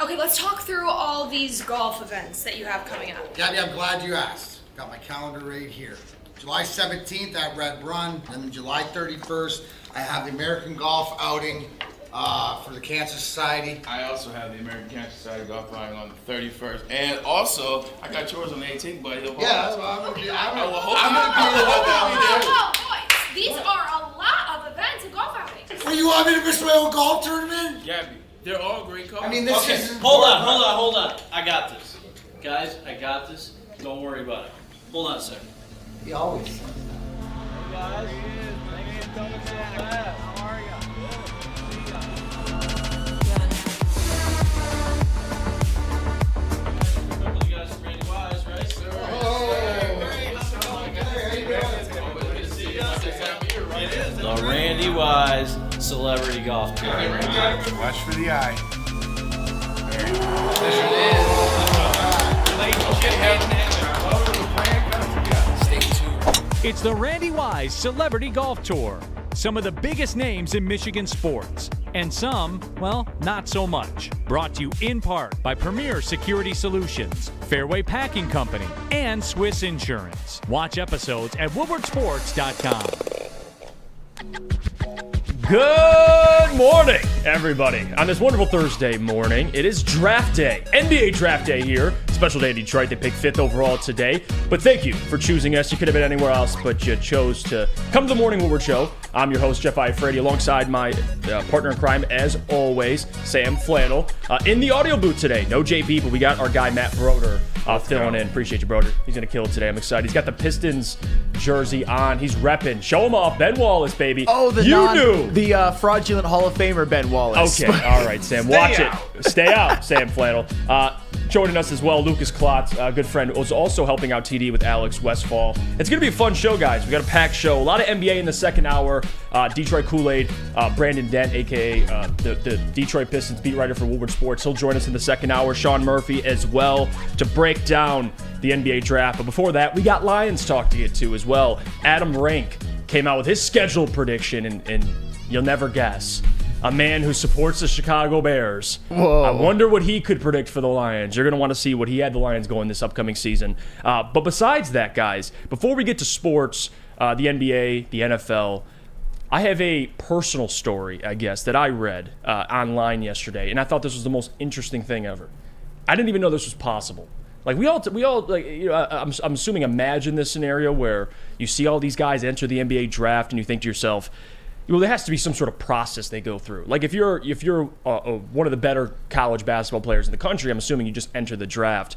Okay, let's talk through all these golf events that you have coming up. Gabby, I'm glad you asked. Got my calendar right here. July 17th at Red Run, and then July 31st, I have the American Golf Outing for the Cancer Society. I also have the American Cancer Society golf outing on the 31st, and also I got yours on the 18th, buddy. Yeah, I'm gonna be there. Whoa, boys, these are a lot of events and golf outings. Well, you want me to miss my own golf tournament? Gabby, they're all great colors. I mean, this is Hold on. I got this. Guys, I got this. Don't worry about it. Hold on a second. He always. Hey guys. Thanks for coming so fast. How are ya? Remember the guys from Randy Wise, right? The Randy Wise Celebrity Golf Tour. Watch for the eye. It's the Randy Wise Celebrity Golf Tour. Some of the biggest names in Michigan sports, and some, well, not so much. Brought to you in part by Premier Security Solutions, Fairway Packing Company, and Swiss Insurance. Watch episodes at woodwardsports.com. Good morning, everybody. On this wonderful Thursday morning, it is draft day, NBA draft day here. Special day in Detroit. They picked 5th overall today. But thank you for choosing us. You could have been anywhere else, but you chose to come to the Morning Woodward Show. I'm your host, Jeff Iafrate, alongside my partner in crime, as always, Sam Flannel. In the audio booth today, no JB, but we got our guy, Matt Broder, filling in. Appreciate you, Broder. He's going to kill it today. I'm excited. He's got the Pistons jersey on. He's repping. Show him off. Ben Wallace, baby. Oh, the fraudulent Hall of Famer Ben Wallace. Okay, all right, Sam. Watch it. Stay out, Sam Flannel. Joining us as well, Lucas Klotz, a good friend, was also helping out TD with Alex Westfall. It's going to be a fun show, guys. We got a packed show. A lot of NBA in the second hour. Detroit Kool-Aid, Brandon Dent, a.k.a. The Detroit Pistons beat writer for Woodward Sports. He'll join us in the second hour. Sean Murphy as well to break down the NBA draft. But before that, we got Lions talk to get to as well. Adam Rank came out with his schedule prediction, and you'll never guess. A man who supports the Chicago Bears. Whoa. I wonder what he could predict for the Lions. You're going to want to see what he had the Lions going this upcoming season. But besides that, guys, before we get to sports, the NBA, the NFL, I have a personal story, I guess, that I read online yesterday, and I thought this was the most interesting thing ever. I didn't even know this was possible. Like we all like, you know, I'm assuming imagine this scenario where you see all these guys enter the NBA draft and you think to yourself, well, there has to be some sort of process they go through. Like if you're one of the better college basketball players in the country, I'm assuming you just enter the draft.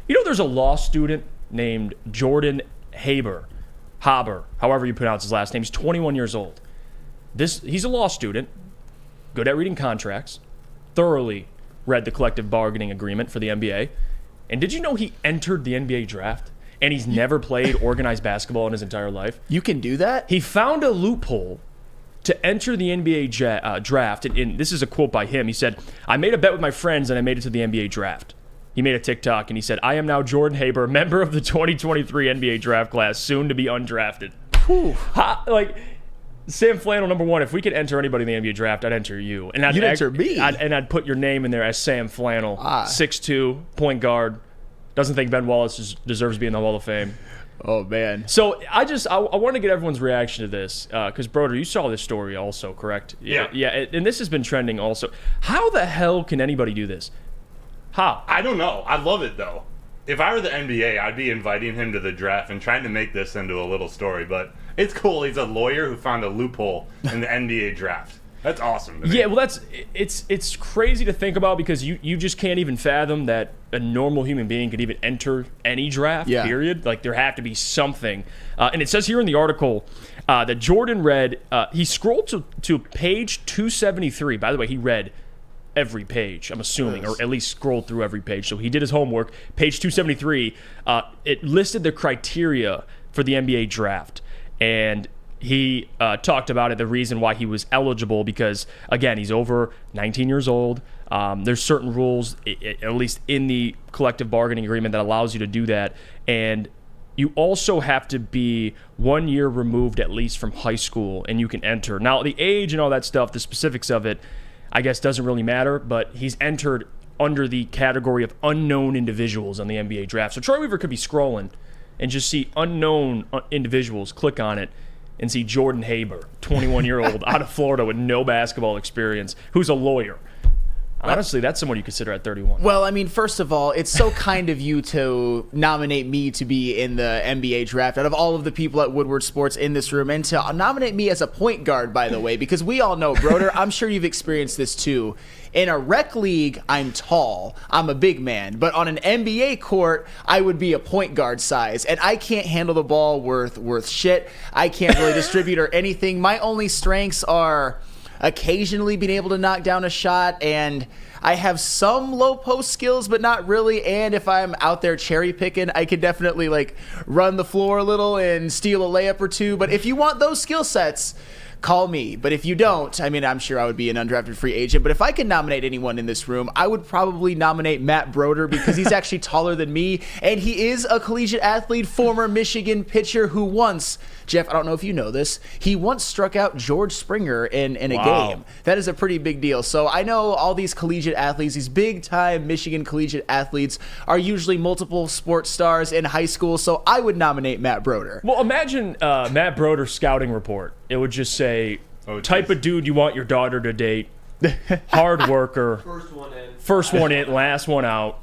You know, there's a law student named Jordan Haber, however you pronounce his last name. He's 21 years old. He's a law student, good at reading contracts, thoroughly read the collective bargaining agreement for the NBA. And did you know he entered the NBA draft? And he's never played organized basketball in his entire life. You can do that? He found a loophole to enter the NBA draft, and this is a quote by him. He said, "I made a bet with my friends and I made it to the NBA draft." He made a TikTok and he said, "I am now Jordan Haber, member of the 2023 NBA draft class, soon to be undrafted." Like, Sam Flannel, number one, if we could enter anybody in the NBA draft, I'd enter you. And You'd enter me? I'd put your name in there as Sam Flannel, 6'2", point guard. Doesn't think Ben Wallace deserves to be in the Hall of Fame. Oh, man. So I want to get everyone's reaction to this because, Broder, you saw this story also, correct? Yeah. Yeah, and this has been trending also. How the hell can anybody do this? How? I don't know. I love it, though. If I were the NBA, I'd be inviting him to the draft and trying to make this into a little story. But it's cool. He's a lawyer who found a loophole in the NBA draft. That's awesome to me. Yeah, well, it's crazy to think about because you just can't even fathom that a normal human being could even enter any draft, period. Like, there have to be something. And it says here in the article that Jordan read, he scrolled to page 273. By the way, he read every page, I'm assuming, or at least scrolled through every page. So he did his homework. Page 273, it listed the criteria for the NBA draft. And he talked about it, the reason why he was eligible, because, again, he's over 19 years old. There's certain rules, at least in the collective bargaining agreement, that allows you to do that. And you also have to be 1 year removed at least from high school, and you can enter. Now, the age and all that stuff, the specifics of it, I guess doesn't really matter, but he's entered under the category of unknown individuals on the NBA draft. So Troy Weaver could be scrolling and just see unknown individuals, click on it, and see Jordan Haber, 21-year-old, out of Florida with no basketball experience, who's a lawyer. Honestly, that's someone you consider at 31. Well, I mean, first of all, it's so kind of you to nominate me to be in the NBA draft out of all of the people at Woodward Sports in this room, and to nominate me as a point guard, by the way, because we all know, Broder, I'm sure you've experienced this too. In a rec league, I'm tall. I'm a big man. But on an NBA court, I would be a point guard size. And I can't handle the ball worth shit. I can't really distribute or anything. My only strengths are occasionally being able to knock down a shot, and I have some low post skills, but not really. And if I'm out there cherry picking, I can definitely like run the floor a little and steal a layup or two. But if you want those skill sets, call me. But if you don't, I mean, I'm sure I would be an undrafted free agent. But if I could nominate anyone in this room, I would probably nominate Matt Broder, because he's actually taller than me, and he is a collegiate athlete, former Michigan pitcher who once, Jeff, I don't know if you know this, he once struck out George Springer in a game. That is a pretty big deal. So I know all these collegiate athletes, these big-time Michigan collegiate athletes, are usually multiple sports stars in high school, so I would nominate Matt Broder. Well, imagine Matt Broder's scouting report. It would just say, type of dude you want your daughter to date, hard worker, first one in, last one out,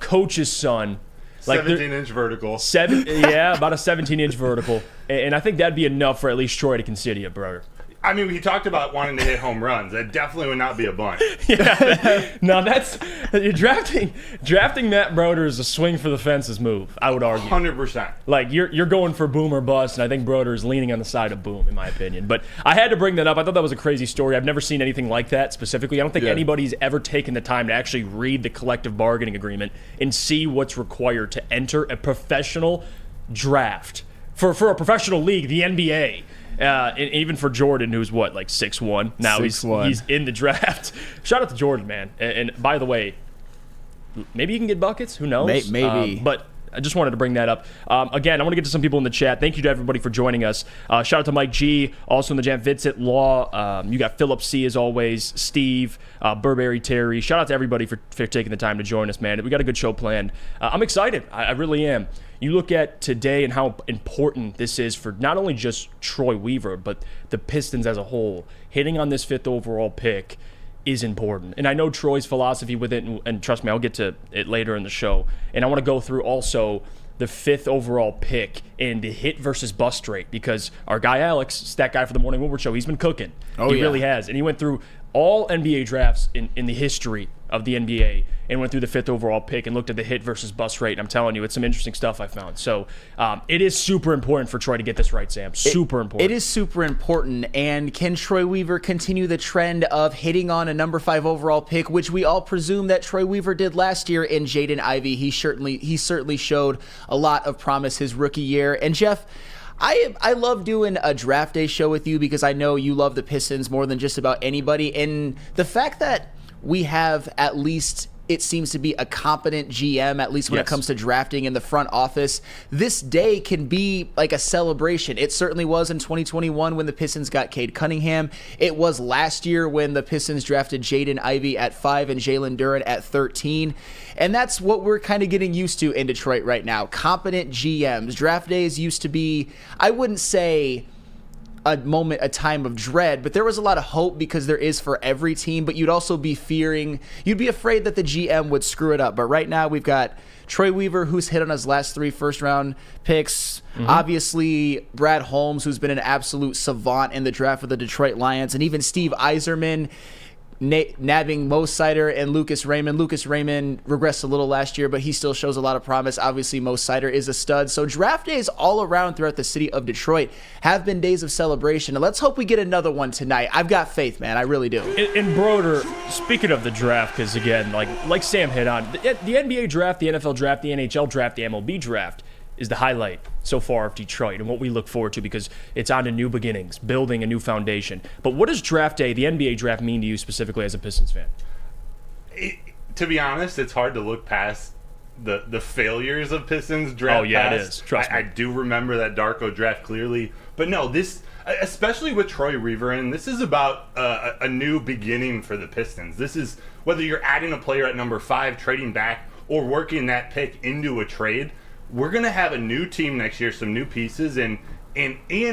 coach's son. Like 17-inch vertical. About a 17-inch vertical. And I think that'd be enough for at least Troy to consider you, brother. I mean, he talked about wanting to hit home runs. That definitely would not be a bunt. No, that's drafting Matt Broder is a swing for the fences move, I would argue. 100%. Like, you're going for boom or bust, and I think Broder is leaning on the side of boom, in my opinion. But I had to bring that up. I thought that was a crazy story. I've never seen anything like that specifically. I don't think anybody's ever taken the time to actually read the collective bargaining agreement and see what's required to enter a professional draft. For a professional league, the NBA. And even for Jordan, who's what, like 6'1", now 6'1". he's in the draft. Shout out to Jordan, man. And by the way, maybe you can get buckets. Who knows? Maybe. But I just wanted to bring that up. Again, I want to get to some people in the chat. Thank you to everybody for joining us. Shout out to Mike G, also in the jam, Vincent Law. You got Philip C, as always, Steve, Burberry Terry. Shout out to everybody for taking the time to join us, man. We got a good show planned. I'm excited. I really am. You look at today and how important this is for not only just Troy Weaver, but the Pistons as a whole. Hitting on this 5th overall pick is important. And I know Troy's philosophy with it, and trust me, I'll get to it later in the show. And I want to go through also the 5th overall pick and the hit versus bust rate, because our guy Alex, stat guy for the Morning Woodward Show, he's been cooking. He really has. And he went through all NBA drafts in the history of the NBA and went through the 5th overall pick and looked at the hit versus bust rate. And I'm telling you, it's some interesting stuff I found. So it is super important for Troy to get this right, Sam. Super important. It is super important. And can Troy Weaver continue the trend of hitting on a number 5 overall pick, which we all presume that Troy Weaver did last year in Jaden Ivey? He certainly showed a lot of promise his rookie year. And Jeff, I love doing a draft day show with you because I know you love the Pistons more than just about anybody. And the fact that we have at least, it seems to be a competent GM, at least when it comes to drafting in the front office, this day can be like a celebration. It certainly was in 2021 when the Pistons got Cade Cunningham. It was last year when the Pistons drafted Jaden Ivey at 5 and Jalen Duren at 13. And that's what we're kind of getting used to in Detroit right now. Competent GMs. Draft days used to be, I wouldn't say a time of dread, but there was a lot of hope because there is for every team, but you'd also be you'd be afraid that the GM would screw it up. But right now we've got Troy Weaver, who's hit on his last 3 first-round picks. Obviously, Brad Holmes, who's been an absolute savant in the draft with the Detroit Lions, and even Steve Yzerman nabbing Mo Sider and Lucas Raymond. Lucas Raymond regressed a little last year, but he still shows a lot of promise. Obviously, Mo Sider is a stud. So draft days all around throughout the city of Detroit have been days of celebration. And let's hope we get another one tonight. I've got faith, man. I really do. And Broder, speaking of the draft, because again, like Sam hit on, the NBA draft, the NFL draft, the NHL draft, the MLB draft is the highlight so far of Detroit and what we look forward to, because it's on to new beginnings, building a new foundation. But what does draft day, the NBA draft, mean to you specifically as a Pistons fan? To be honest, it's hard to look past the failures of Pistons draft. Oh, yeah, it is. Trust me. I do remember that Darko draft clearly. But no, this, especially with Troy Weaver, and this is about a new beginning for the Pistons. This is whether you're adding a player at number 5, trading back, or working that pick into a trade. We're going to have a new team next year, some new pieces, and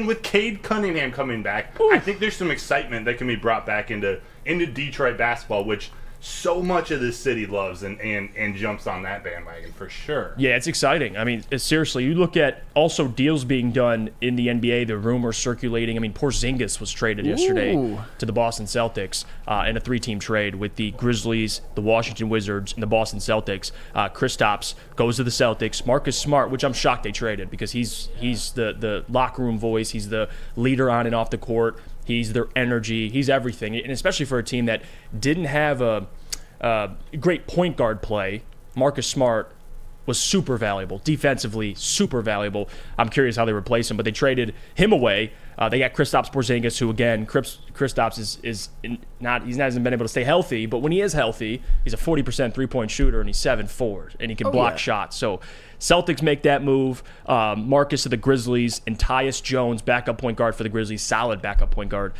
with Cade Cunningham coming back, I think there's some excitement that can be brought back into Detroit basketball, which so much of this city loves and jumps on that bandwagon for sure. Yeah, it's exciting. I mean, seriously, you look at also deals being done in the NBA, the rumors circulating. I mean, Porzingis was traded yesterday to the Boston Celtics in a 3-team trade with the Grizzlies, the Washington Wizards, and the Boston Celtics. Kristaps goes to the Celtics. Marcus Smart, which I'm shocked they traded because he's the locker room voice. He's the leader on and off the court. He's their energy. He's everything. And especially for a team that didn't have a great point guard play, Marcus Smart was super valuable. Defensively, super valuable. I'm curious how they replace him, but they traded him away. They got Kristaps Porzingis, who again, Kristaps hasn't been able to stay healthy, but when he is healthy, he's a 40% three-point shooter and he's 7'4", and he can block shots. So Celtics make that move. Marcus to the Grizzlies, and Tyus Jones, backup point guard for the Grizzlies, solid backup point guard,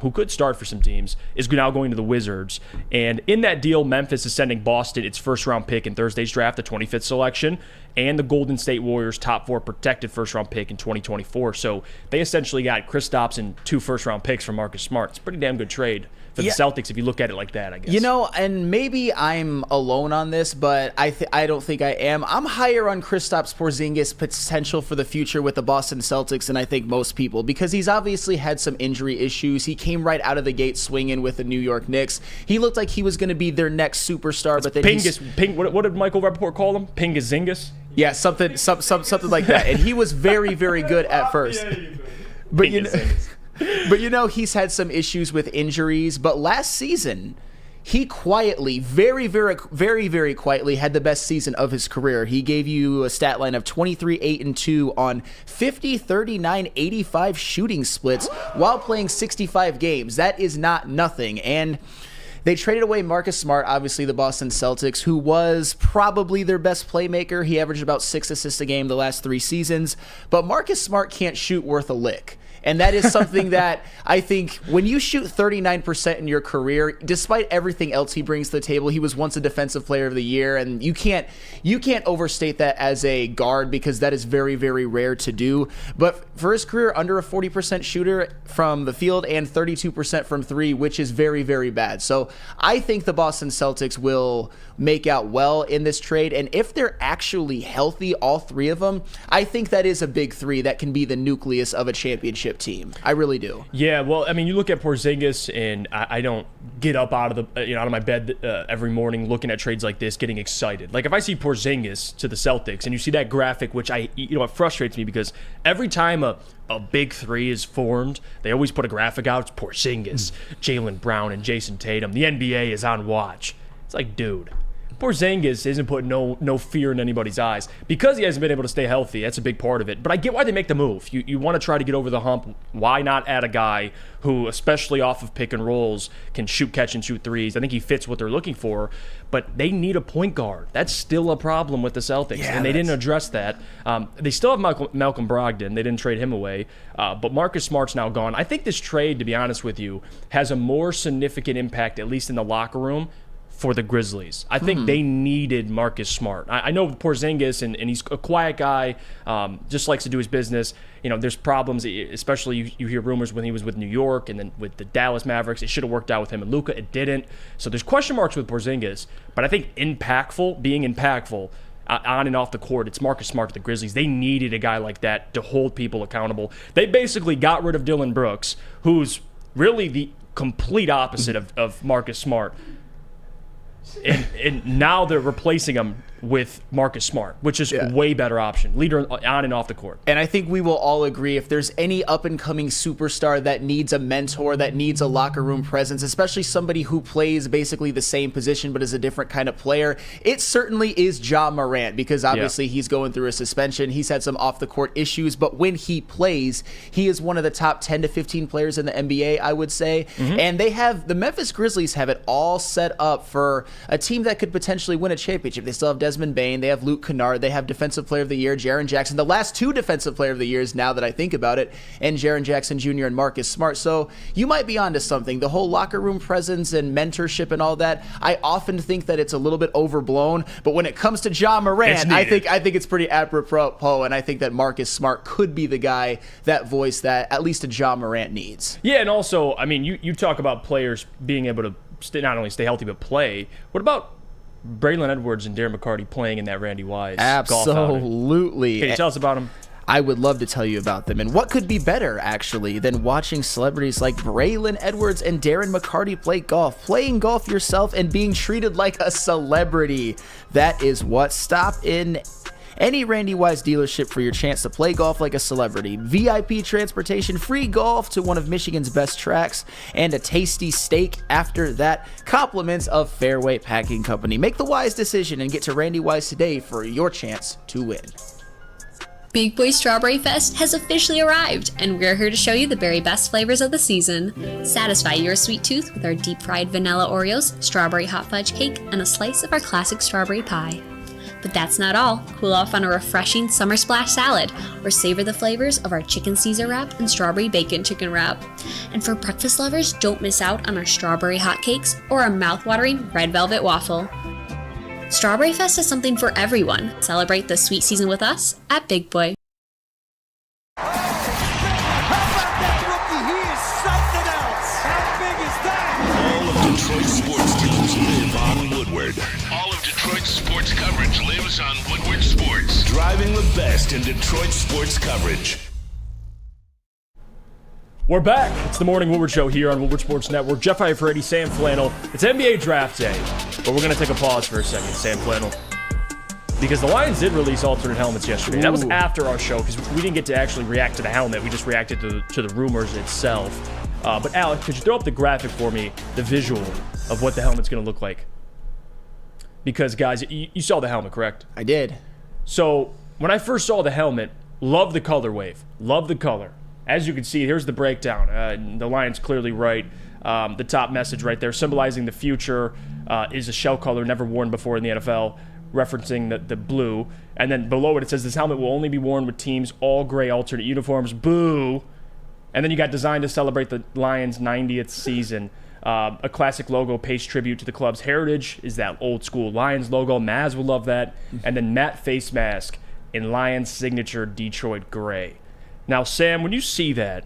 who could start for some teams, is now going to the Wizards. And in that deal, Memphis is sending Boston its first-round pick in Thursday's draft, the 25th selection, and the Golden State Warriors' top 4 protected first-round pick in 2024. So they essentially got Kristaps and 2 first-round picks from Marcus Smart. It's a pretty damn good trade for the Celtics if you look at it like that, I guess. You know, and maybe I'm alone on this, but I don't think I am. I'm higher on Kristaps Porzingis' potential for the future with the Boston Celtics than I think most people, because he's obviously had some injury issues. He came right out of the gate swinging with the New York Knicks. He looked like he was going to be their next superstar, but then what did Michael Rappaport call him? Pingazingus? Yeah, something like that. And he was very, very good at first. But you know, he's had some issues with injuries. But last season, he quietly, very, very, very, very quietly had the best season of his career. He gave you a stat line of 23, 8, and 2 on 50, 39, 85 shooting splits while playing 65 games. That is not nothing. And they traded away Marcus Smart, obviously the Boston Celtics, who was probably their best playmaker. He averaged about 6 assists a game the last 3 seasons. But Marcus Smart can't shoot worth a lick. And that is something that I think when you shoot 39% in your career, despite everything else he brings to the table, he was once a defensive player of the year, and you can't overstate that as a guard because that is very, very rare to do. But for his career, under a 40% shooter from the field and 32% from 3, which is very, very bad. So I think the Boston Celtics will make out well in this trade, and if they're actually healthy, all 3 of them, I think that is a big 3 that can be the nucleus of a championship team. I really do. Yeah, well, I mean, you look at Porzingis, and I don't get up out of my bed every morning looking at trades like this, getting excited. Like if I see Porzingis to the Celtics, and you see that graphic, which it frustrates me because every time a big 3 is formed, they always put a graphic out. It's Porzingis, Jaylen Brown, and Jason Tatum. The NBA is on watch. It's like, dude, Porzingis isn't putting no fear in anybody's eyes because he hasn't been able to stay healthy. That's a big part of it. But I get why they make the move. You want to try to get over the hump. Why not add a guy who, especially off of pick and rolls, can shoot, catch, and shoot threes? I think he fits what they're looking for. But they need a point guard. That's still a problem with the Celtics, and they didn't address that. They still have Malcolm Brogdon. They didn't trade him away. But Marcus Smart's now gone. I think this trade, to be honest with you, has a more significant impact, at least in the locker room, for the Grizzlies. I think they needed Marcus Smart. I know Porzingis, and he's a quiet guy, just likes to do his business. You know, there's problems, especially you hear rumors when he was with New York and then with the Dallas Mavericks. It should have worked out with him and Luka. It didn't. So there's question marks with Porzingis. But I think being impactful, on and off the court, it's Marcus Smart to the Grizzlies. They needed a guy like that to hold people accountable. They basically got rid of Dillon Brooks, who's really the complete opposite of Marcus Smart. And now they're replacing him with Marcus Smart, which is a way better option. Leader on and off the court. And I think we will all agree if there's any up-and-coming superstar that needs a mentor, that needs a locker room presence, especially somebody who plays basically the same position but is a different kind of player, it certainly is Ja Morant, because obviously he's going through a suspension. He's had some off-the-court issues, but when he plays, he is one of the top 10 to 15 players in the NBA, I would say. And the Memphis Grizzlies have it all set up for a team that could potentially win a championship. They still have Desmond Bain, they have Luke Kennard, they have Defensive Player of the Year, Jaren Jackson. The last 2 Defensive Player of the Years, now that I think about it, and Jaren Jackson Jr. and Marcus Smart. So you might be onto something. The whole locker room presence and mentorship and all that, I often think that it's a little bit overblown, but when it comes to Ja Morant, I think it's pretty apropos, and I think that Marcus Smart could be the guy, that voice that at least a Ja Morant needs. Yeah, and also, I mean, you talk about players being able to not only stay healthy but play. What about Braylon Edwards and Darren McCarty playing in that Randy Wise golf outing? Absolutely. Can you tell us about them? I would love to tell you about them. And what could be better, actually, than watching celebrities like Braylon Edwards and Darren McCarty play golf, playing golf yourself and being treated like a celebrity? That is what. Stop in any Randy Wise dealership for your chance to play golf like a celebrity. VIP transportation, free golf to one of Michigan's best tracks, and a tasty steak after that. Compliments of Fairway Packing Company. Make the wise decision and get to Randy Wise today for your chance to win. Big Boy Strawberry Fest has officially arrived, and we're here to show you the very best flavors of the season. Satisfy your sweet tooth with our deep-fried vanilla Oreos, strawberry hot fudge cake, and a slice of our classic strawberry pie. But that's not all. Cool off on a refreshing summer splash salad, or savor the flavors of our chicken Caesar wrap and strawberry bacon chicken wrap. And for breakfast lovers, don't miss out on our strawberry hotcakes or our mouth-watering red velvet waffle. Strawberry Fest is something for everyone. Celebrate the sweet season with us at Big Boy. Detroit sports teams live on Woodward. All of Detroit's sports coverage lives on Woodward Sports. Driving the best in Detroit sports coverage. We're back. It's the Morning Woodward Show here on Woodward Sports Network. Jeff Iafrate, Sam Flannel. It's NBA Draft Day, but we're going to take a pause for a second, Sam Flannel, because the Lions did release alternate helmets yesterday. Ooh. That was after our show because we didn't get to actually react to the helmet. We just reacted to the rumors itself. But Alex, could you throw up the graphic for me, the visual of what the helmet's going to look like? Because, guys, you saw the helmet, correct? I did. So, when I first saw the helmet, love the color wave. Love the color. As you can see, here's the breakdown. The Lions clearly right. The top message right there, symbolizing the future, is a shell color never worn before in the NFL, referencing the blue. And then below it says, this helmet will only be worn with teams' all-gray alternate uniforms. Boo! And then you got designed to celebrate the Lions' 90th season. A classic logo pays tribute to the club's heritage, is that old-school Lions logo. Maz will love that. And then matte face mask in Lions' signature Detroit gray. Now, Sam, when you see that,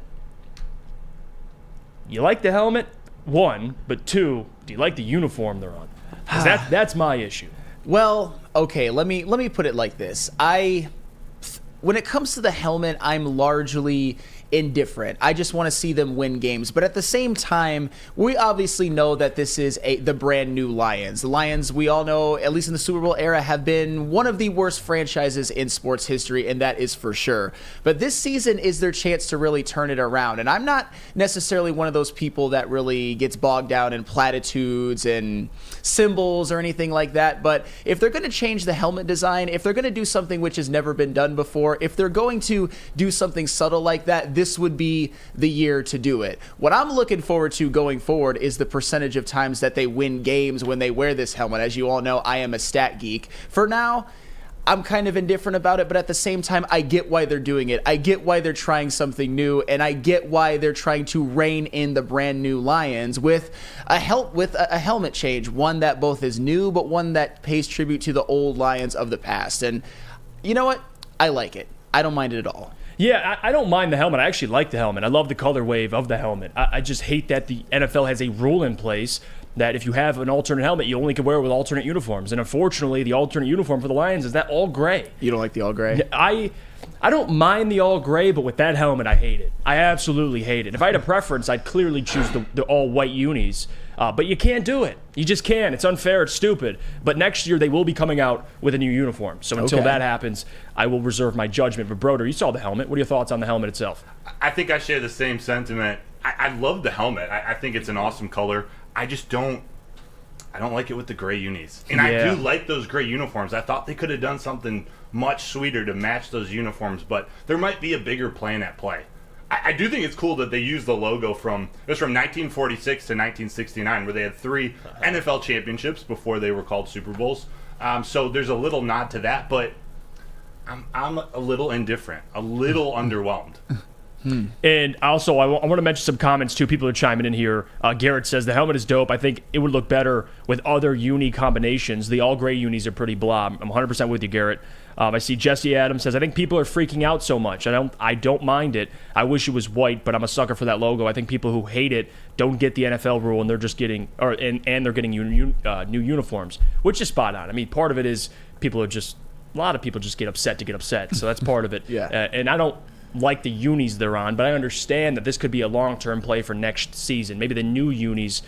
you like the helmet, one, but two, do you like the uniform they're on? Because that's my issue. Well, okay, let me put it like this. When it comes to the helmet, I'm largely indifferent. I just want to see them win games. But at the same time, we obviously know that this is the brand new Lions. The Lions, we all know, at least in the Super Bowl era, have been one of the worst franchises in sports history, and that is for sure. But this season is their chance to really turn it around. And I'm not necessarily one of those people that really gets bogged down in platitudes and symbols or anything like that. But if they're going to change the helmet design, if they're going to do something which has never been done before, if they're going to do something subtle like that, this would be the year to do it. What I'm looking forward to going forward is the percentage of times that they win games when they wear this helmet. As you all know, I am a stat geek. For now, I'm kind of indifferent about it, but at the same time, I get why they're doing it. I get why they're trying something new, and I get why they're trying to rein in the brand new Lions with a helmet change, one that both is new, but one that pays tribute to the old Lions of the past. And you know what? I like it. I don't mind it at all. Yeah, I don't mind the helmet. I actually like the helmet. I love the color wave of the helmet. I just hate that the NFL has a rule in place that if you have an alternate helmet, you only can wear it with alternate uniforms. And unfortunately, the alternate uniform for the Lions is that all gray. You don't like the all gray? I don't mind the all gray, but with that helmet, I hate it. I absolutely hate it. If I had a preference, I'd clearly choose the all white unis. But you can't do it. You just can't. It's unfair. It's stupid. But next year, they will be coming out with a new uniform. So until that happens, I will reserve my judgment. But Broder, you saw the helmet. What are your thoughts on the helmet itself? I think I share the same sentiment. I love the helmet. I think it's an awesome color. I just don't like it with the gray unis. And I do like those gray uniforms. I thought they could have done something much sweeter to match those uniforms, but there might be a bigger plan at play. I do think it's cool that they use the logo from 1946 to 1969, where they had 3 NFL championships before they were called Super Bowls. So there's a little nod to that, but I'm a little indifferent, a little underwhelmed. And also, I want to mention some comments, too. People are chiming in here. Garrett says, the helmet is dope. I think it would look better with other uni combinations. The all-gray unis are pretty blah. I'm 100% with you, Garrett. I see Jesse Adams says, I think people are freaking out so much. I don't mind it. I wish it was white, but I'm a sucker for that logo. I think people who hate it don't get the NFL rule, and they're just getting and they're getting new uniforms, which is spot on. I mean, part of it is a lot of people just get upset to get upset, so that's part of it. Yeah. And I don't like the unis they're on, but I understand that this could be a long-term play for next season. Maybe the new unis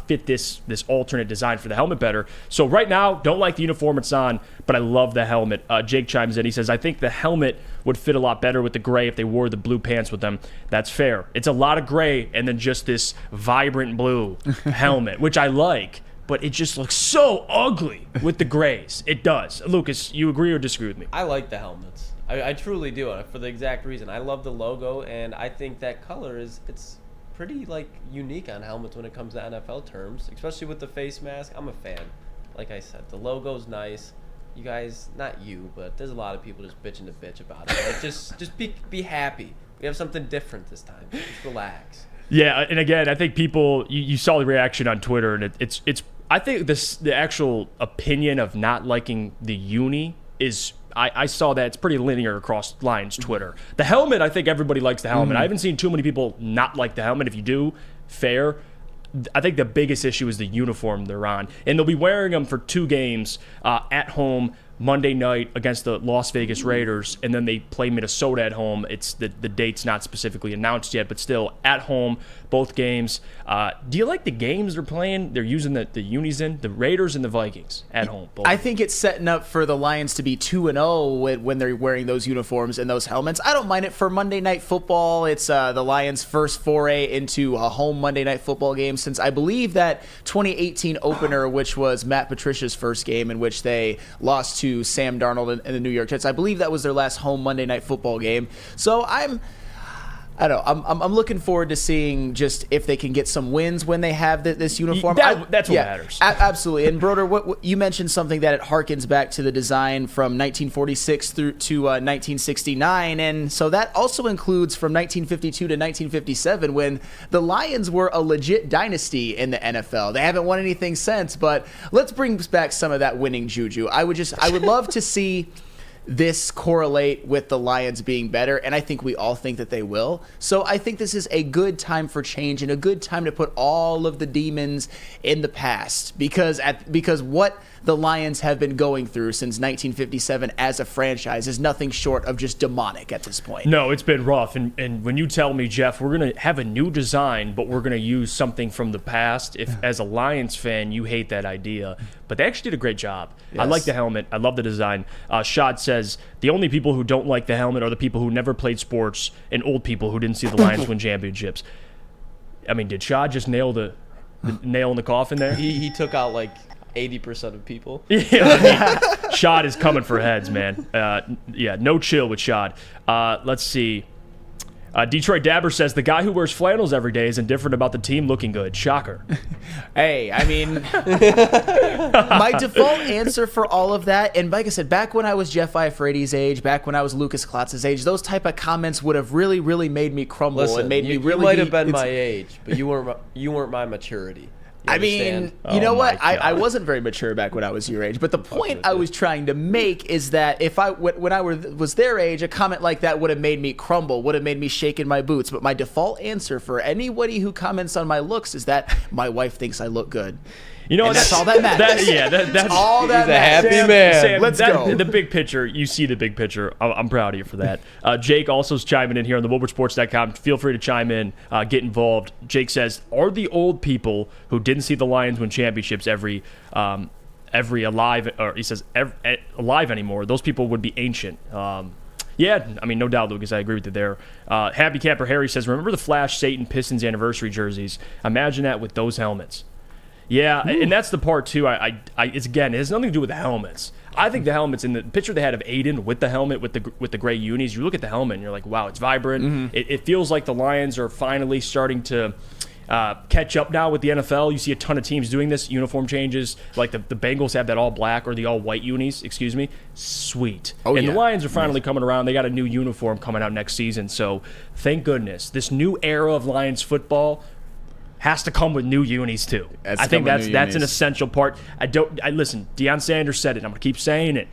fit this alternate design for the helmet better. So right now, don't like the uniform it's on, but I love the helmet. Jake chimes in. He says, I think the helmet would fit a lot better with the gray if they wore the blue pants with them. That's fair. It's a lot of gray and then just this vibrant blue helmet, which I like, but it just looks so ugly with the grays. It does. Lucas, you agree or disagree with me? I like the helmets. I truly do, for the exact reason. I love the logo, and I think that color it's pretty unique on helmets when it comes to NFL terms, especially with the face mask. I'm a fan. Like I said, the logo's nice. You guys, not you, but there's a lot of people just bitching to bitch about it. Just be happy. We have something different this time. Just relax. Yeah, and again, I think people you saw the reaction on Twitter, and it's I think the actual opinion of not liking the uni is. I saw that it's pretty linear across Lions Twitter. The helmet, I think everybody likes the helmet. I haven't seen too many people not like the helmet. If you do, fair. I think the biggest issue is the uniform they're on. And they'll be wearing them for 2 games at home Monday night against the Las Vegas Raiders, and then they play Minnesota at home. It's the date's not specifically announced yet, but still at home, both games. Do you like the games they're playing? They're using the unis in the Raiders and the Vikings at home. Both. I think it's setting up for the Lions to be 2-0 when they're wearing those uniforms and those helmets. I don't mind it for Monday Night Football. It's the Lions' first foray into a home Monday Night Football game since I believe that 2018 opener, which was Matt Patricia's first game in which they lost to Sam Darnold and the New York Jets. I believe that was their last home Monday Night Football game. So I'm looking forward to seeing just if they can get some wins when they have this uniform. That's what matters. Absolutely. And Broder, what you mentioned something that it harkens back to the design from 1946 through to 1969, and so that also includes from 1952 to 1957 when the Lions were a legit dynasty in the NFL. They haven't won anything since, but let's bring back some of that winning juju. I would love to see this correlate with the Lions being better, and I think we all think that they will. So I think this is a good time for change and a good time to put all of the demons in the past because what the Lions have been going through since 1957 as a franchise is nothing short of just demonic at this point. No, it's been rough. And when you tell me, Jeff, we're going to have a new design, but we're going to use something from the past, if as a Lions fan, you hate that idea. But they actually did a great job. Yes. I like the helmet. I love the design. Shad says, the only people who don't like the helmet are the people who never played sports and old people who didn't see the Lions win championships. I mean, did Shad just nail the nail in the coffin there? He took out 80% of people. Yeah, Shad is coming for heads, man. No chill with Shad. Let's see. Detroit Dabber says, the guy who wears flannels every day is indifferent about the team looking good. Shocker. Hey, I mean, my default answer for all of that, and like I said, back when I was Jeff Iafrate's age, back when I was Lucas Klotz's age, those type of comments would have really, really made me crumble. Listen, and made me really. You might have been my age, but you weren't my maturity. I mean, you know what? I wasn't very mature back when I was your age, but the point I was trying to make is that when I was their age, a comment like that would have made me crumble, would have made me shake in my boots. But my default answer for anybody who comments on my looks is that my wife thinks I look good. You know, that's all that matters. That's all that matters. He's a happy man. Sam, let's go. The big picture, you see the big picture. I'm proud of you for that. Jake also is chiming in here on the WoodwardSports.com. Feel free to chime in, get involved. Jake says, are the old people who didn't see the Lions win championships every alive, or he says alive anymore, those people would be ancient. Yeah, I mean, no doubt, Lucas. I agree with you there. Happy Camper Harry says, remember the Flash Satan Pistons anniversary jerseys? Imagine that with those helmets. Yeah, and that's the part, too. It's again, it has nothing to do with the helmets. I think the helmets, in the picture they had of Aiden with the helmet, with the gray unis, you look at the helmet and you're like, wow, it's vibrant. Mm-hmm. It feels like the Lions are finally starting to catch up now with the NFL. You see a ton of teams doing this, uniform changes. Like the Bengals have that all black or the all white unis, excuse me. Sweet. Oh, and yeah. the Lions are finally coming around. They got a new uniform coming out next season. So thank goodness. This new era of Lions football has to come with new unis too. I think that's an essential part. Listen, Deion Sanders said it. I'm going to keep saying it.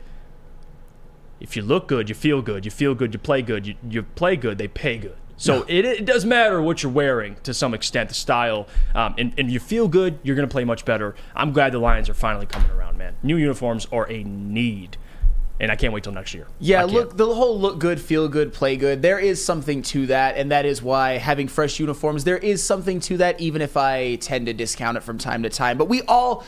If you look good, you feel good. You feel good, you play good. You play good, they pay good. So it does matter what you're wearing to some extent, the style. And you feel good, you're going to play much better. I'm glad the Lions are finally coming around, man. New uniforms are a need. And I can't wait till next year. Yeah, look, the whole look good, feel good, play good, there is something to that, and that is why having fresh uniforms, there is something to that, even if I tend to discount it from time to time. But we all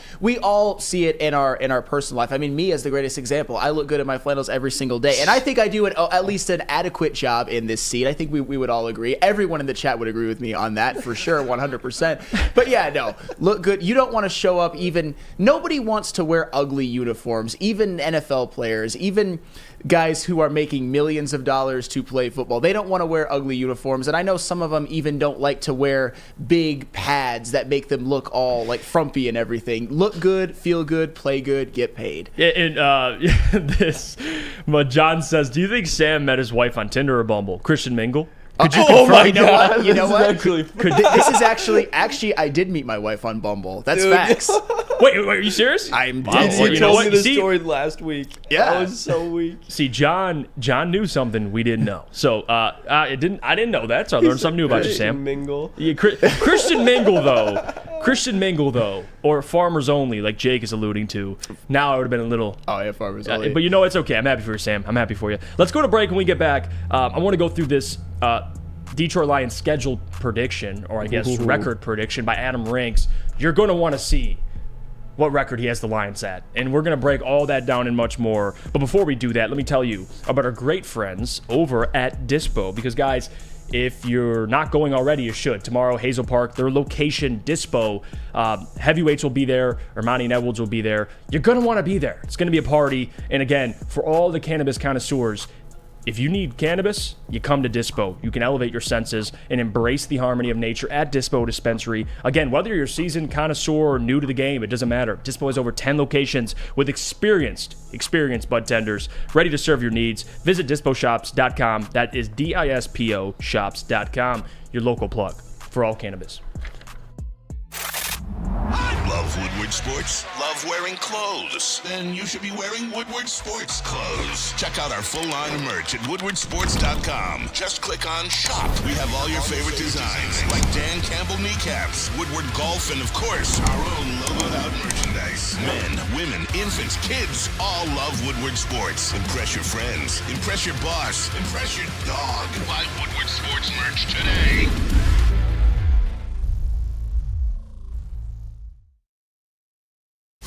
see it in our personal life. I mean, me as the greatest example, I look good in my flannels every single day, and I think I do at least an adequate job in this seat. I think we would all agree. Everyone in the chat would agree with me on that, for sure, 100%. But yeah, no, look good. You don't want to show up nobody wants to wear ugly uniforms, even NFL players, even guys who are making millions of dollars to play football. They don't want to wear ugly uniforms, and I know some of them even don't like to wear big pads that make them look all like frumpy and everything. Look good, feel good, play good, get paid. And John says, do you think Sam met his wife on Tinder or Bumble? Christian Mingle? Could you confirm? My God, you know what? This is actually I did meet my wife on Bumble. That's facts. Wait, are you serious? I'm Wow, dead. you told me the story last week. Yeah. That was so weak. See, John knew something we didn't know. So I didn't know that. So I learned something new about you, Sam. Mingle. Yeah, Christian Mingle though, or Farmers Only, like Jake is alluding to. Now I would have been a little. Oh yeah, Farmers Only. But it's okay. I'm happy for you, Sam. I'm happy for you. Let's go to break. When we get back, I want to go through this Detroit Lions schedule prediction, or I guess record prediction by Adam Rinks. You're going to want to see what record he has the Lions at. And we're going to break all that down and much more. But before we do that, let me tell you about our great friends over at Dispo. Because, guys, if you're not going already, you should. Tomorrow, Hazel Park, their location, Dispo. Heavyweights will be there. Ermanni and Edwards will be there. You're going to want to be there. It's going to be a party. And, again, for all the cannabis connoisseurs, if you need cannabis, you come to Dispo. You can elevate your senses and embrace the harmony of nature at Dispo Dispensary. Again, whether you're a seasoned connoisseur or new to the game, it doesn't matter. Dispo has over 10 locations with experienced bud tenders ready to serve your needs. Visit disposhops.com. That is DISPO shops.com. Your local plug for all cannabis. Love Woodward Sports? Love wearing clothes? Then you should be wearing Woodward Sports clothes. Check out our full line of merch at woodwardsports.com. Just click on shop. We have all your favorite designs, like Dan Campbell kneecaps, Woodward golf, and of course, our own logoed out merchandise. Men, women, infants, kids, all love Woodward Sports. Impress your friends. Impress your boss. Impress your dog. Buy Woodward Sports merch today.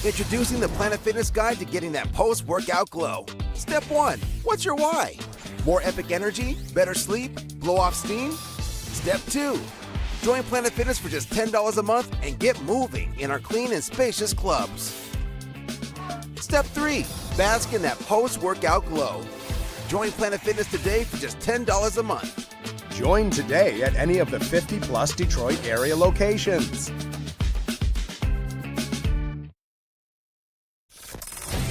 Introducing the Planet Fitness Guide to getting that post-workout glow. Step 1. What's your why? More epic energy? Better sleep? Blow off steam? Step 2. Join Planet Fitness for just $10 a month and get moving in our clean and spacious clubs. Step 3. Bask in that post-workout glow. Join Planet Fitness today for just $10 a month. Join today at any of the 50-plus Detroit area locations.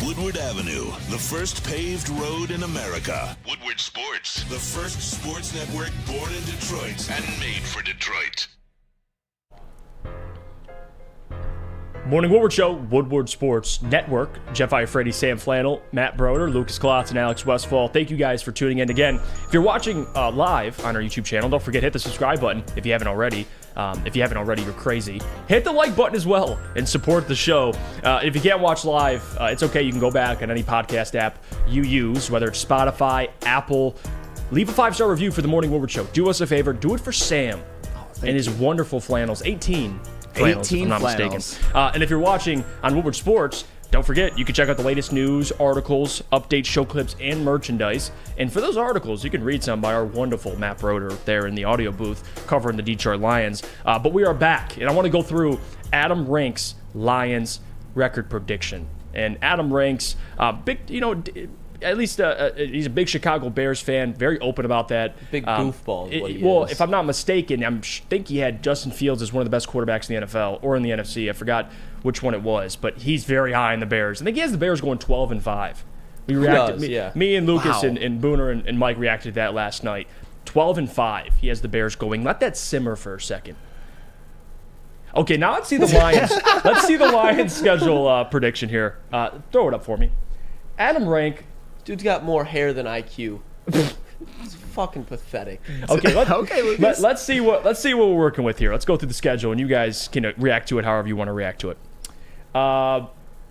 Woodward Avenue, the first paved road in America. Woodward Sports, the first sports network born in Detroit and made for Detroit. Morning Woodward Show, Woodward Sports Network. Jeff Iafrate, Sam Flannel, Matt Broder, Lucas Klotz, and Alex Westfall. Thank you guys for tuning in again. If you're watching live on our YouTube channel, don't forget hit the subscribe button if you haven't already. If you haven't already, you're crazy. Hit the like button as well and support the show. If you can't watch live, it's okay. You can go back on any podcast app you use, whether it's Spotify, Apple. Leave a 5-star review for the Morning Woodward Show. Do us a favor. Do it for Sam and his wonderful flannels. 18 flannels, if I'm not mistaken. And if you're watching on Woodward Sports, don't forget, you can check out the latest news, articles, updates, show clips, and merchandise. And for those articles, you can read some by our wonderful Matt Broder there in the audio booth covering the Detroit Lions. But we are back, and I want to go through Adam Rinks' Lions record prediction. And Adam Rinks, at least he's a big Chicago Bears fan, very open about that. Big goofball is what he well, is. if I'm not mistaken, think he had Justin Fields as one of the best quarterbacks in the NFL or in the NFC. I forgot which one it was, but he's very high in the Bears. I think he has the Bears going 12-5. We reacted. Me and Lucas and Booner and Mike reacted to that last night. 12-5. He has the Bears going. Let that simmer for a second. Okay, now let's see the Lions. Let's see the Lions schedule prediction here. Throw it up for me. Adam Rank. Dude's got more hair than IQ. It's fucking pathetic. Okay, let's see what we're working with here. Let's go through the schedule, and you guys can react to it however you want to react to it.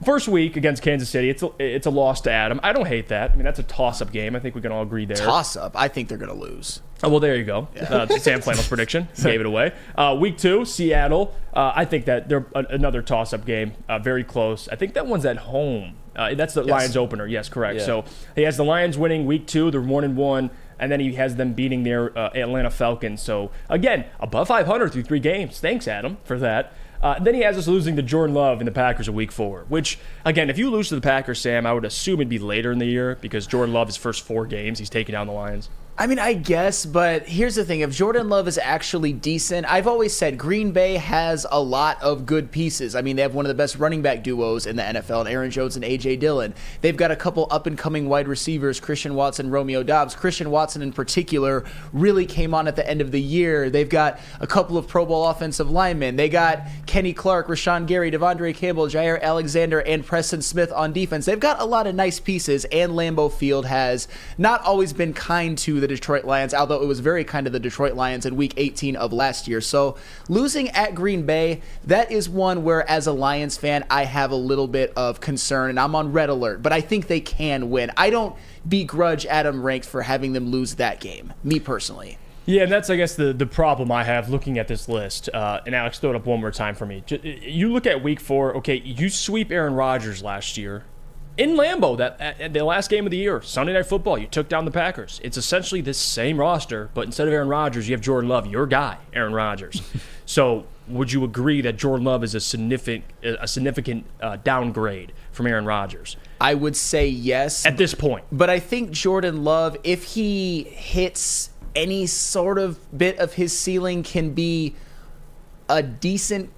First week against Kansas City, it's a loss to Adam. I don't hate that. I mean, that's a toss-up game. I think we can all agree there. Toss-up? I think they're going to lose. Oh, well, there you go. Sam Flannel's prediction. Gave it away. Week 2, Seattle. I think that they're another toss-up game. Very close. I think that one's at home. That's the Lions opener. Yes, correct. Yeah. So he has the Lions winning week 2. They're 1-1. And then he has them beating their Atlanta Falcons. So, again, above 500 through 3 games. Thanks, Adam, for that. Then he has us losing to Jordan Love in the Packers in week 4, which, again, if you lose to the Packers, Sam, I would assume it'd be later in the year because Jordan Love, his first 4 games, he's taking down the Lions. I mean, I guess, but here's the thing. If Jordan Love is actually decent, I've always said Green Bay has a lot of good pieces. I mean, they have one of the best running back duos in the NFL, and Aaron Jones and A.J. Dillon. They've got a couple up-and-coming wide receivers, Christian Watson, Romeo Doubs. Christian Watson, in particular, really came on at the end of the year. They've got a couple of Pro Bowl offensive linemen. They got Kenny Clark, Rashawn Gary, Devondre Campbell, Jair Alexander, and Preston Smith on defense. They've got a lot of nice pieces, and Lambeau Field has not always been kind to the Detroit Lions, although it was very kind of the Detroit Lions in week 18 of last year. So losing at Green Bay, that is one where as a Lions fan, I have a little bit of concern and I'm on red alert, but I think they can win. I don't begrudge Adam Ranks for having them lose that game, me personally. Yeah, and that's, I guess, the problem I have looking at this list. And Alex, throw it up one more time for me. You look at week 4, okay, you sweep Aaron Rodgers last year. In Lambeau, the last game of the year, Sunday Night Football, you took down the Packers. It's essentially this same roster, but instead of Aaron Rodgers, you have Jordan Love, your guy, Aaron Rodgers. So would you agree that Jordan Love is a significant downgrade from Aaron Rodgers? I would say yes. At this point. But I think Jordan Love, if he hits any sort of bit of his ceiling, can be a decent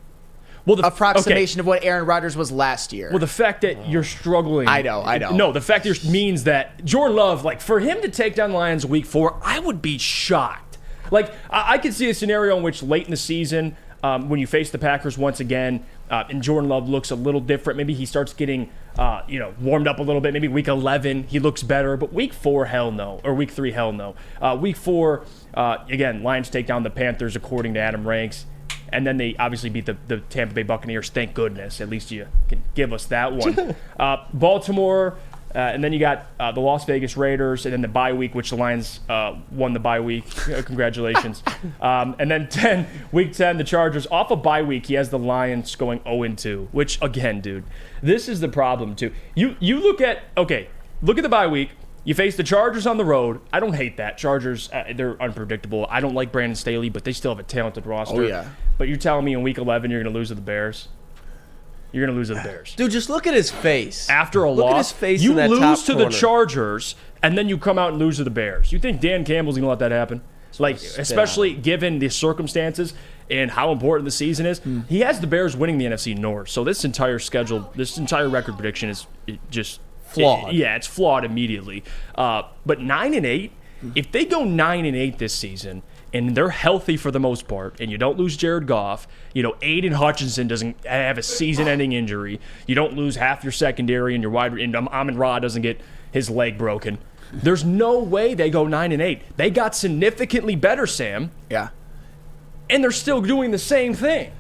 approximation of what Aaron Rodgers was last year. Well, the fact that you're struggling. I know. No, the fact that means that Jordan Love, like, for him to take down the Lions week 4, I would be shocked. Like, I could see a scenario in which late in the season, when you face the Packers once again, and Jordan Love looks a little different. Maybe he starts getting, warmed up a little bit. Maybe week 11 he looks better, but week 4, hell no, or week 3, hell no. Week 4, again, Lions take down the Panthers according to Adam Ranks. And then they obviously beat the Tampa Bay Buccaneers. Thank goodness. At least you can give us that one. Baltimore, and then you got the Las Vegas Raiders, and then the bye week, which the Lions won the bye week. Congratulations. And then week 10, the Chargers. Off a bye week, he has the Lions going 0-2, which, again, dude, this is the problem, too. You look at the bye week. You face the Chargers on the road. I don't hate that. Chargers, they're unpredictable. I don't like Brandon Staley, but they still have a talented roster. Oh, yeah. But you're telling me in week 11 you're going to lose to the Bears? You're going to lose to the Bears. Dude, just look at his face. After a loss, look at his face you in that lose top to corner. the Chargers, and then you come out and lose to the Bears. You think Dan Campbell's going to let that happen? Like, especially given the circumstances and how important the season is. He has the Bears winning the NFC North. So this entire schedule, this entire record prediction is just flawed. It's flawed immediately. But 9-8, if they go 9-8 this season and they're healthy for the most part, and you don't lose Jared Goff, Aiden Hutchinson doesn't have a season-ending injury, you don't lose half your secondary, and and Amon-Ra doesn't get his leg broken. There's no way they go 9-8. They got significantly better, Sam. Yeah. And they're still doing the same thing.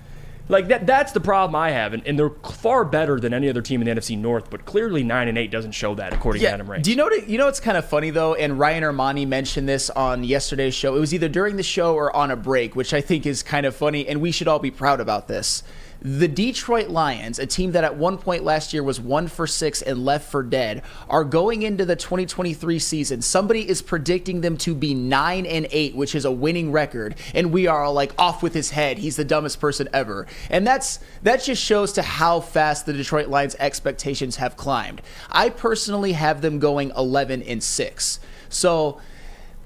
Like, that's the problem I have. And they're far better than any other team in the NFC North, but clearly 9-8 doesn't show that, according to Adam Ranks. Do you know what's kind of funny, though? And Ryan Ermanni mentioned this on yesterday's show. It was either during the show or on a break, which I think is kind of funny, and we should all be proud about this. The Detroit Lions, a team that at one point last year was 1-6 and left for dead, are going into the 2023 season. Somebody is predicting them to be 9-8, which is a winning record, and we are all like off with his head. He's the dumbest person ever. And that just shows to how fast the Detroit Lions' expectations have climbed. I personally have them going 11-6. So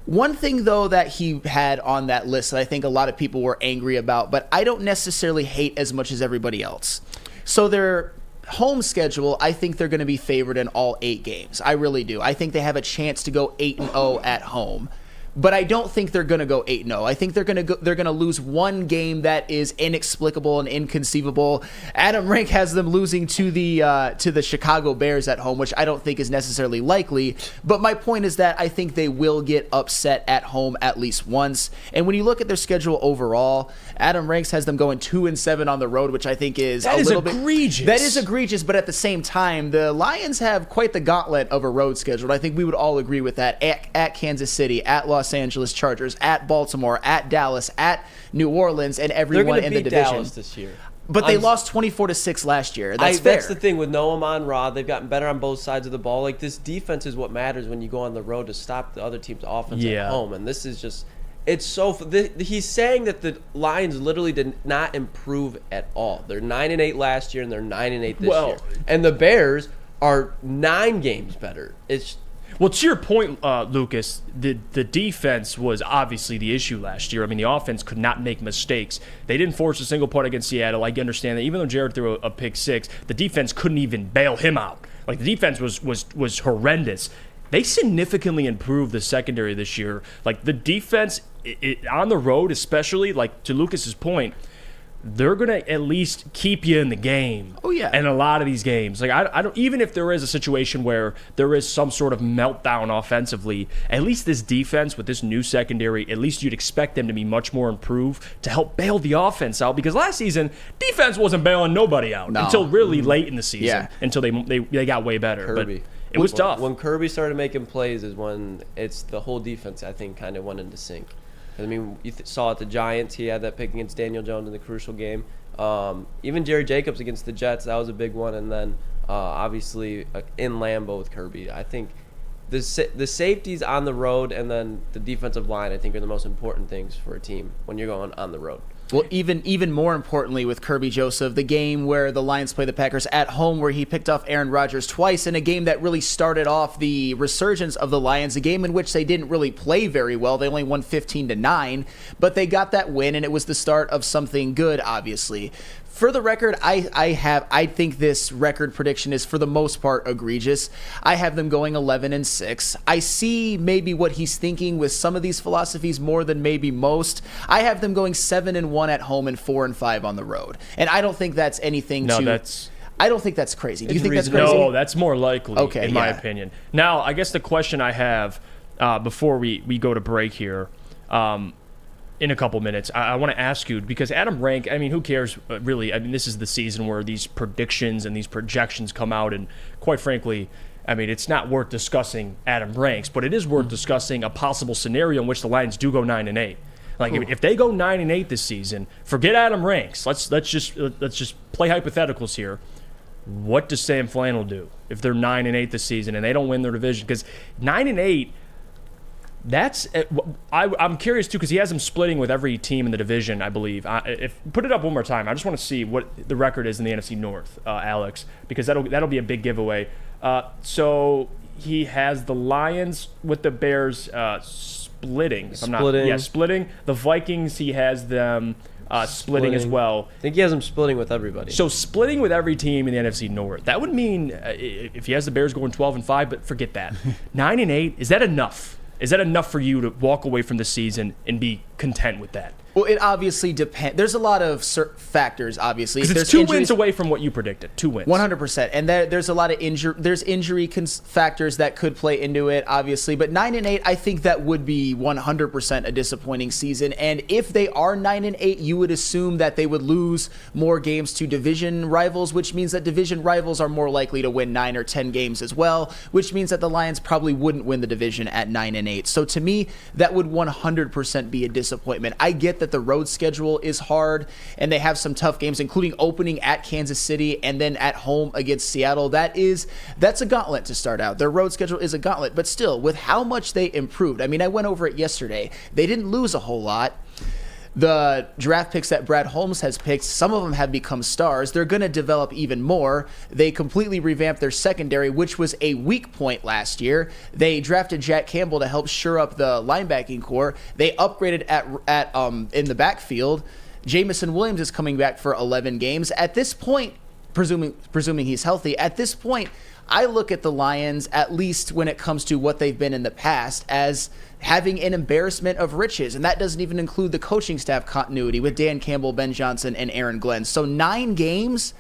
one thing, though, that he had on that list that I think a lot of people were angry about, but I don't necessarily hate as much as everybody else. So their home schedule, I think they're going to be favored in all 8 games. I really do. I think they have a chance to go 8-0 at home. But I don't think they're going to go 8-0. I think they're going to lose one game that is inexplicable and inconceivable. Adam Rank has them losing to the Chicago Bears at home, which I don't think is necessarily likely. But my point is that I think they will get upset at home at least once. And when you look at their schedule overall, Adam Ranks has them going 2-7 on the road, which I think is a little bit egregious. That is egregious, but at the same time, the Lions have quite the gauntlet of a road schedule. I think we would all agree with that. At Kansas City, at Los Angeles Chargers, at Baltimore, at Dallas, at New Orleans, and everyone in the division. Dallas this year. But they lost 24-6 last year. That's fair. That's the thing with Noah Monrod. They've gotten better on both sides of the ball. Like, this defense is what matters when you go on the road to stop the other team's offense at home. And this is just, it's so. He's saying that the Lions literally did not improve at all. They're 9-8 last year, and they're 9-8 this year. And the Bears are 9 games better. Well, to your point, Lucas, the defense was obviously the issue last year. I mean, the offense could not make mistakes. They didn't force a single point against Seattle. I understand that. Even though Jared threw a pick 6, the defense couldn't even bail him out. Like, the defense was horrendous. They significantly improved the secondary this year. Like, the defense on the road, especially, like, to Lucas's point, they're going to at least keep you in the game. Oh, yeah. In a lot of these games. Like, I don't, even if there is a situation where there is some sort of meltdown offensively, at least this defense with this new secondary, at least you'd expect them to be much more improved to help bail the offense out. Because last season, defense wasn't bailing nobody out until really late in the season, until they got way better. Kirby. But it was tough. When Kirby started making plays is when it's the whole defense, I think, kind of went into sync. I mean, you saw at the Giants, he had that pick against Daniel Jones in the crucial game. Even Jerry Jacobs against the Jets, that was a big one. And then, obviously, in Lambeau with Kirby. I think the safeties on the road and then the defensive line, I think, are the most important things for a team when you're going on the road. Well, even more importantly with Kirby Joseph, the game where the Lions play the Packers at home, where he picked off Aaron Rodgers twice in a game that really started off the resurgence of the Lions, a game in which they didn't really play very well. They only won 15-9, but they got that win, and it was the start of something good, obviously. For the record, I think this record prediction is for the most part egregious. I have them going 11-6. I see maybe what he's thinking with some of these philosophies more than maybe most. I have them going 7-1 at home and 4-5 on the road, and I don't think that's anything. I don't think that's crazy. Do you think that's crazy? No, that's more likely, in my opinion. Now, I guess the question I have before we go to break here. In a couple minutes, I want to ask you, because Adam Rank, I mean, who cares, really? I mean, this is the season where these predictions and these projections come out, and quite frankly, I mean, it's not worth discussing Adam Ranks, but it is worth discussing a possible scenario in which the Lions do go 9-8. Like, if they go 9-8 this season, forget Adam Ranks. Let's just play hypotheticals here. What does Sam Flannel do if they're 9-8 this season and they don't win their division? Because 9-8. I'm curious too, because he has them splitting with every team in the division, I believe. Put it up one more time. I just want to see what the record is in the NFC North, Alex, because that'll be a big giveaway. So he has the Lions with the Bears splitting. Splitting. The Vikings, he has them splitting as well. I think he has them splitting with everybody. So splitting with every team in the NFC North. That would mean if he has the Bears going 12-5, but forget that. 9-8, is that enough? Is that enough for you to walk away from the season and be content with that? Well, it obviously depends. There's a lot of factors, obviously. Because it's 2 wins away from what you predicted. 2 wins. 100%. And there's a lot of injury factors that could play into it, obviously. But 9-8, I think that would be 100% a disappointing season. And if they are 9-8, you would assume that they would lose more games to division rivals, which means that division rivals are more likely to win 9 or 10 games as well, which means that the Lions probably wouldn't win the division at 9-8. So to me, that would 100% be a disappointment. I get that the road schedule is hard and they have some tough games, including opening at Kansas City and then at home against Seattle. That's a gauntlet to start out. Their road schedule is a gauntlet, but still, with how much they improved. I mean, I went over it yesterday. They didn't lose a whole lot. The draft picks that Brad Holmes has picked, some of them have become stars. They're going to develop even more. They completely revamped their secondary, which was a weak point last year. They drafted Jack Campbell to help shore up the linebacking core. They upgraded in the backfield. Jamison Williams is coming back for 11 games. At this point, presuming he's healthy, at this point, I look at the Lions, at least when it comes to what they've been in the past, as having an embarrassment of riches. And that doesn't even include the coaching staff continuity with Dan Campbell, Ben Johnson, and Aaron Glenn. So 9 games,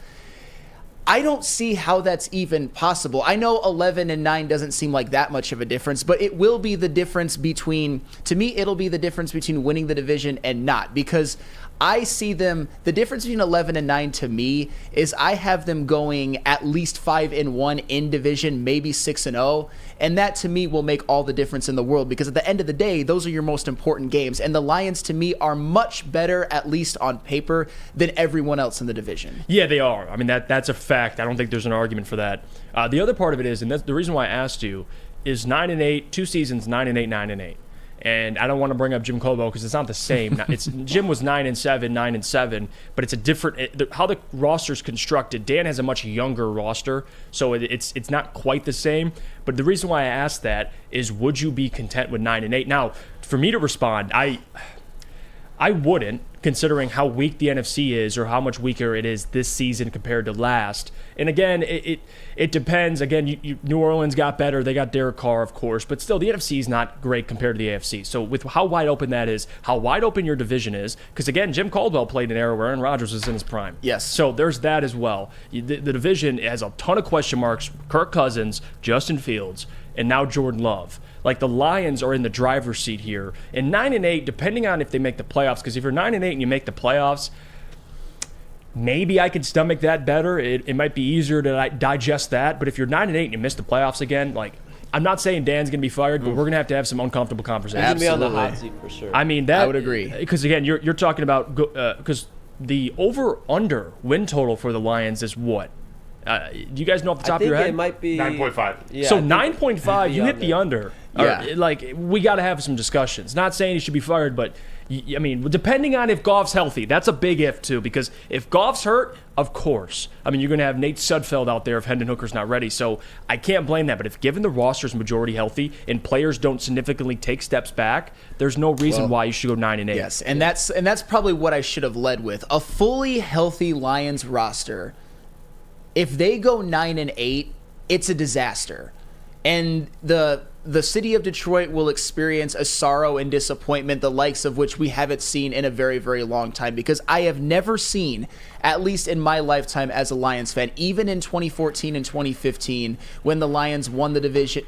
I don't see how that's even possible. I know 11-9 doesn't seem like that much of a difference, but it will be the difference between, to me, it'll be the difference between winning the division and not, because I see them, the difference between 11-9 to me is I have them going at least 5-1 in division, maybe 6-0. And that to me will make all the difference in the world, because at the end of the day, those are your most important games. And the Lions to me are much better, at least on paper, than everyone else in the division. Yeah, they are. I mean, that's a fact. I don't think there's an argument for that. The other part of it is, and that's the reason why I asked you, is 9-8, 2 seasons, 9-8, 9-8. And I don't want to bring up Jim Caldwell because it's not the same. Jim was 9-7, 9-7, but it's a different how the roster's constructed. Dan has a much younger roster, so it's not quite the same. But the reason why I asked that is, would you be content with 9-8? Now, for me to respond, I wouldn't, considering how weak the NFC is or how much weaker it is this season compared to last. And again, it depends. Again, New Orleans got better. They got Derek Carr, of course. But still, the NFC is not great compared to the AFC. So with how wide open that is, how wide open your division is, because again, Jim Caldwell played in an era where Aaron Rodgers was in his prime. Yes. So there's that as well. The division has a ton of question marks. Kirk Cousins, Justin Fields, and now Jordan Love. Like, the Lions are in the driver's seat here. And 9-8, depending on if they make the playoffs, because if you're 9-8 and you make the playoffs, maybe I could stomach that better. It might be easier to digest that. But if you're 9-8 and you miss the playoffs again, like, I'm not saying Dan's going to be fired, but we're going to have some uncomfortable conversations. He's going to be on the hot seat for sure. I mean, I would agree. Because, again, you're talking about because the over-under win total for the Lions is what? Do you guys know off the top of your head? It might be 9.5. Yeah, so 9.5, you hit the under. Yeah. Like, we got to have some discussions. Not saying he should be fired, but I mean, depending on if Goff's healthy, that's a big if too. Because if Goff's hurt, of course, I mean, you're going to have Nate Sudfeld out there if Hendon Hooker's not ready. So I can't blame that. But if given the roster's majority healthy and players don't significantly take steps back, there's no reason why you should go 9-8. Yes, and that's probably what I should have led with. A fully healthy Lions roster, if they go 9-8, it's a disaster. And the city of Detroit will experience a sorrow and disappointment the likes of which we haven't seen in a very, very long time, because I have never seen, at least in my lifetime as a Lions fan, even in 2014 and 2015 when the Lions won the division,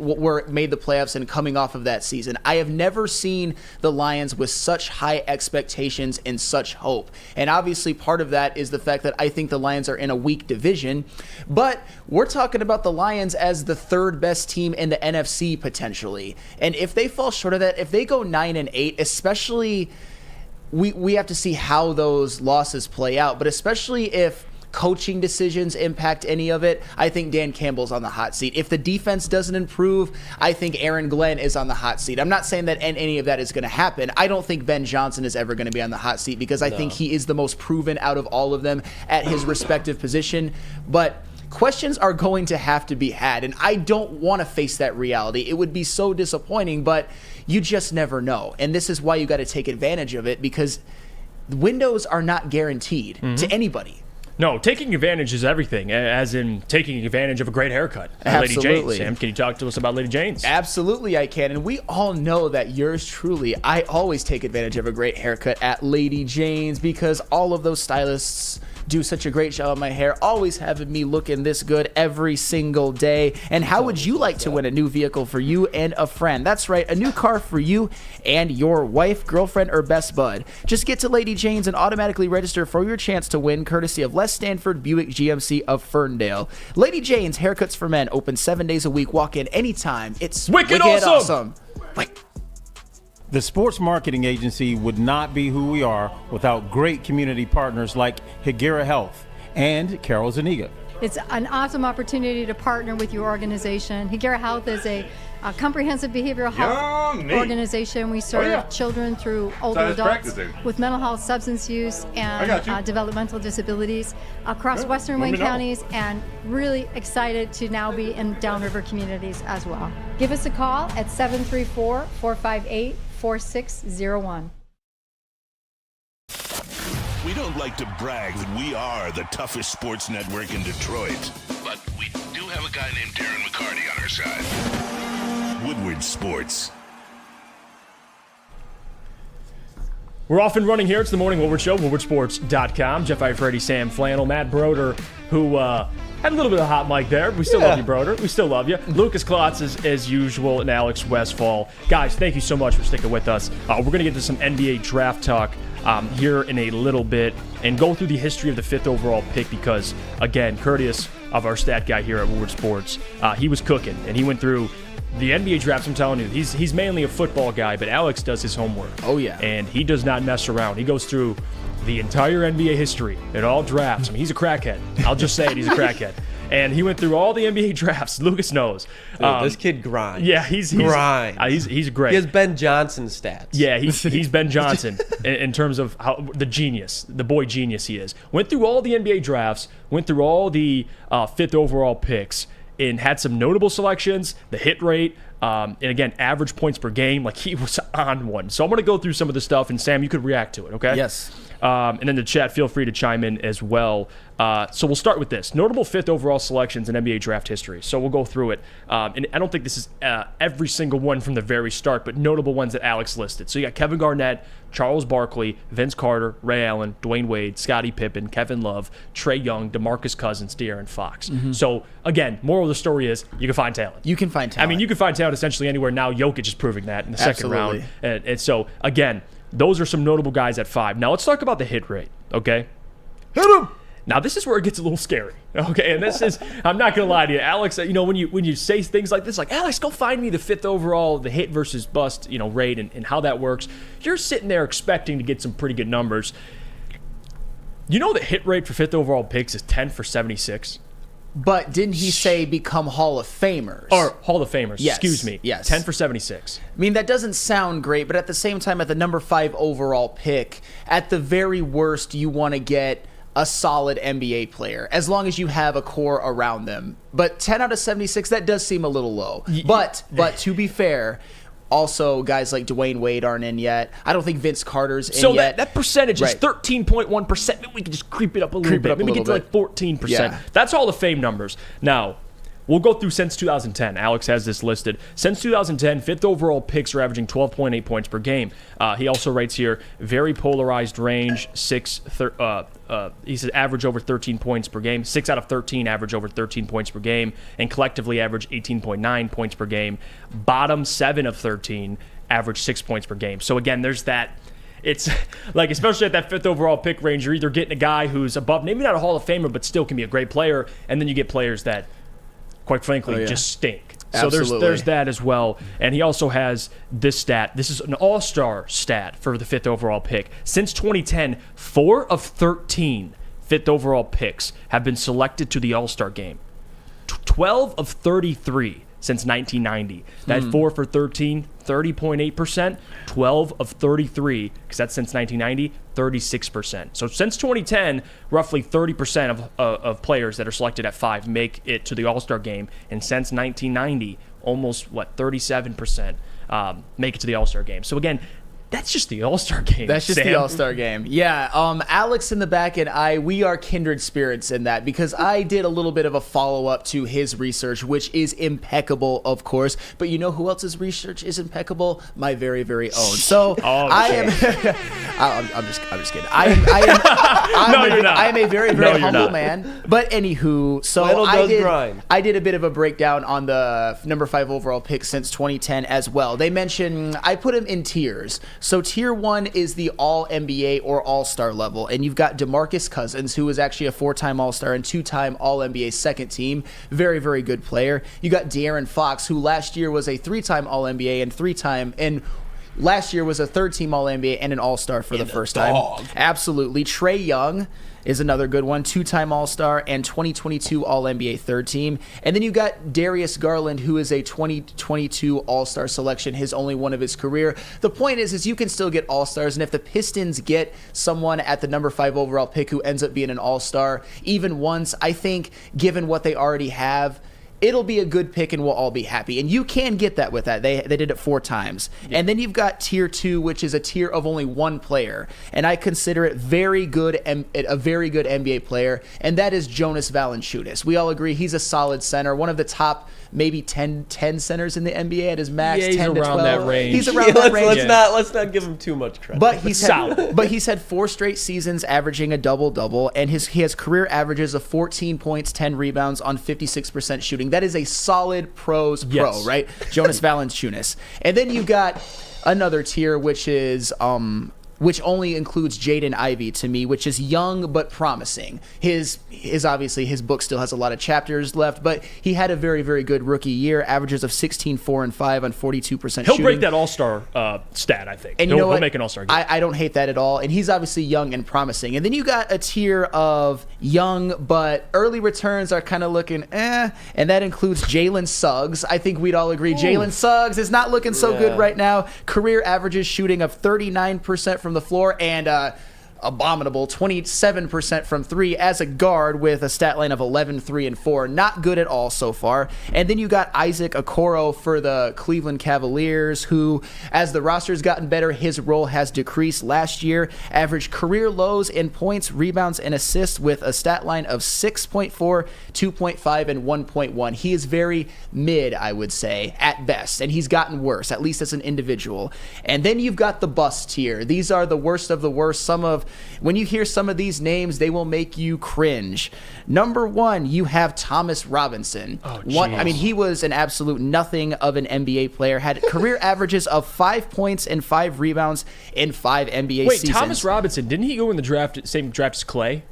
made the playoffs and coming off of that season, I have never seen the Lions with such high expectations and such hope. And obviously part of that is the fact that I think the Lions are in a weak division, but we're talking about the Lions as the third best team in the NFC potentially. And if they fall short of that, if they go 9-8, especially, we have to see how those losses play out, but especially if coaching decisions impact any of it, I think Dan Campbell's on the hot seat. If the defense doesn't improve, I think Aaron Glenn is on the hot seat. I'm not saying that any of that is going to happen. I don't think Ben Johnson is ever going to be on the hot seat, because I think he is the most proven out of all of them at his respective position. But questions are going to have to be had, and I don't want to face that reality. It would be so disappointing, but you just never know. And this is why you got to take advantage of it, because windows are not guaranteed to anybody. No, taking advantage is everything, as in taking advantage of a great haircut. Absolutely. Lady Jane. Sam, can you talk to us about Lady Jane's? Absolutely, I can. And we all know that yours truly, I always take advantage of a great haircut at Lady Jane's, because all of those stylists do such a great job on my hair, always having me looking this good every single day. And how would you like to win a new vehicle for you and a friend? That's right, a new car for you and your wife, girlfriend, or best bud. Just get to Lady Jane's and automatically register for your chance to win, courtesy of Les Stanford Buick GMC of Ferndale. Lady Jane's Haircuts for Men, open 7 days a week. Walk in anytime. It's wicked awesome. Wait. The sports marketing agency would not be who we are without great community partners like Higuera Health and Carol Zaniga. It's an awesome opportunity to partner with your organization. Higuera Health is a comprehensive behavioral health organization. We serve children through older adults with mental health, substance use, and developmental disabilities across Western Wayne counties, and really excited to now be in downriver communities as well. Give us a call at 734-458-4601. We don't like to brag that we are the toughest sports network in Detroit, but we do have a guy named Darren McCarty on our side. Woodward Sports. We're off and running here. It's the Morning Woodward Show, woodwardsports.com. Jeff Iafrate, Sam Flannel, Matt Broder, who had a little bit of hot mic there. We still love you, Broder. We still love you. Lucas Klotz as usual, and Alex Westfall. Guys, thank you so much for sticking with us. We're going to get to some NBA draft talk here in a little bit and go through the history of the 5th overall pick because, again, courteous of our stat guy here at Woodward Sports, he was cooking, and he went through the NBA drafts. I'm telling you, he's mainly a football guy, but Alex does his homework. Oh, yeah. And he does not mess around. He goes through the entire NBA history and all drafts. I mean, he's a crackhead. I'll just say it, he's a crackhead. And he went through all the NBA drafts. Lucas knows. Dude, this kid grinds. Yeah, he's great. He has Ben Johnson stats. Yeah, he's Ben Johnson in terms of how the boy genius he is. Went through all the NBA drafts, went through all the 5th overall picks, and had some notable selections, the hit rate, and again, average points per game. Like, he was on one. So I'm going to go through some of the stuff, and Sam, you could react to it, okay? Yes. And then the chat, feel free to chime in as well. So we'll start with this. Notable 5th overall selections in NBA draft history. So we'll go through it. And I don't think this is every single one from the very start, but notable ones that Alex listed. So you got Kevin Garnett, Charles Barkley, Vince Carter, Ray Allen, Dwayne Wade, Scottie Pippen, Kevin Love, Trae Young, DeMarcus Cousins, De'Aaron Fox. So again, moral of the story is you can find talent. You can find talent. I mean, you can find talent essentially anywhere. Now Jokic is proving that in the second round. And so, again, those are some notable guys at 5. Now let's talk about the hit rate, okay? Hit him! Now this is where it gets a little scary, okay? And this is, I'm not gonna lie to you, Alex. You know, when you say things like this, like, Alex, go find me the 5th overall, the hit versus bust, rate and how that works. You're sitting there expecting to get some pretty good numbers. You know, the hit rate for 5th overall picks is 10 for 76. But didn't he say become Hall of Famers? Or Hall of Famers, yes. Excuse me. Yes. 10 for 76. I mean, that doesn't sound great, but at the same time, at the number 5 overall pick, at the very worst, you want to get a solid NBA player, as long as you have a core around them. But 10 out of 76, that does seem a little low. But to be fair, also guys like Dwayne Wade aren't in yet. I don't think Vince Carter's in yet. So that percentage is 13.1%. Maybe we can just creep it up a little bit. Maybe get to like 14%. Yeah. That's Hall of Fame numbers. Now, we'll go through since 2010. Alex has this listed. Since 2010, 5th overall picks are averaging 12.8 points per game. He also writes here, very polarized range, he says average over 13 points per game. 6 out of 13 average over 13 points per game, and collectively average 18.9 points per game. Bottom 7 of 13 average 6 points per game. So again, there's that. It's like, especially at that 5th overall pick range, you're either getting a guy who's above, maybe not a Hall of Famer, but still can be a great player, and then you get players that, quite frankly, just stink. Absolutely. So there's that as well. And he also has this stat. This is an all-star stat for the 5th overall pick. Since 2010, 4 of 13 5th overall picks have been selected to the All-Star game. 12 of 33 since 1990. That 4 for 13, 30.8%. 12 of 33, because that's since 1990, 36%. So since 2010, roughly 30% of players that are selected at 5 make it to the All-Star game. And since 1990, almost, 37% make it to the All-Star game. So again, that's just the All-Star game. That's just Sam. the All-Star game. Yeah. Alex in the back and we are kindred spirits in that, because I did a little bit of a follow-up to his research, which is impeccable, of course. But you know who else's research is impeccable? My very, very own. So I am. I'm just kidding. I am a very, very humble man. But anywho, so I did a bit of a breakdown on the number 5 overall pick since 2010 as well. They mentioned, I put him in tiers. So tier 1 is the All-NBA or All-Star level, and you've got DeMarcus Cousins, who was actually a 4-time All-Star and 2-time All-NBA second team. Very, very good player. You got De'Aaron Fox, who last year was a 3-time All-NBA and 3-time, and last year was a third-team All-NBA and an All-Star for the first time. Absolutely. Trae Young is another good one, 2-time All-Star and 2022 All-NBA third team. And then you got Darius Garland, who is a 2022 All-Star selection, his only one of his career. The point is you can still get All-Stars, and if the Pistons get someone at the number 5 overall pick who ends up being an All-Star even once, I think given what they already have, it'll be a good pick and we'll all be happy. And you can get that with that. They did it 4 times. Yeah. And then you've got tier 2, which is a tier of only one player. And I consider it a very good NBA player, and that is Jonas Valanciunas. We all agree he's a solid center, one of the top maybe 10 centers in the NBA at his max. Yeah, he's 10 to around 12. that range. He's around that range. Let's not give him too much credit. But he's had 4 straight seasons averaging a double-double, and he has career averages of 14 points, 10 rebounds on 56% shooting. That is a solid pro, right? Jonas Valanciunas. And then you got another tier, which is which only includes Jaden Ivey to me, which is young but promising. His obviously his book still has a lot of chapters left, but he had a very, very good rookie year, averages of 16, 4, and 5 on 42% shooting. He'll break that All-Star stat, I think. And you know what? He'll make an All-Star game. I don't hate that at all, and he's obviously young and promising. And then you got a tier of young, but early returns are kind of looking and that includes Jalen Suggs. I think we'd all agree Jalen Suggs is not looking so good right now. Career averages shooting of 39% from the floor and abominable 27% from 3 as a guard with a stat line of 11, 3, and 4. Not good at all so far. And then you got Isaac Okoro for the Cleveland Cavaliers, who, as the roster's gotten better, his role has decreased. Last year, averaged career lows in points, rebounds, and assists with a stat line of 6.4, 2.5, and 1.1. He is very mid, I would say, at best, and he's gotten worse, at least as an individual. And then you've got the bust tier. These are the worst of the worst. When you hear some of these names, they will make you cringe. Number 1, you have Thomas Robinson. He was an absolute nothing of an NBA player, had career averages of 5 points and 5 rebounds in 5 NBA seasons. Wait, Thomas Robinson, didn't he go in the same draft as Clay?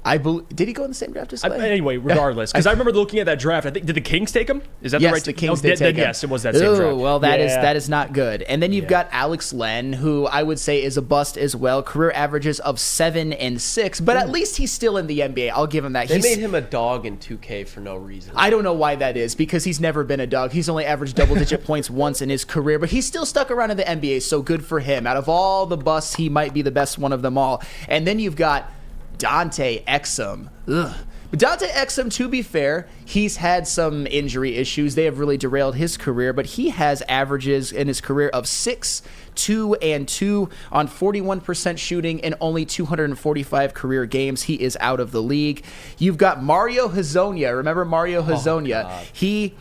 Did he go in the same draft as Clay? Anyway, regardless, because I remember looking at that draft. I think did the Kings take him? Is that yes, the right? The Kings did take him. Yes, it was that same draft. Well, that is not good. And then you've got Alex Len, who I would say is a bust as well. Career averages of 7 and 6, but at least he's still in the NBA. I'll give him that. They made him a dog in 2K for no reason. I don't know why that is, because he's never been a dog. He's only averaged double-digit points once in his career, but he's still stuck around in the NBA. So good for him. Out of all the busts, he might be the best one of them all. And then you've got Dante Exum. But Dante Exum, to be fair, he's had some injury issues. They have really derailed his career, but he has averages in his career of 6, 2, and 2 on 41% shooting in only 245 career games. He is out of the league. You've got Mario Hezonja. Remember Mario Hezonja? He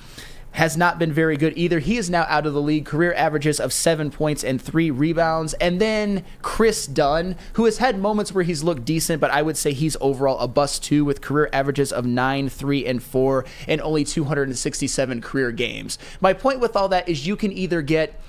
has not been very good either. He is now out of the league. Career averages of 7 points and 3 rebounds. And then Chris Dunn, who has had moments where he's looked decent, but I would say he's overall a bust too, with career averages of 9, 3, and 4 in only 267 career games. My point with all that is you can either get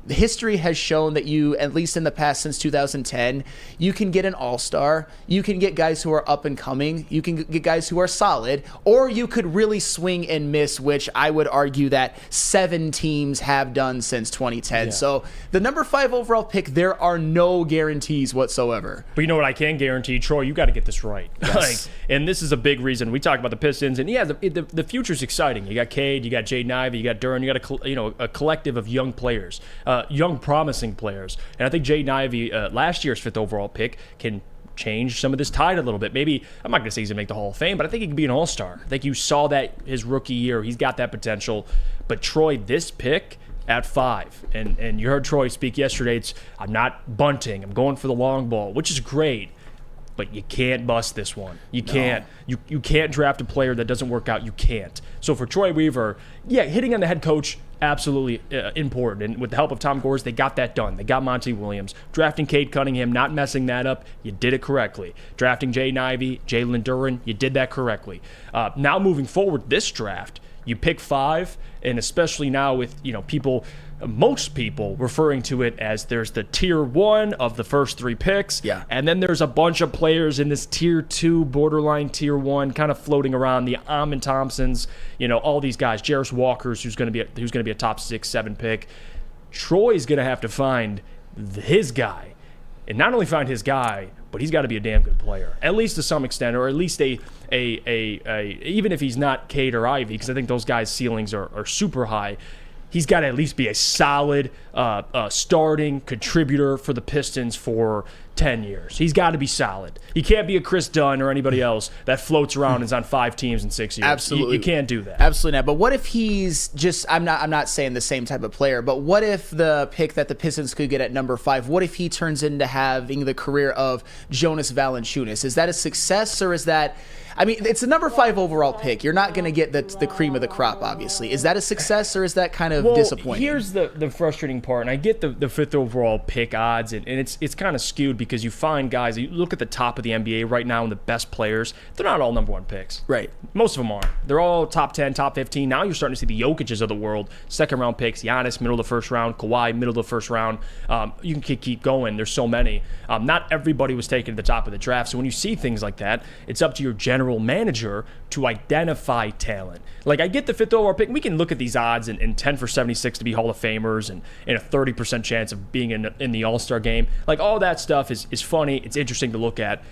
history has shown that you, at least in the past since 2010, you can get an all-star, you can get guys who are up and coming, you can get guys who are solid, or you could really swing and miss, which I would argue that 7 teams have done since 2010. Yeah. So the number 5 overall pick, there are no guarantees whatsoever. But you know what I can guarantee, Troy, you got to get this right. Yes. And this is a big reason. We talk about the Pistons, and yeah, the future's exciting. You got Cade, you got Jaden Ivey, you got Duren, you got a collective of young players. Young, promising players. And I think Jaden Ivey, last year's 5th overall pick, can change some of this tide a little bit. Maybe, I'm not going to say he's going to make the Hall of Fame, but I think he can be an all-star. I think you saw that his rookie year. He's got that potential. But Troy, this pick at 5, and you heard Troy speak yesterday, it's, I'm not bunting. I'm going for the long ball, which is great. But you can't bust this one. You can't. You can't draft a player that doesn't work out. You can't. So for Troy Weaver, yeah, hitting on the head coach, absolutely important. And with the help of Tom Gores, they got that done. They got Monty Williams. Drafting Cade Cunningham, not messing that up, you did it correctly. Drafting Jaden Ivey, Jalen Duren, you did that correctly. Now moving forward, this draft, you pick 5, and especially now with most people referring to it as there's the tier 1 of the first 3 picks, and then there's a bunch of players in this tier 2, borderline tier 1, kind of floating around. The Amin Thompsons, all these guys, Jarris Walker's, who's going to be a top 6, 7 pick. Troy's going to have to find his guy. And not only find his guy, but he's got to be a damn good player, at least to some extent, or at least even if he's not Cade or Ivy, because I think those guys' ceilings are super high. He's got to at least be a solid starting contributor for the Pistons for 10 years. He's got to be solid. He can't be a Chris Dunn or anybody else that floats around and is on 5 teams in 6 years. Absolutely. You can't do that. Absolutely not. But what if he's just, I'm not saying the same type of player, but what if the pick that the Pistons could get at number 5, what if he turns into having the career of Jonas Valanciunas? Is that a success, or is that, I mean, it's a number 5 overall pick. You're not going to get the cream of the crop, obviously. Is that a success, or is that kind of disappointing? Here's the frustrating part, and I get the 5th overall pick odds, and it's kind of skewed because you find guys, you look at the top of the NBA right now and the best players, they're not all number 1 picks. Right. Most of them aren't. They're all top 10, top 15. Now you're starting to see the Jokic's of the world, second-round picks, Giannis, middle of the first round, Kawhi, middle of the first round. You can keep going. There's so many. Not everybody was taken at the top of the draft, so when you see things like that, it's up to your general manager to identify talent. Like, I get the 5th overall pick. We can look at these odds and 10 for 76 to be Hall of Famers and a 30% chance of being in the All-Star game. Like, all that stuff is funny. It's interesting to look at.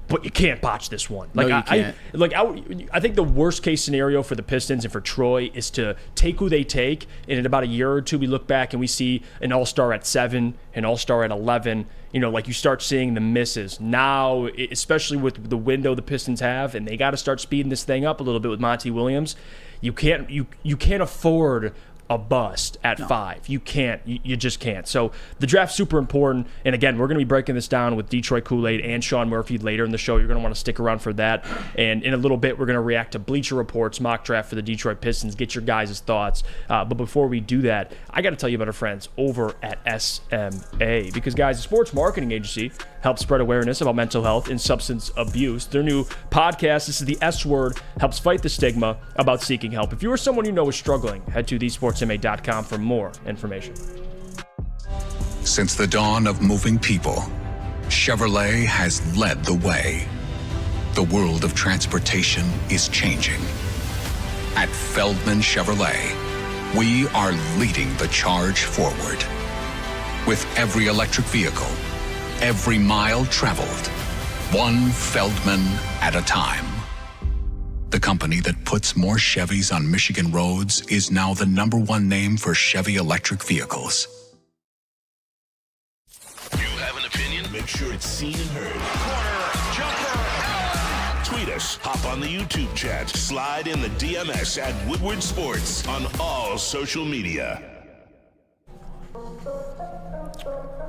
But you can't botch this one. Like, no, you can't. I think the worst case scenario for the Pistons and for Troy is to take who they take, and in about a year or two we look back and we see an All-Star at 7, an All-Star at 11. You know, like, you start seeing the misses. Now, especially with the window the Pistons have, and they got to start speeding this thing up a little bit with Monty Williams, you can't afford a bust at 5. You can't. You just can't. So the draft's super important. And again, we're going to be breaking this down with Detroit Kool-Aid and Sean Murphy later in the show. You're going to want to stick around for that. And in a little bit, we're going to react to Bleacher Report's mock draft for the Detroit Pistons, get your guys' thoughts. But before we do that, I got to tell you about our friends over at SMA. Because, guys, the sports marketing agency helps spread awareness about mental health and substance abuse. Their new podcast, this is the S Word, helps fight the stigma about seeking help. If you or someone you know is struggling, head to thesportsma.com for more information. Since the dawn of moving people, Chevrolet has led the way. The world of transportation is changing. At Feldman Chevrolet, we are leading the charge forward. With every electric vehicle, every mile traveled, one Feldman at a time. The company that puts more Chevys on Michigan roads is now the #1 name for Chevy electric vehicles. You have an opinion? Make sure it's seen and heard. Corner, jumper. Tweet us, hop on the YouTube chat, slide in the DMS at Woodward Sports on all social media.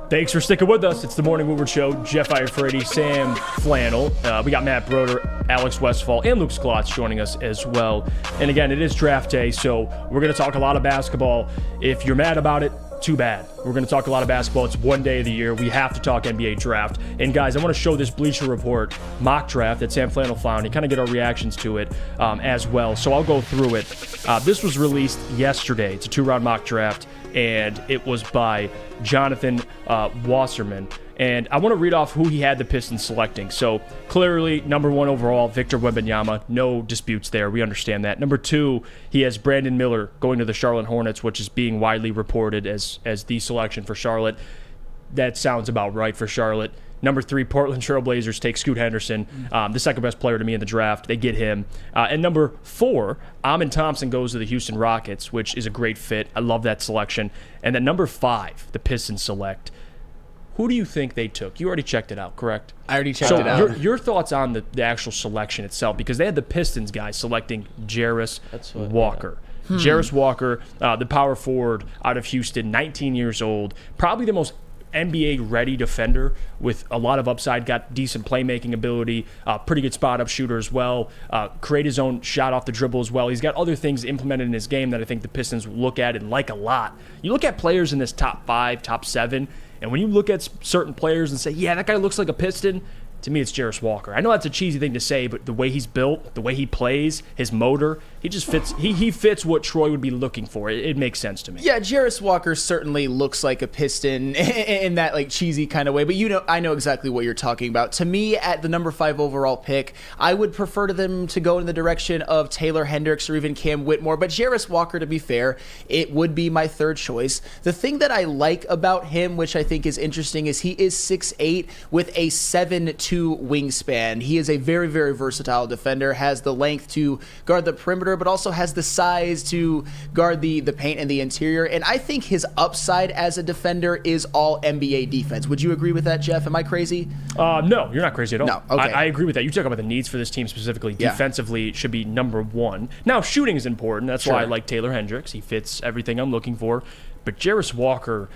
Thanks for sticking with us. It's the Morning Woodward Show. Jeff Iafrate, Sam Flannel. We got Matt Broder, Alex Westfall, and Luke Sklotz joining us as well. And again, it is draft day, so we're going to talk a lot of basketball. If you're mad about it, too bad. We're going to talk a lot of basketball. It's one day of the year. We have to talk NBA draft. And guys, I want to show this Bleacher Report mock draft that Sam Flannel found and kind of get our reactions to it as well. So I'll go through it. This was released yesterday. It's a 2-round mock draft, and it was by Jonathan Wasserman. And I want to read off who he had the Pistons selecting. So clearly, #1 overall, Victor Wembanyama. No disputes there. We understand that. #2, he has Brandon Miller going to the Charlotte Hornets, which is being widely reported as the selection for Charlotte. That sounds about right for Charlotte. #3, Portland Trail Blazers take Scoot Henderson, the second best player to me in the draft. They get him. And #4, Amin Thompson goes to the Houston Rockets, which is a great fit. I love that selection. And then #5, the Pistons select. Who do you think they took? You already checked it out, correct? I already checked it out. Your thoughts on the actual selection itself, because they had the Pistons guys selecting Jarris Walker. Yeah. Jarris Walker, the power forward out of Houston, 19 years old, probably the most NBA-ready defender with a lot of upside, got decent playmaking ability, pretty good spot-up shooter as well, create his own shot off the dribble as well. He's got other things implemented in his game that I think the Pistons look at and like a lot. You look at players in this top 5, top 7, and when you look at certain players and say, yeah, that guy looks like a Piston, to me it's Jarris Walker. I know that's a cheesy thing to say, but the way he's built, the way he plays, his motor, He just fits. He fits what Troy would be looking for. It makes sense to me. Yeah, Jarris Walker certainly looks like a Piston in that like cheesy kind of way. But I know exactly what you're talking about. To me, at the number 5 overall pick, I would prefer to them to go in the direction of Taylor Hendricks or even Cam Whitmore. But Jarris Walker, to be fair, it would be my third choice. The thing that I like about him, which I think is interesting, is he is 6'8" with a 7'2" wingspan. He is a very, very versatile defender. Has the length to guard the perimeter, but also has the size to guard the paint and the interior. And I think his upside as a defender is all NBA defense. Would you agree with that, Jeff? Am I crazy? No, you're not crazy at all. No, okay. I agree with that. You talk about the needs for this team specifically. Yeah. Defensively, it should be number 1. Now, shooting is important. That's why I like Taylor Hendricks. He fits everything I'm looking for. But Jarris Walker,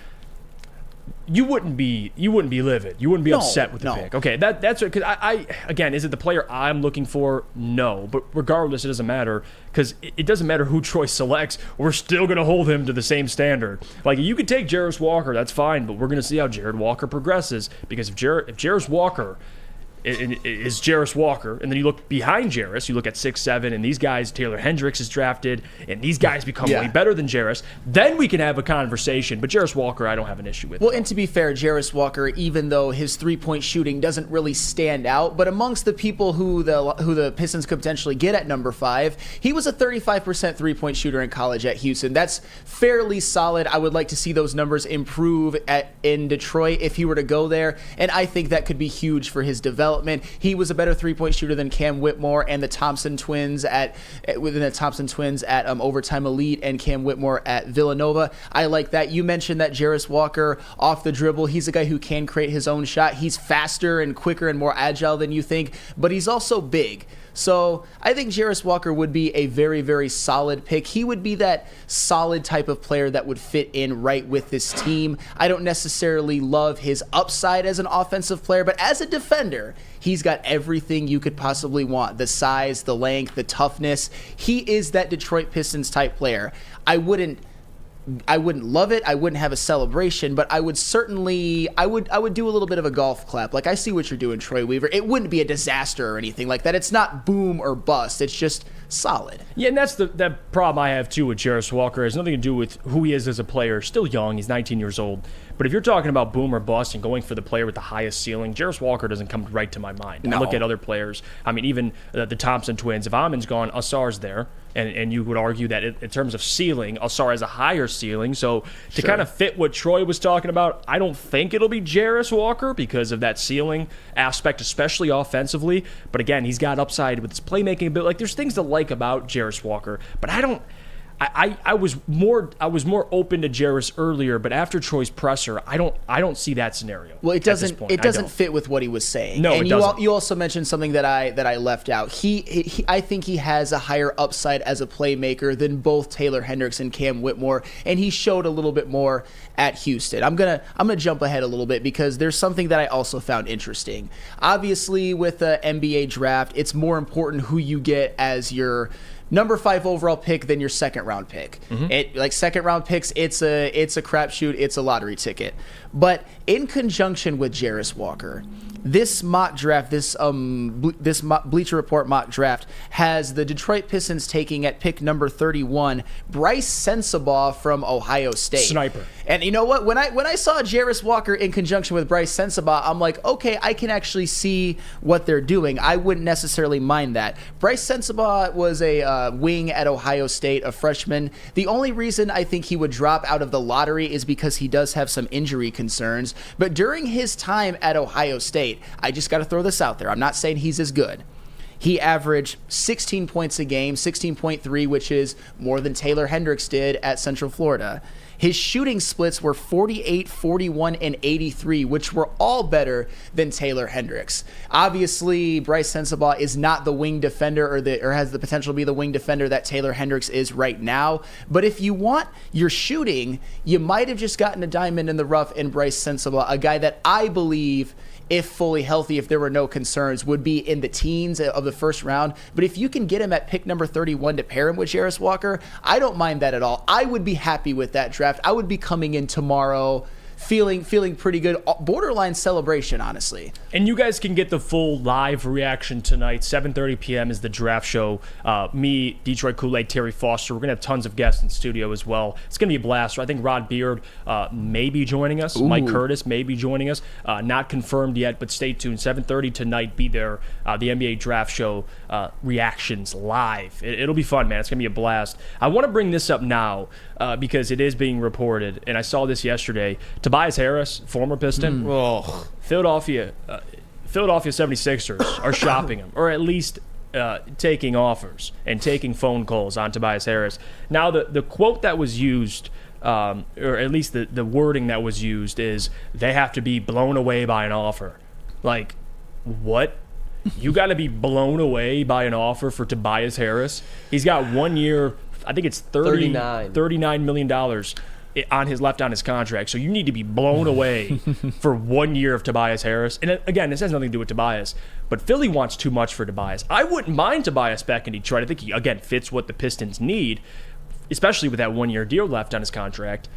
you wouldn't be livid. You wouldn't be upset with the pick. Okay, that's because I again, is it the player I'm looking for? No, but regardless, it doesn't matter because it doesn't matter who Troy selects. We're still going to hold him to the same standard. Like you could take Jarris Walker, that's fine, but we're going to see how Jared Walker progresses because if Jarris Walker is Jarris Walker, and then you look behind Jarris, you look at 6'7", and these guys, Taylor Hendricks is drafted, and these guys become way better than Jarris, then we can have a conversation. But Jarris Walker, I don't have an issue with. Well, and to be fair, Jarris Walker, even though his three-point shooting doesn't really stand out, but amongst the people who the Pistons could potentially get at number 5, he was a 35% three-point shooter in college at Houston. That's fairly solid. I would like to see those numbers improve in Detroit if he were to go there, and I think that could be huge for his development. He was a better three-point shooter than Cam Whitmore and the Thompson twins at Overtime Elite and Cam Whitmore at Villanova. I like that. You mentioned that Jarris Walker off the dribble. He's a guy who can create his own shot. He's faster and quicker and more agile than you think, but he's also big. So I think Jarris Walker would be a very, very solid pick. He would be that solid type of player that would fit in right with this team. I don't necessarily love his upside as an offensive player, but as a defender, he's got everything you could possibly want. The size, the length, the toughness. He is that Detroit Pistons type player. I wouldn't love it. I wouldn't have a celebration, but I would certainly, I would do a little bit of a golf clap. Like, I see what you're doing, Troy Weaver. It wouldn't be a disaster or anything like that. It's not boom or bust. It's just solid. Yeah, and that's the problem I have too with Jarris Walker. It has nothing to do with who he is as a player. Still young. He's 19 years old. But if you're talking about boom or bust and going for the player with the highest ceiling, Jarris Walker doesn't come right to my mind. No. I look at other players. I mean, even the Thompson twins. If Amin's gone, Asar's there. And you would argue that in terms of ceiling, Asar has a higher ceiling. So to kind of fit what Troy was talking about, I don't think it'll be Jarris Walker because of that ceiling aspect, especially offensively. But again, he's got upside with his playmaking ability. Like, there's things to like about Jarris Walker, but I was more open to Jarris earlier, but after Troy's presser, I don't see that scenario. Well, it doesn't fit with what he was saying. No, and it doesn't. You also mentioned something that I left out. I think he has a higher upside as a playmaker than both Taylor Hendricks and Cam Whitmore, and he showed a little bit more at Houston. I'm gonna jump ahead a little bit because there's something that I also found interesting. Obviously, with the NBA draft, it's more important who you get as your number 5 overall pick than your second round pick. Like second round picks, it's a crapshoot, it's a lottery ticket. But in conjunction with Jarris Walker, this mock draft, this Bleacher Report mock draft has the Detroit Pistons taking at pick number 31 Bryce Sensabaugh from Ohio State. Sniper. And you know what? When I saw Jarris Walker in conjunction with Bryce Sensabaugh, I'm like, okay, I can actually see what they're doing. I wouldn't necessarily mind that. Bryce Sensabaugh was a wing at Ohio State, a freshman. The only reason I think he would drop out of the lottery is because he does have some injury concerns. But during his time at Ohio State, I just got to throw this out there. I'm not saying he's as good. He averaged 16 points a game, 16.3, which is more than Taylor Hendricks did at Central Florida. His shooting splits were 48, 41, and 83, which were all better than Taylor Hendricks. Obviously, Bryce Sensabaugh is not the wing defender or has the potential to be the wing defender that Taylor Hendricks is right now. But if you want your shooting, you might have just gotten a diamond in the rough in Bryce Sensabaugh, a guy that I believe, if fully healthy, if there were no concerns, would be in the teens of the first round. But if you can get him at pick number 31 to pair him with Jarris Walker, I don't mind that at all. I would be happy with that draft. I would be coming in tomorrow feeling pretty good. Borderline celebration, honestly. And you guys can get the full live reaction tonight. 7:30 p.m. is the draft show. Me, Detroit Kool-Aid, Terry Foster. We're going to have tons of guests in studio as well. It's going to be a blast. I think Rod Beard may be joining us. Ooh. Mike Curtis may be joining us. Not confirmed yet, but stay tuned. 7:30 tonight, be there. The NBA draft show reactions live. It'll be fun, man. It's going to be a blast. I want to bring this up now because it is being reported, and I saw this yesterday. Tobias Harris, former Piston, Philadelphia 76ers are shopping him, or at least taking offers and taking phone calls on Tobias Harris. Now, the quote that was used, or at least the wording that was used, is they have to be blown away by an offer. Like, what? You got to be blown away by an offer for Tobias Harris? He's got 1 year, I think it's $39 million on his left on his contract. So you need to be blown away for 1 year of Tobias Harris. And again, this has nothing to do with Tobias, but Philly wants too much for Tobias. I wouldn't mind Tobias back in Detroit. I think he, again, fits what the Pistons need, especially with that 1 year deal left on his contract.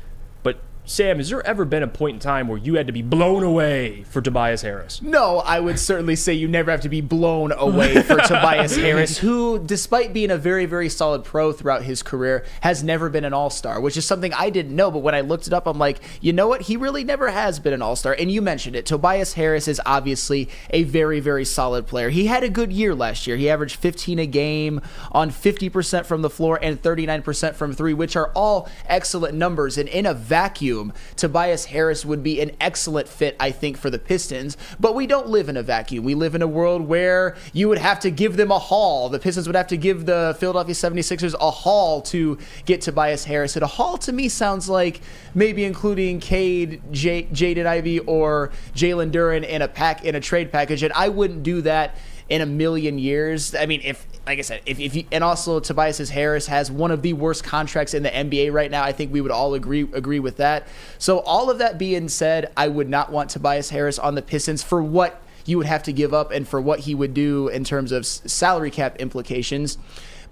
But Sam, has there ever been a point in time where you had to be blown away for Tobias Harris? No, I would certainly say you never have to be blown away for Tobias Harris, who, despite being a very, very solid pro throughout his career, has never been an all-star, which is something I didn't know. But when I looked it up, I'm like, you know what? He really never has been an all-star. And you mentioned it. Tobias Harris is obviously a very, very solid player. He had a good year last year. He averaged 15 a game on 50% from the floor and 39% from three, which are all excellent numbers. And in a vacuum, Tobias Harris would be an excellent fit, I think, for the Pistons. But we don't live in a vacuum. We live in a world where you would have to give them a haul. The Pistons would have to give the Philadelphia 76ers a haul to get Tobias Harris. And a haul to me sounds like maybe including Cade, Jaden Ivey, or Jalen Duren in a trade package. And I wouldn't do that in a million years. I mean, like I said, if you, and also Tobias Harris has one of the worst contracts in the NBA right now. I think we would all agree with that. So all of that being said, I would not want Tobias Harris on the Pistons for what you would have to give up and for what he would do in terms of salary cap implications.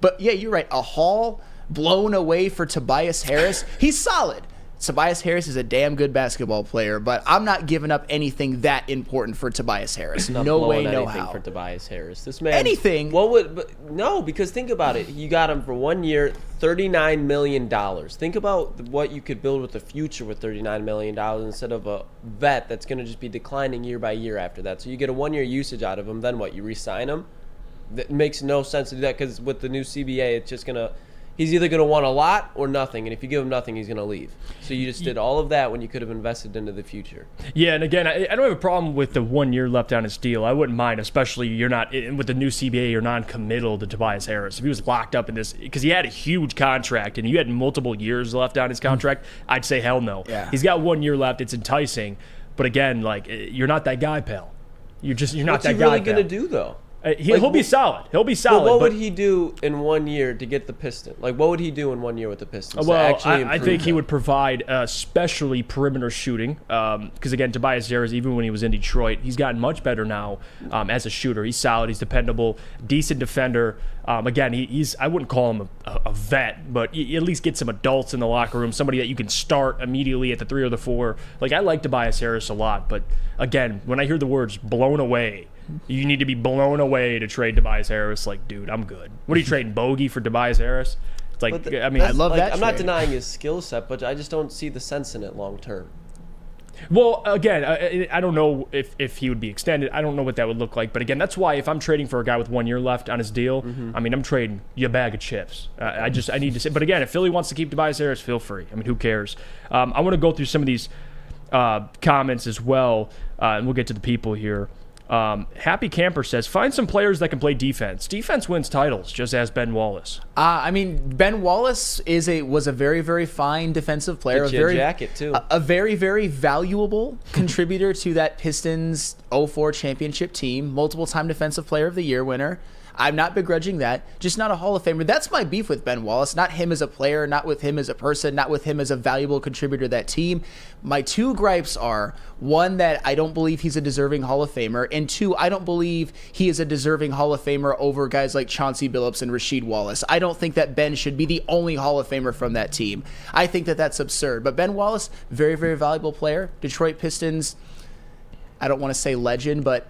But yeah, you're right. A haul blown away for Tobias Harris. He's solid. Tobias Harris is a damn good basketball player, but I'm not giving up anything that important for Tobias Harris. No way, no how. For Tobias Harris, this man. Anything? No, because think about it. You got him for 1 year, $39 million. Think about what you could build with the future with $39 million instead of a vet that's going to just be declining year by year after that. So you get a 1 year usage out of him. Then what? You re-sign him? That makes no sense to do that because with the new CBA, it's just going to. He's either going to want a lot or nothing, and if you give him nothing, he's going to leave. So you just did all of that when you could have invested into the future. Yeah, and again, I don't have a problem with the 1 year left on his deal. I wouldn't mind, especially you're not with the new CBA. You're non-committal to Tobias Harris. If he was locked up in this, because he had a huge contract and you had multiple years left on his contract, I'd say hell no. Yeah. He's got 1 year left. It's enticing, but again, like you're not that guy, pal. You're not that guy. What's he really going to do though? He'll be solid. He'll be solid. What would he do in 1 year to get the Pistons? Like, what would he do in 1 year with the Pistons? Well, I think he would provide especially perimeter shooting. Because, again, Tobias Harris, even when he was in Detroit, he's gotten much better now as a shooter. He's solid. He's dependable. Decent defender. Again, I wouldn't call him a vet, but you at least get some adults in the locker room, somebody that you can start immediately at the 3 or the 4. Like, I like Tobias Harris a lot. But, again, when I hear the words blown away, you need to be blown away to trade Tobias Harris. Like, dude, I'm good. What are you trading, Bogey for Tobias Harris? It's like, I mean, I love that. I'm not denying his skill set, but I just don't see the sense in it long term. Well, again, I don't know if he would be extended. I don't know what that would look like. But again, that's why if I'm trading for a guy with 1 year left on his deal, I mean, I'm trading you a bag of chips. I need to say. But again, if Philly wants to keep Tobias Harris, feel free. I mean, who cares? I want to go through some of these comments as well, and we'll get to the people here. Happy Camper says, find some players that can play defense. Defense wins titles, just as Ben Wallace. I mean, Ben Wallace was a very, very fine defensive player. A very, very valuable contributor to that Pistons 04 championship team. Multiple-time Defensive Player of the Year winner. I'm not begrudging that. Just not a Hall of Famer. That's my beef with Ben Wallace. Not him as a player, not with him as a person, not with him as a valuable contributor to that team. My two gripes are, one, that I don't believe he's a deserving Hall of Famer, and two, I don't believe he is a deserving Hall of Famer over guys like Chauncey Billups and Rasheed Wallace. I don't think that Ben should be the only Hall of Famer from that team. I think that that's absurd. But Ben Wallace, very, very valuable player. Detroit Pistons, I don't want to say legend, but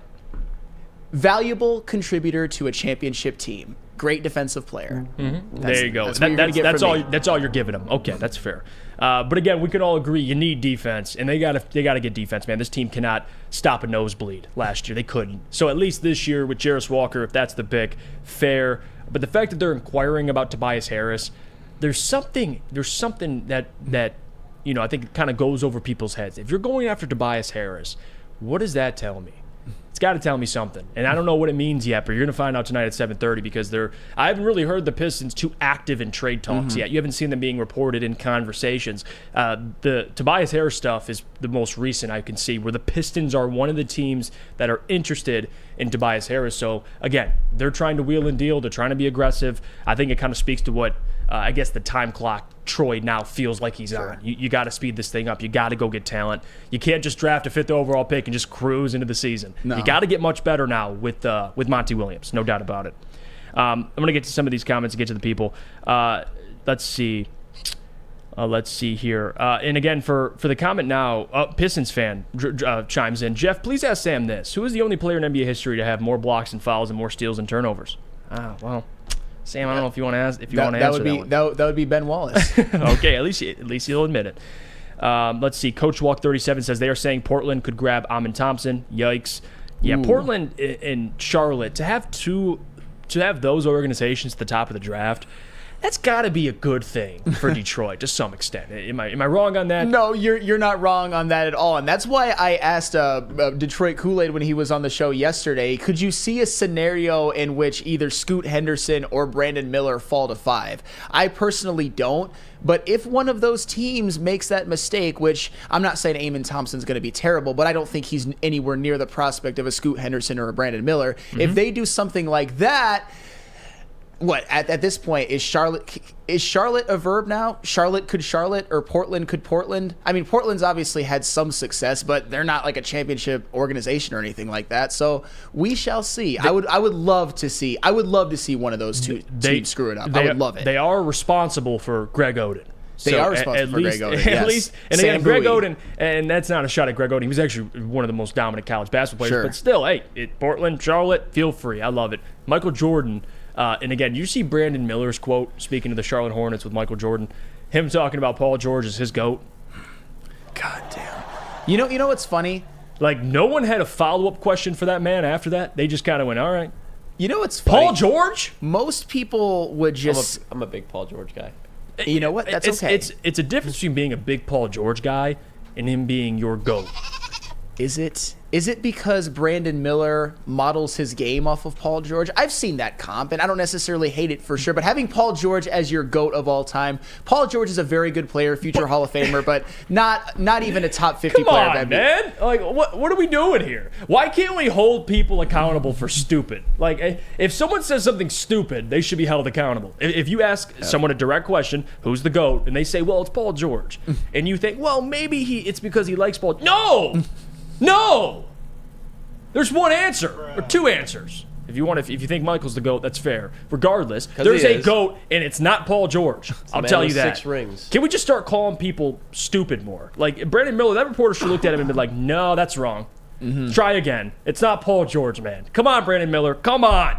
valuable contributor to a championship team. Great defensive player. There you go. That's all you're giving him. Okay, that's fair. But again, we can all agree you need defense, and they gotta get defense, man. This team cannot stop a nosebleed. Last year they couldn't. So at least this year with Jarris Walker, if that's the pick, fair. But the fact that they're inquiring about Tobias Harris, there's something that I think kind of goes over people's heads. If you're going after Tobias Harris, what does that tell me? It's got to tell me something. And I don't know what it means yet, but you're going to find out tonight at 7:30 because I haven't really heard the Pistons too active in trade talks yet. You haven't seen them being reported in conversations. The Tobias Harris stuff is the most recent I can see, where the Pistons are one of the teams that are interested in Tobias Harris. So, again, they're trying to wheel and deal. They're trying to be aggressive. I think it kind of speaks to what I guess the time clock Troy now feels like he's on. You got to speed this thing up. You got to go get talent. You can't just draft a 5th overall pick and just cruise into the season. No. You got to get much better now with Monty Williams, no doubt about it. I'm going to get to some of these comments and get to the people. Let's see. Let's see here. And again, for the comment now, Pistons fan chimes in. Jeff, please ask Sam this. Who is the only player in NBA history to have more blocks and fouls and more steals and turnovers? Well, Sam, I don't know if you want to answer that one. That would be Ben Wallace. Okay, at least he'll admit it. Let's see. Coach Walk 37 says they are saying Portland could grab Amin Thompson. Yikes. Yeah, Portland and Charlotte to have those organizations at the top of the draft. That's got to be a good thing for Detroit to some extent. Am I wrong on that? No, you're not wrong on that at all. And that's why I asked Detroit Kool-Aid when he was on the show yesterday, could you see a scenario in which either Scoot Henderson or Brandon Miller fall to 5? I personally don't. But if one of those teams makes that mistake, which I'm not saying Amin Thompson's going to be terrible, but I don't think he's anywhere near the prospect of a Scoot Henderson or a Brandon Miller. If they do something like that, what at this point is Charlotte a verb now? Charlotte could Charlotte or Portland could Portland? I mean, Portland's obviously had some success, but they're not like a championship organization or anything like that. So we shall see. I would love to see one of those two teams screw it up. I would love it. They are responsible for Greg Oden. They are responsible for Greg Oden. Yes. At least, and again, Greg Oden, and that's not a shot at Greg Oden. He was actually one of the most dominant college basketball players. But still, hey, Portland, Charlotte, feel free. I love it. Michael Jordan. And again, you see Brandon Miller's quote, speaking of the Charlotte Hornets with Michael Jordan, him talking about Paul George as his GOAT. God damn. You know what's funny? Like, no one had a follow-up question for that man after that. They just kind of went, all right. You know what's funny? Paul George? Most people would just... I'm a big Paul George guy. You know what? That's okay. It's a difference between being a big Paul George guy and him being your GOAT. Is it because Brandon Miller models his game off of Paul George? I've seen that comp, and I don't necessarily hate it for sure, but having Paul George as your GOAT of all time, Paul George is a very good player, future Hall of Famer, but not even a top 50 player. Come on, man. Like, what are we doing here? Why can't we hold people accountable for stupid? Like, if someone says something stupid, they should be held accountable. If you ask someone a direct question, who's the GOAT, and they say, well, it's Paul George, and you think, well, maybe it's because he likes Paul. No! There's one answer, or two answers. If you think Michael's the GOAT, that's fair. Regardless, there's a GOAT, and it's not Paul George. I'll tell you that. 6 rings. Can we just start calling people stupid more? Like, Brandon Miller, that reporter should have looked at him and been like, no, that's wrong. Try again. It's not Paul George, man. Come on, Brandon Miller. Come on.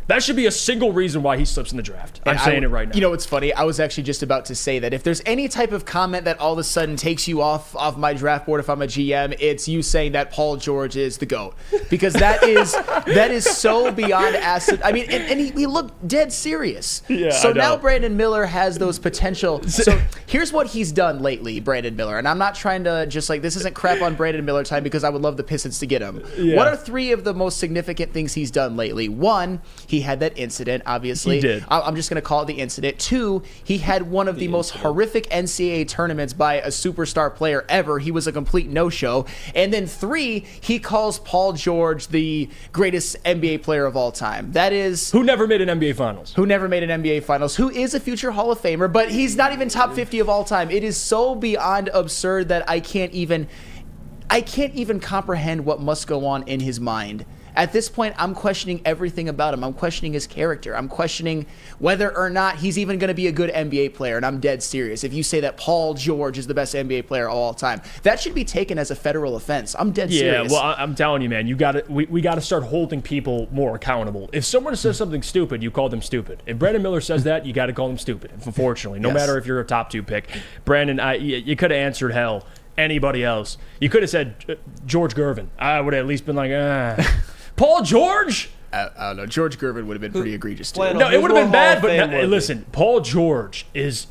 That should be a single reason why he slips in the draft. I'm saying it right now. You know what's funny? I was actually just about to say that if there's any type of comment that all of a sudden takes you off my draft board if I'm a GM, it's you saying that Paul George is the GOAT. Because that is so beyond acid. I mean, and he looked dead serious. Yeah, so now Brandon Miller has those potential. So here's what he's done lately, Brandon Miller. And I'm not trying to just like, this isn't crap on Brandon Miller time because I would love the Pistons to get him. Yeah. What are 3 of the most significant things he's done lately? 1, he he had that incident, obviously. He did. I'm just going to call it the incident. 2, he had one of the most horrific NCAA tournaments by a superstar player ever. He was a complete no-show. And then 3, he calls Paul George the greatest NBA player of all time. That is... Who never made an NBA Finals. Who never made an NBA Finals. Who is a future Hall of Famer, but he's not even top 50 of all time. It is so beyond absurd that I can't even comprehend what must go on in his mind. At this point, I'm questioning everything about him. I'm questioning his character. I'm questioning whether or not he's even going to be a good NBA player, and I'm dead serious. If you say that Paul George is the best NBA player of all time, that should be taken as a federal offense. I'm dead serious. Yeah, well, I'm telling you, man, we got to start holding people more accountable. If someone says something stupid, you call them stupid. If Brandon Miller says that, you got to call them stupid, unfortunately, no matter if you're a top 2 pick. Brandon, you could have answered hell. Anybody else. You could have said George Gervin. I would have at least been like, Paul George? I don't know. George Gervin would have been pretty egregious, too. No, it would have been bad, but listen, Paul George is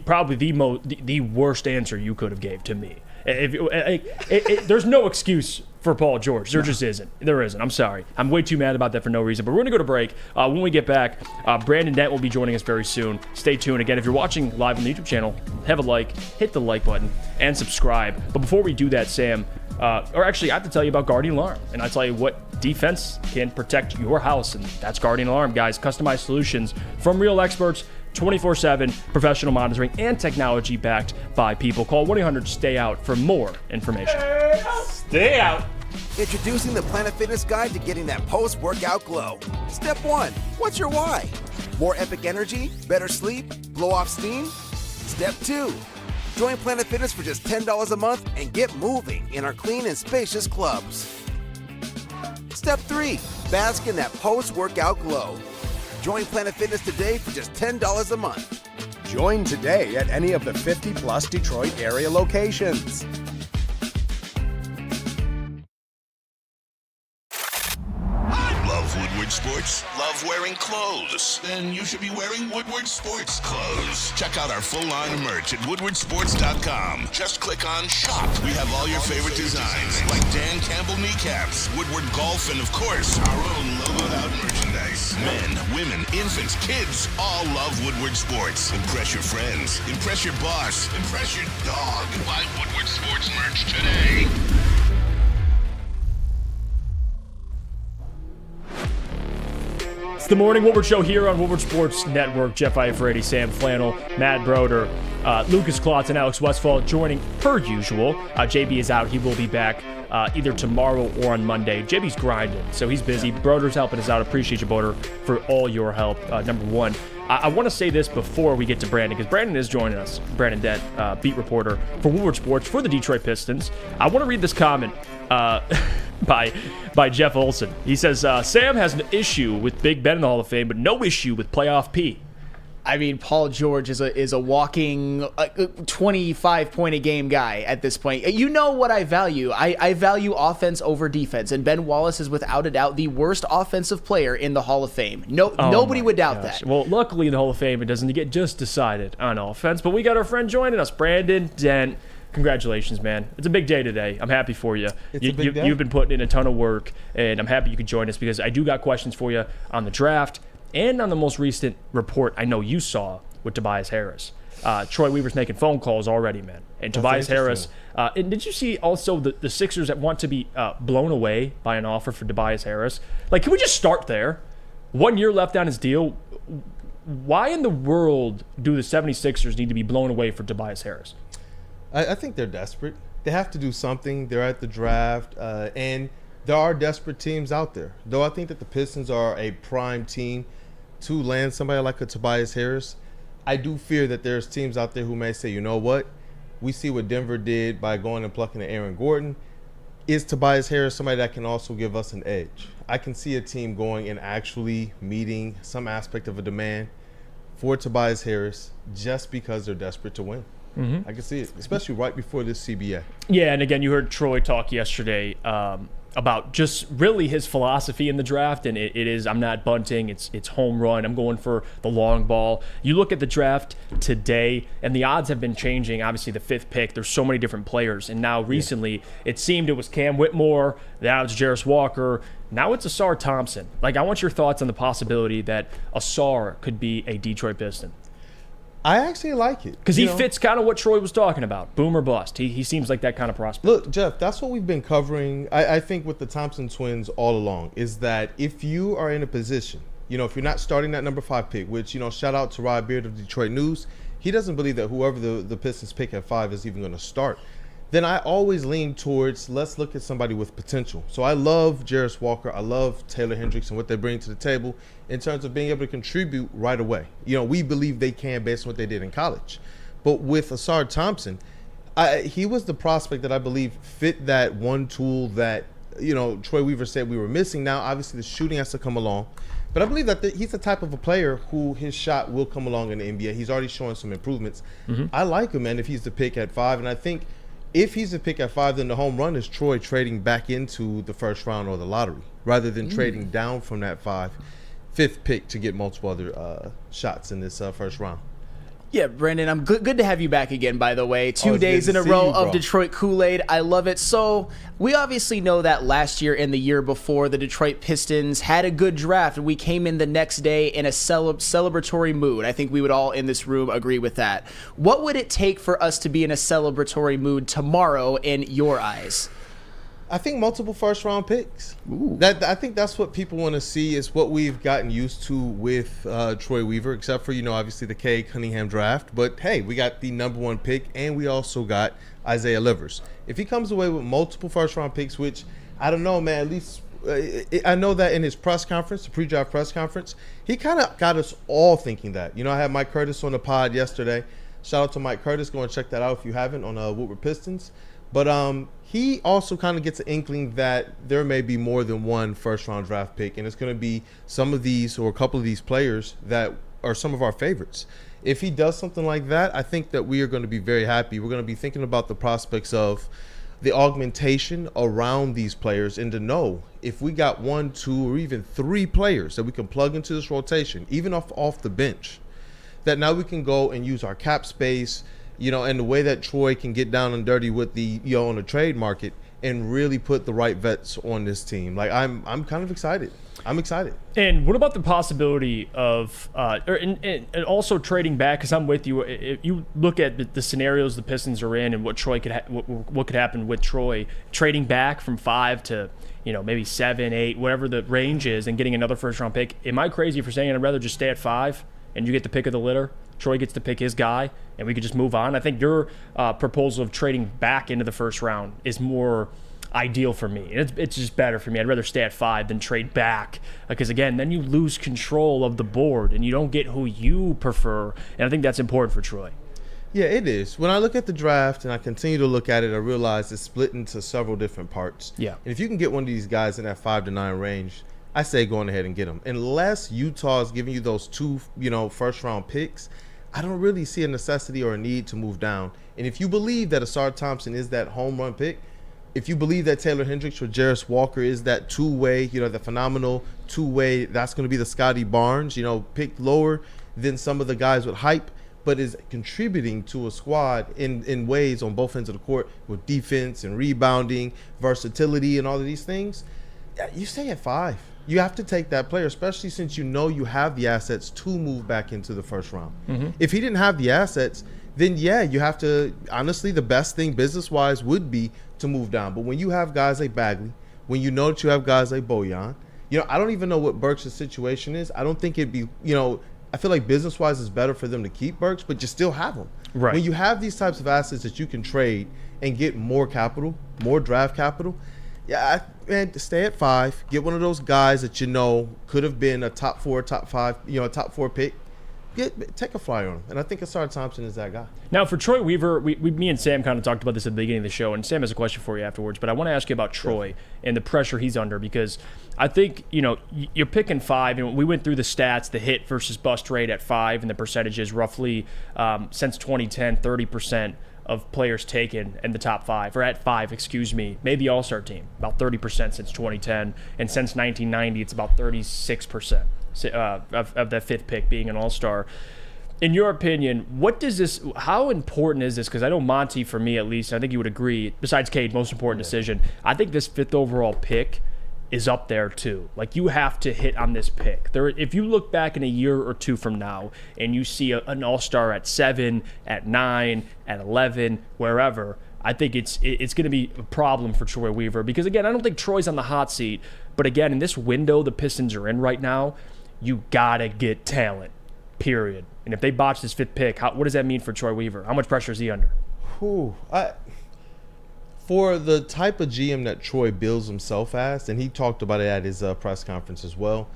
probably the worst answer you could have gave to me. There's no excuse for Paul George. There just isn't. There isn't. I'm sorry. I'm way too mad about that for no reason. But we're going to go to break. When we get back, Brandon Dent will be joining us very soon. Stay tuned. Again, if you're watching live on the YouTube channel, have a like, hit the like button, and subscribe. But before we do that, Sam, or actually, I have to tell you about Guardian Alarm. And I tell you what defense can protect your house. And that's Guardian Alarm, guys. Customized solutions from real experts. 24/7 professional monitoring and technology backed by people. Call 1-800-STAY-OUT for more information. Stay out. Introducing the Planet Fitness Guide to getting that post-workout glow. Step 1, what's your why? More epic energy, better sleep, blow off steam? Step 2, join Planet Fitness for just $10 a month and get moving in our clean and spacious clubs. Step 3, bask in that post-workout glow. Join Planet Fitness today for just $10 a month. Join today at any of the 50-plus Detroit area locations. Love Woodward Sports? Love wearing clothes? Then you should be wearing Woodward Sports clothes. Check out our full line of merch at woodwardsports.com. Just click on shop. We have all your favorite designs, like Dan Campbell kneecaps, Woodward golf, and of course, our own logoed out merchandise. Men, women, infants, kids all love Woodward Sports. Impress your friends. Impress your boss. Impress your dog. Buy Woodward Sports merch today. It's the Morning Woodward Show here on Woodward Sports Network. Jeff Iafrate, Sam Flannel, Matt Broder, Lucas Klotz, and Alex Westfall joining per usual. JB is out. He will be back either tomorrow or on Monday. JB's grinding, so he's busy. Broder's helping us out. Appreciate you, Broder, for all your help. Number one, I want to say this before we get to Brandon, because Brandon is joining us. Brandon Dent, beat reporter for Woodward Sports for the Detroit Pistons. I want to read this comment by Jeff Olson. He says, Sam has an issue with Big Ben in the Hall of Fame, but no issue with playoff P. I mean, Paul George is a walking 25-point-a-game guy at this point. You know what I value. I value offense over defense, and Ben Wallace is without a doubt the worst offensive player in the Hall of Fame. Nobody would doubt that. Well, luckily in the Hall of Fame, it doesn't get just decided on offense, but we got our friend joining us, Brandon Dent. Congratulations, man. It's a big day today. I'm happy for you. You've been putting in a ton of work, and I'm happy you could join us because I do got questions for you on the draft and on the most recent report I know you saw with Tobias Harris. Troy Weaver's making phone calls already, man. And Tobias Harris. And did you see also the Sixers that want to be blown away by an offer for Tobias Harris? Like, can we just start there? 1 year left on his deal. Why in the world do the 76ers need to be blown away for Tobias Harris? I think they're desperate. They have to do something. They're at the draft, and there are desperate teams out there. Though I think that the Pistons are a prime team to land somebody like a Tobias Harris, I do fear that there's teams out there who may say, you know what? We see what Denver did by going and plucking to Aaron Gordon. Is Tobias Harris somebody that can also give us an edge? I can see a team going and actually meeting some aspect of a demand for Tobias Harris just because they're desperate to win. I can see it, especially right before this CBA. Yeah, and again, you heard Troy talk yesterday about just really his philosophy in the draft, and it is, I'm not bunting, it's home run, I'm going for the long ball. You look at the draft today, and the odds have been changing. Obviously, the 5th pick, there's so many different players, and now recently it seemed it was Cam Whitmore, now it's Jarris Walker, now it's Asar Thompson. Like, I want your thoughts on the possibility that Asar could be a Detroit Piston. I actually like it. Because he fits kind of what Troy was talking about, boom or bust. He seems like that kind of prospect. Look, Jeff, that's what we've been covering, I think, with the Thompson twins all along, is that if you are in a position, if you're not starting that number 5 pick, which, shout out to Rod Beard of Detroit News, he doesn't believe that whoever the Pistons pick at 5 is even going to start. Then I always lean towards, let's look at somebody with potential. So I love Jarris Walker. I love Taylor Hendricks and what they bring to the table in terms of being able to contribute right away. We believe they can based on what they did in college. But with Asar Thompson, he was the prospect that I believe fit that one tool that, Troy Weaver said we were missing. Now, obviously, the shooting has to come along. But I believe that he's the type of a player who his shot will come along in the NBA. He's already showing some improvements. I like him, man, if he's the pick at 5. And I think if he's a pick at 5, then the home run is Troy trading back into the first round or the lottery rather than trading down from that 5th pick to get multiple other shots in this first round. Yeah, Brandon, I'm good to have you back again, by the way. 2 days in a see row you, bro. of Detroit Kool-Aid. I love it. So we obviously know that last year and the year before, the Detroit Pistons had a good draft. We came in the next day in a celebratory mood. I think we would all in this room agree with that. What would it take for us to be in a celebratory mood tomorrow in your eyes? I think multiple first-round picks. I think that's what people want to see, is what we've gotten used to with Troy Weaver, except for, obviously the Cade Cunningham draft. But, hey, we got the number 1 pick, and we also got Isaiah Livers. If he comes away with multiple first-round picks, which, I don't know, man, at least I know that in his press conference, the pre-draft press conference, he kind of got us all thinking that. I had Mike Curtis on the pod yesterday. Shout out to Mike Curtis. Go and check that out if you haven't on Woodward Pistons. But he also kind of gets an inkling that there may be more than one first-round draft pick, and it's going to be some of these or a couple of these players that are some of our favorites. If he does something like that, I think that we are going to be very happy. We're going to be thinking about the prospects of the augmentation around these players, and to know if we got 1, 2, or even 3 players that we can plug into this rotation, even off the bench, that now we can go and use our cap space, and the way that Troy can get down and dirty with the, on the trade market and really put the right vets on this team. Like, I'm kind of excited. I'm excited. And what about the possibility of, and also trading back? Because I'm with you. If you look at the scenarios the Pistons are in and what Troy what could happen with Troy, trading back from 5 to maybe 7, 8, whatever the range is, and getting another first-round pick. Am I crazy for saying I'd rather just stay at 5 and you get the pick of the litter? Troy gets to pick his guy, and we could just move on. I think your proposal of trading back into the first round is more ideal for me. It's just better for me. I'd rather stay at 5 than trade back, because, again, then you lose control of the board, and you don't get who you prefer, and I think that's important for Troy. Yeah, it is. When I look at the draft and I continue to look at it, I realize it's split into several different parts. Yeah. And if you can get one of these guys in that 5 to 9 range, I say go on ahead and get them. Unless Utah is giving you those 2, first-round picks, I don't really see a necessity or a need to move down. And if you believe that Asar Thompson is that home run pick, if you believe that Taylor Hendricks or Jarris Walker is that two-way, the phenomenal two-way, that's going to be the Scotty Barnes, picked lower than some of the guys with hype, but is contributing to a squad in ways on both ends of the court with defense and rebounding, versatility, and all of these things, you stay at 5. You have to take that player, especially since you have the assets to move back into the first round. If he didn't have the assets, then yeah, you have to, honestly, the best thing business-wise would be to move down. But when you have guys like Bagley, when you know that you have guys like Bojan, I don't even know what Burks' situation is. I don't think it'd be, I feel like business-wise it's better for them to keep Burks, but you still have him. Right. When you have these types of assets that you can trade and get more capital, more draft capital, yeah, man, stay at 5. Get one of those guys that could have been a top 4, top 5, a top 4 pick. take a flyer on him. And I think Asar Thompson is that guy. Now, for Troy Weaver, me and Sam kind of talked about this at the beginning of the show, and Sam has a question for you afterwards, but I want to ask you about Troy and the pressure he's under, because I think, you're picking 5, and we went through the stats, the hit versus bust rate at 5, and the percentages roughly since 2010, 30% of players taken in the top 5, or at 5, made the All-Star team, about 30% since 2010, and since 1990, it's about 36%. Of that 5th pick being an all-star. In your opinion, how important is this? Because I know Monty, for me at least, I think you would agree, besides Cade, most important decision, I think this 5th overall pick is up there too. Like, you have to hit on this pick. If you look back in a year or 2 from now and you see an all-star at 7, at 9, at 11, wherever, I think it's going to be a problem for Troy Weaver. Because, again, I don't think Troy's on the hot seat. But, again, in this window the Pistons are in right now, you got to get talent, period. And if they botch this 5th pick, what does that mean for Troy Weaver? How much pressure is he under? For the type of GM that Troy bills himself as, and he talked about it at his press conference as well,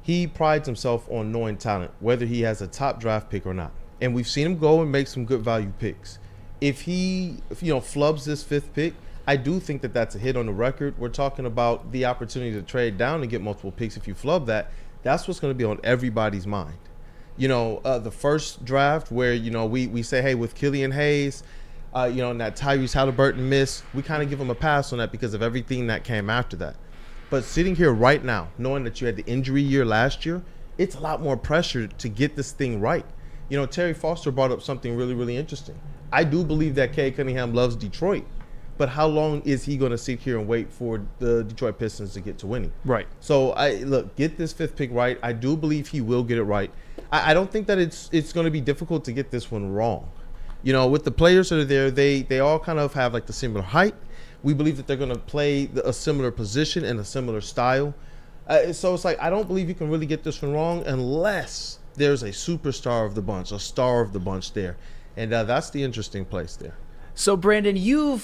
he prides himself on knowing talent, whether he has a top draft pick or not. And we've seen him go and make some good value picks. If he flubs this 5th pick, I do think that that's a hit on the record. We're talking about the opportunity to trade down and get multiple picks. If you flub that, that's what's going to be on everybody's mind. The first draft where, we say, hey, with Killian Hayes, and that Tyrese Halliburton miss, we kind of give him a pass on that because of everything that came after that. But sitting here right now, knowing that you had the injury year last year, it's a lot more pressure to get this thing right. Terry Foster brought up something really, really interesting. I do believe that Cade Cunningham loves Detroit. But how long is he going to sit here and wait for the Detroit Pistons to get to winning? Right. So, get this 5th pick right. I do believe he will get it right. I don't think that it's going to be difficult to get this one wrong. With the players that are there, they all kind of have like the similar height. We believe that they're going to play a similar position and a similar style. So it's like, I don't believe you can really get this one wrong unless there's a superstar of the bunch, a star of the bunch there. And that's the interesting place there. So, Brandon, you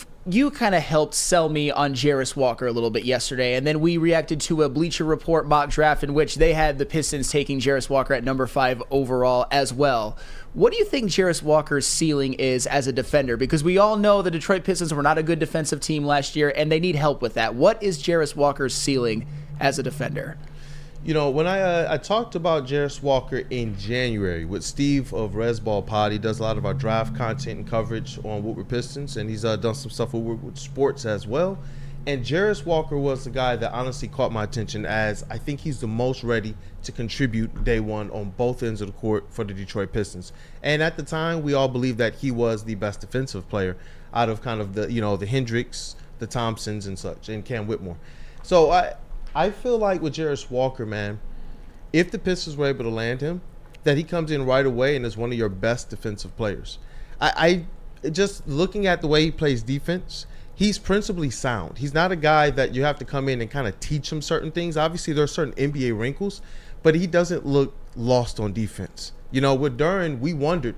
kind of helped sell me on Jarris Walker a little bit yesterday, and then we reacted to a Bleacher Report mock draft in which they had the Pistons taking Jarris Walker at number 5 overall as well. What do you think Jarris Walker's ceiling is as a defender? Because we all know the Detroit Pistons were not a good defensive team last year, and they need help with that. What is Jarris Walker's ceiling as a defender? When I talked about Jarris Walker in January with Steve of Resball Pod, he does a lot of our draft content and coverage on Woodward Pistons, and he's done some stuff with Woodward Sports as well. And Jarris Walker was the guy that honestly caught my attention, as I think he's the most ready to contribute day one on both ends of the court for the Detroit Pistons. And at the time, we all believed that he was the best defensive player out of kind of the Hendricks, the Thompsons and such, and Cam Whitmore. So I feel like with Jarris Walker, man, if the Pistons were able to land him, that he comes in right away and is one of your best defensive players. I just looking at the way he plays defense, he's principally sound. He's not a guy that you have to come in and kind of teach him certain things. Obviously, there are certain NBA wrinkles, but he doesn't look lost on defense. With Duren, we wondered,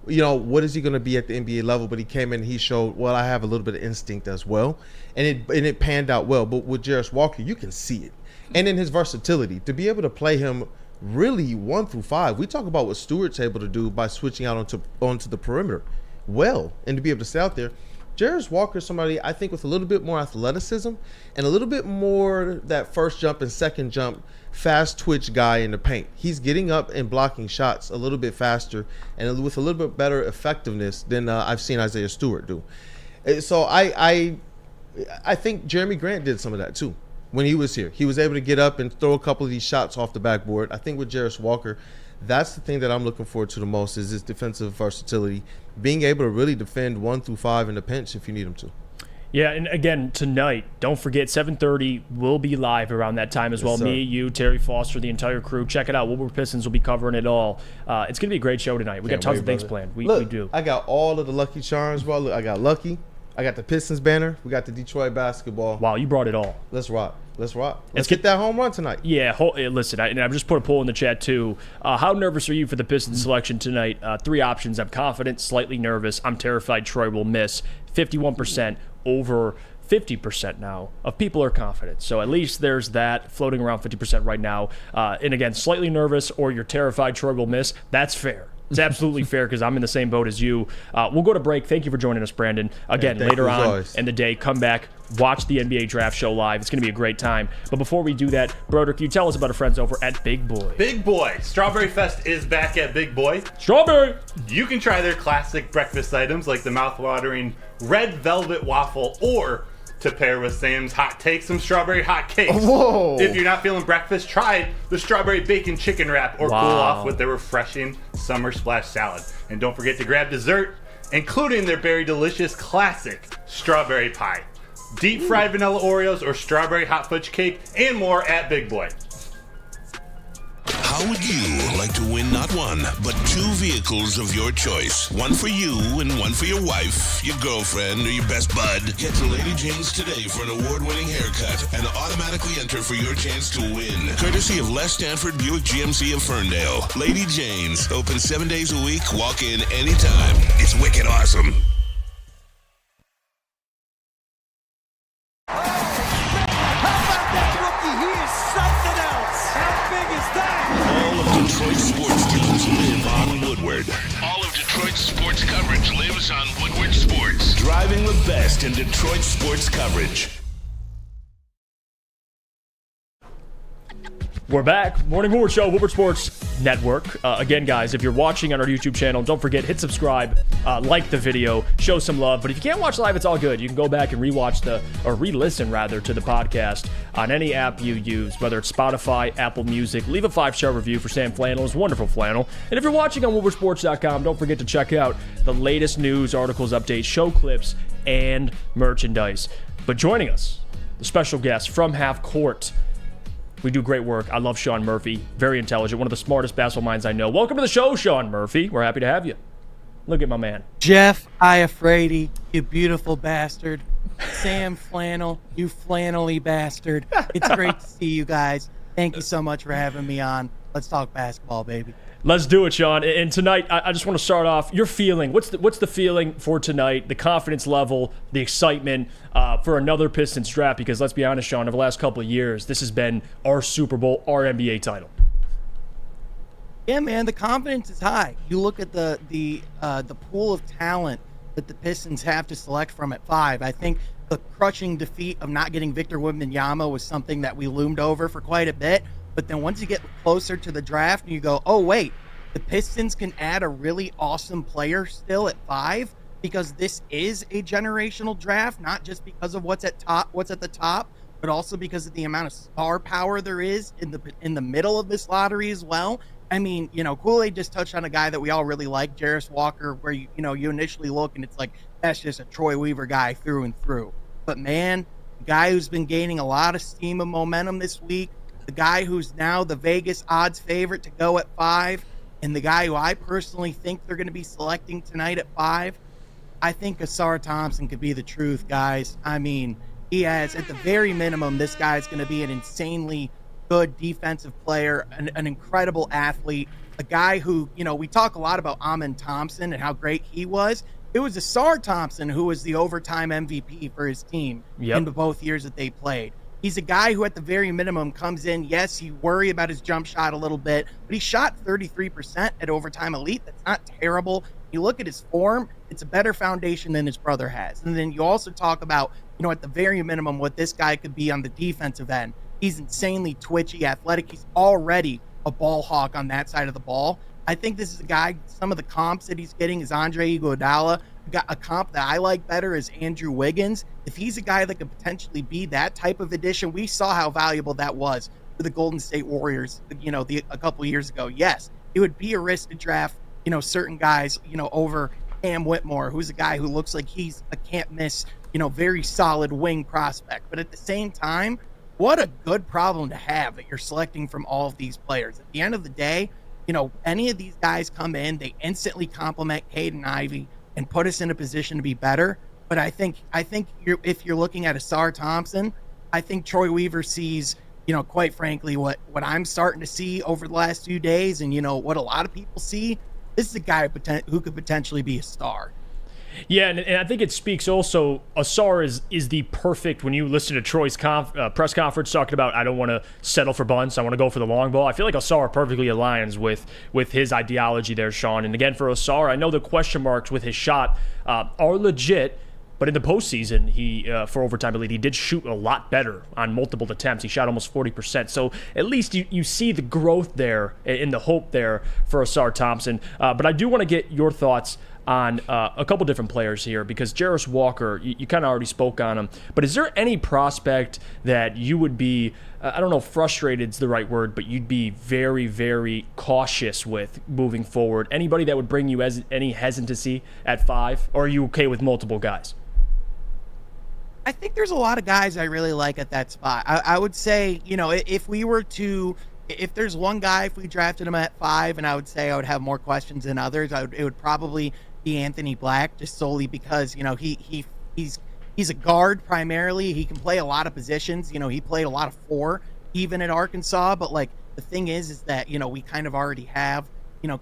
what is he going to be at the NBA level? But he came in and he showed, well, I have a little bit of instinct as well. And it panned out well. But with Jarris Walker, you can see it. And in his versatility, to be able to play him really 1 through 5, we talk about what Stewart's able to do by switching out onto the perimeter well, and to be able to stay out there. Jarris Walker is somebody, I think, with a little bit more athleticism and a little bit more that first jump and second jump fast twitch guy in the paint. He's getting up and blocking shots a little bit faster and with a little bit better effectiveness than I've seen Isaiah Stewart do. So I think Jeremy Grant did some of that too. When he was here, he was able to get up and throw a couple of these shots off the backboard. I think with Jarris Walker, that's the thing that I'm looking forward to the most, is his defensive versatility, being able to really defend 1 through 5 in the pinch if you need him to. Yeah, and again, tonight, don't forget, 7:30, we'll be live around that time as well. Yes, me, you, Terry Foster, the entire crew. Check it out. Woodward Pistons will be covering it all. It's going to be a great show tonight. We got tons of things planned. We do. I got all of the Lucky Charms, bro. Look, I got Lucky. I got the Pistons banner. We got the Detroit basketball. Wow, you brought it all. Let's rock. Let's get that home run tonight. Yeah, listen, I've just put a poll in the chat too. How nervous are you for the Pistons selection tonight? 3 options. I'm confident, slightly nervous. I'm terrified Troy will miss. 51% over 50% now of people are confident. So at least there's that floating around 50% right now. And again, slightly nervous or you're terrified Troy will miss. That's fair. It's absolutely fair because I'm in the same boat as you. We'll go to break. Thank you for joining us, Brandon. Again, later on in the day, come back, watch the NBA Draft Show live. It's going to be a great time. But before we do that, Broderick, you tell us about our friends over at Big Boy. Big Boy. Strawberry Fest is back at Big Boy. Strawberry! You can try their classic breakfast items like the mouth-watering red velvet waffle, or to pair with Sam's hot takes, some strawberry hot cakes. Whoa. If you're not feeling breakfast, try the strawberry bacon chicken wrap, or cool off with their refreshing summer splash salad. And don't forget to grab dessert, including their very delicious classic strawberry pie, deep fried vanilla Oreos, or strawberry hot fudge cake, and more at Big Boy. How would you like to win not one, but 2 vehicles of your choice? One for you and one for your wife, your girlfriend, or your best bud. Get to Lady Jane's today for an award-winning haircut and automatically enter for your chance to win. Courtesy of Les Stanford Buick GMC of Ferndale. Lady Jane's, open 7 days a week, walk in anytime. It's wicked awesome. Detroit sports teams live on Woodward. All of Detroit's sports coverage lives on Woodward Sports. Driving the best in Detroit sports coverage. We're back. Morning Woodward Show, Woodward Sports Network. Again, guys, if you're watching on our YouTube channel, don't forget, hit subscribe, like the video, show some love. But if you can't watch live, it's all good. You can go back and re-listen to the podcast on any app you use, whether it's Spotify, Apple Music. Leave a 5-star review for Sam Flannel. It's wonderful flannel. And if you're watching on WoodwardSports.com, don't forget to check out the latest news, articles, updates, show clips, and merchandise. But joining us, the special guest from Half Court. We do great work. I love Sean Murphy. Very intelligent. One of the smartest basketball minds I know. Welcome to the show, Sean Murphy. We're happy to have you. Look at my man. Jeff Iafrate, you beautiful bastard. Sam Flannel, you flannelly bastard. It's great to see you guys. Thank you so much for having me on. Let's talk basketball, baby. Let's do it, Sean. And tonight, I just want to start off. Your feeling. What's the feeling for tonight? The confidence level, the excitement for another Pistons draft? Because let's be honest, Sean, over the last couple of years, this has been our Super Bowl, our NBA title. Yeah, man, the confidence is high. You look at the pool of talent that the Pistons have to select from at 5. I think the crushing defeat of not getting Victor Wembanyama was something that we loomed over for quite a bit. But then once you get closer to the draft and you go, oh, wait, the Pistons can add a really awesome player still at 5 because this is a generational draft, not just because of what's at the top, but also because of the amount of star power there is in the middle of this lottery as well. I mean, Kool-Aid just touched on a guy that we all really like, Jarris Walker, where you initially look and it's like, that's just a Troy Weaver guy through and through. But man, the guy who's been gaining a lot of steam and momentum this week, the guy who's now the Vegas odds favorite to go at 5, and the guy who I personally think they're going to be selecting tonight at 5, I think Asar Thompson could be the truth, guys. I mean, he has, at the very minimum, this guy's going to be an insanely good defensive player, an incredible athlete, a guy who, we talk a lot about Amen Thompson and how great he was. It was Asar Thompson who was the overtime MVP for his team in both years that they played. He's a guy who, at the very minimum, comes in. Yes, you worry about his jump shot a little bit, but he shot 33% at overtime elite. That's not terrible. You look at his form, it's a better foundation than his brother has. And then you also talk about, at the very minimum, what this guy could be on the defensive end. He's insanely twitchy, athletic. He's already a ball hawk on that side of the ball. I think this is a guy, some of the comps that he's getting is Andre Iguodala. Got a comp that I like better is Andrew Wiggins. If he's a guy that could potentially be that type of addition, we saw how valuable that was for the Golden State Warriors, a couple of years ago. Yes, it would be a risk to draft, certain guys, over Cam Whitmore, who's a guy who looks like he's a can't miss, very solid wing prospect. But at the same time, what a good problem to have that you're selecting from all of these players. At the end of the day, any of these guys come in, they instantly complement Caden Ivey and put us in a position to be better. But I think if you're looking at Asar Thompson, I think Troy Weaver sees, quite frankly, what I'm starting to see over the last few days, and what a lot of people see. This is a guy who could potentially be a star. Yeah, and I think it speaks also, Ausar is the perfect, when you listen to Troy's press conference talking about, I don't want to settle for bunts, I want to go for the long ball. I feel like Ausar perfectly aligns with his ideology there, Sean. And again, for Ausar, I know the question marks with his shot are legit, but in the postseason, he for overtime elite, he did shoot a lot better on multiple attempts. He shot almost 40%. So at least you see the growth there and the hope there for Ausar Thompson. But I do want to get your thoughts on a couple different players here, because Jarris Walker, you kind of already spoke on him. But is there any prospect that you would be, I don't know if frustrated is the right word, but you'd be very, very cautious with moving forward? Anybody that would bring you as any hesitancy at 5? Or are you okay with multiple guys? I think there's a lot of guys I really like at that spot. I would say, if there's one guy, if we drafted him at 5, and I would say I would have more questions than others, it would probably be Anthony Black, just solely because, he's a guard primarily. He can play a lot of positions. He played a lot of 4 even at Arkansas. But like the thing is that, we kind of already have,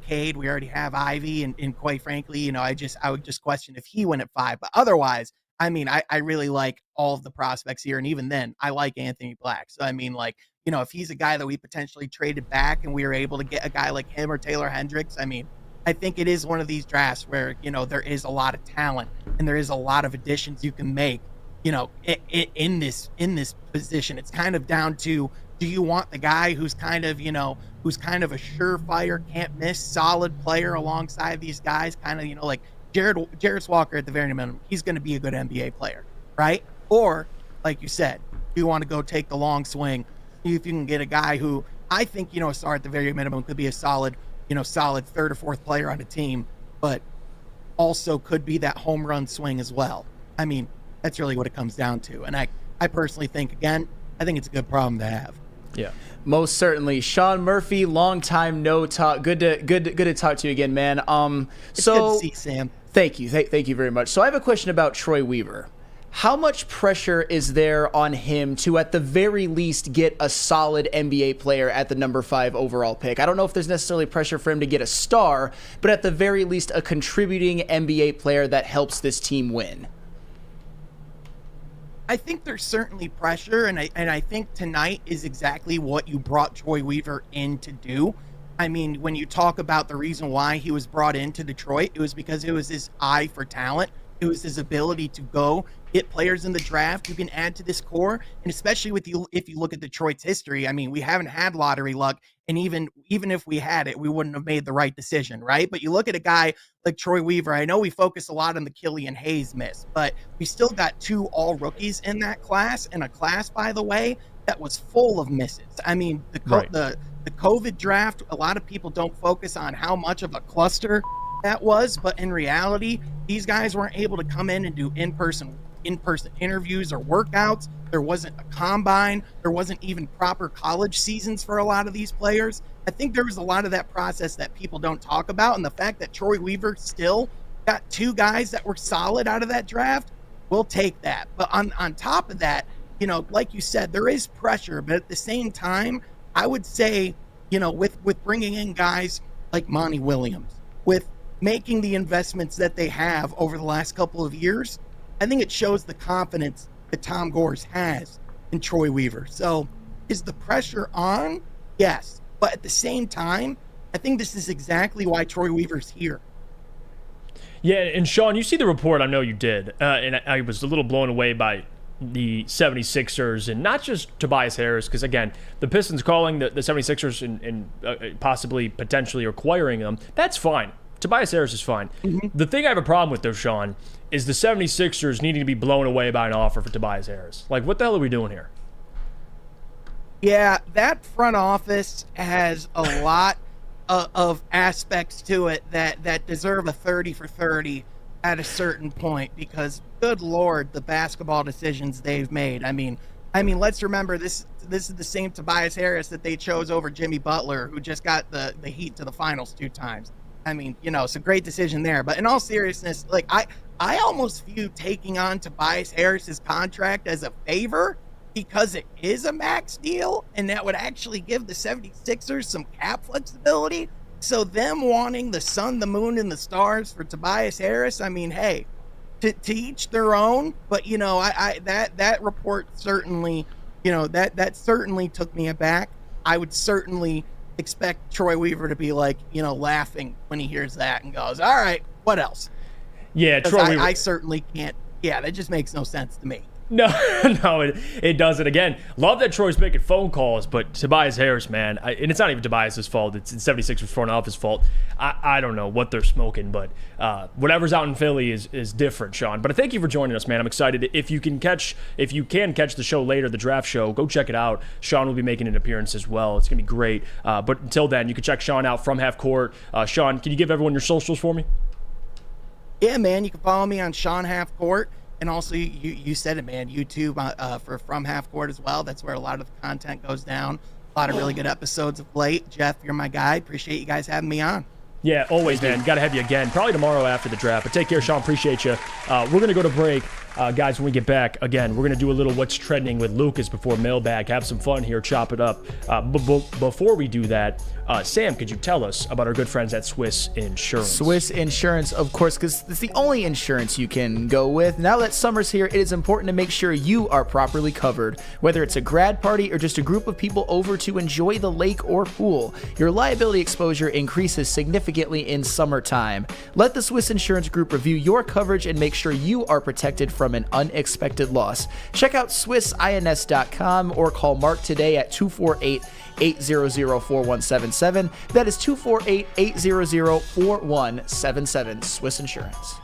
Cade, we already have Ivy, and quite frankly, I would just question if he went at 5. But otherwise, I really like all of the prospects here. And even then, I like Anthony Black. So, if he's a guy that we potentially traded back and we were able to get a guy like him or Taylor Hendricks, I think it is one of these drafts where, there is a lot of talent and there is a lot of additions you can make, in this position. It's kind of down to, do you want the guy who's kind of a surefire, can't miss, solid player alongside these guys, kind of, like Jarris Walker at the very minimum, he's going to be a good NBA player, right? Or, like you said, you want to go take the long swing, see if you can get a guy who I think, Ausar at the very minimum could be a solid 3rd or 4th player on the team, but also could be that home run swing as well. That's really what it comes down to. And I personally think, again, I think it's a good problem to have. Yeah, most certainly. Sean Murphy, long time no talk. Good to talk to you again, man. It's good to see you, Sam. Thank you. Thank you very much. So I have a question about Troy Weaver. How much pressure is there on him to, at the very least, get a solid NBA player at the number 5 overall pick? I don't know if there's necessarily pressure for him to get a star, but at the very least, a contributing NBA player that helps this team win. I think there's certainly pressure, and I think tonight is exactly what you brought Troy Weaver in to do. When you talk about the reason why he was brought into Detroit, it was because it was his eye for talent. It was his ability to go get players in the draft who can add to this core. And especially if you look at Detroit's history, we haven't had lottery luck. And even if we had it, we wouldn't have made the right decision, right? But you look at a guy like Troy Weaver, I know we focus a lot on the Killian Hayes miss, but we still got 2 all rookies in that class, and a class, by the way, that was full of misses. The COVID draft, a lot of people don't focus on how much of a cluster that was, but in reality, these guys weren't able to come in and do in-person interviews or workouts. There wasn't a combine. There wasn't even proper college seasons for a lot of these players. I think there was a lot of that process that people don't talk about, and the fact that Troy Weaver still got 2 guys that were solid out of that draft, we'll take that. But on top of that, like you said, there is pressure, but at the same time, I would say, with bringing in guys like Monty Williams, with making the investments that they have over the last couple of years, I think it shows the confidence that Tom Gores has in Troy Weaver. So is the pressure on? Yes. But at the same time, I think this is exactly why Troy Weaver's here. Yeah, and Sean, you see the report, I know you did, and I was a little blown away by the 76ers, and not just Tobias Harris, because again, the Pistons calling the 76ers and possibly potentially acquiring them, that's fine. Tobias Harris is fine. Mm-hmm. The thing I have a problem with, though, Sean, is the 76ers needing to be blown away by an offer for Tobias Harris. Like, what the hell are we doing here? Yeah, that front office has a lot of aspects to it that deserve a 30 for 30 at a certain point, because good Lord, the basketball decisions they've made. I mean, let's remember this is the same Tobias Harris that they chose over Jimmy Butler, who just got the Heat to the finals 2 times. It's a great decision there. But in all seriousness, like I almost view taking on Tobias Harris's contract as a favor, because it is a max deal, and that would actually give the 76ers some cap flexibility. So them wanting the sun, the moon, and the stars for Tobias Harris, hey, to each their own. But that report certainly, that certainly took me aback. I would certainly expect Troy Weaver to be like, laughing when he hears that and goes, all right, what else? Yeah, Troy Weaver. I certainly can't. Yeah, that just makes no sense to me. No, it doesn't. Again, love that Troy's making phone calls, but Tobias Harris, man, and it's not even Tobias's fault. It's 76ers front office fault. I don't know what they're smoking, but whatever's out in Philly is different, Sean. But thank you for joining us, man. I'm excited. If you can catch the show later, the draft show, go check it out. Sean will be making an appearance as well. It's gonna be great. But until then, you can check Sean out from Half Court. Sean, can you give everyone your socials for me? Yeah, man. You can follow me on Sean Half Court. And also, you said it, man, YouTube for From Half Court as well. That's where a lot of the content goes down. A lot of really good episodes of late. Jeff, you're my guy. Appreciate you guys having me on. Yeah, always, man. Got to have you again. Probably tomorrow after the draft. But take care, Sean. Appreciate you. We're going to go to break. Guys, when we get back, again, we're going to do a little What's Trending with Lucas before mailbag. Have some fun here. Chop it up. Before we do that, Sam, could you tell us about our good friends at Swiss Insurance? Swiss Insurance, of course, because it's the only insurance you can go with. Now that summer's here, it is important to make sure you are properly covered. Whether it's a grad party or just a group of people over to enjoy the lake or pool, your liability exposure increases significantly in summertime. Let the Swiss Insurance Group review your coverage and make sure you are protected from an unexpected loss. Check out SwissINS.com or call Mark today at 248-800-4177. That is 248-800-4177. Swiss Insurance.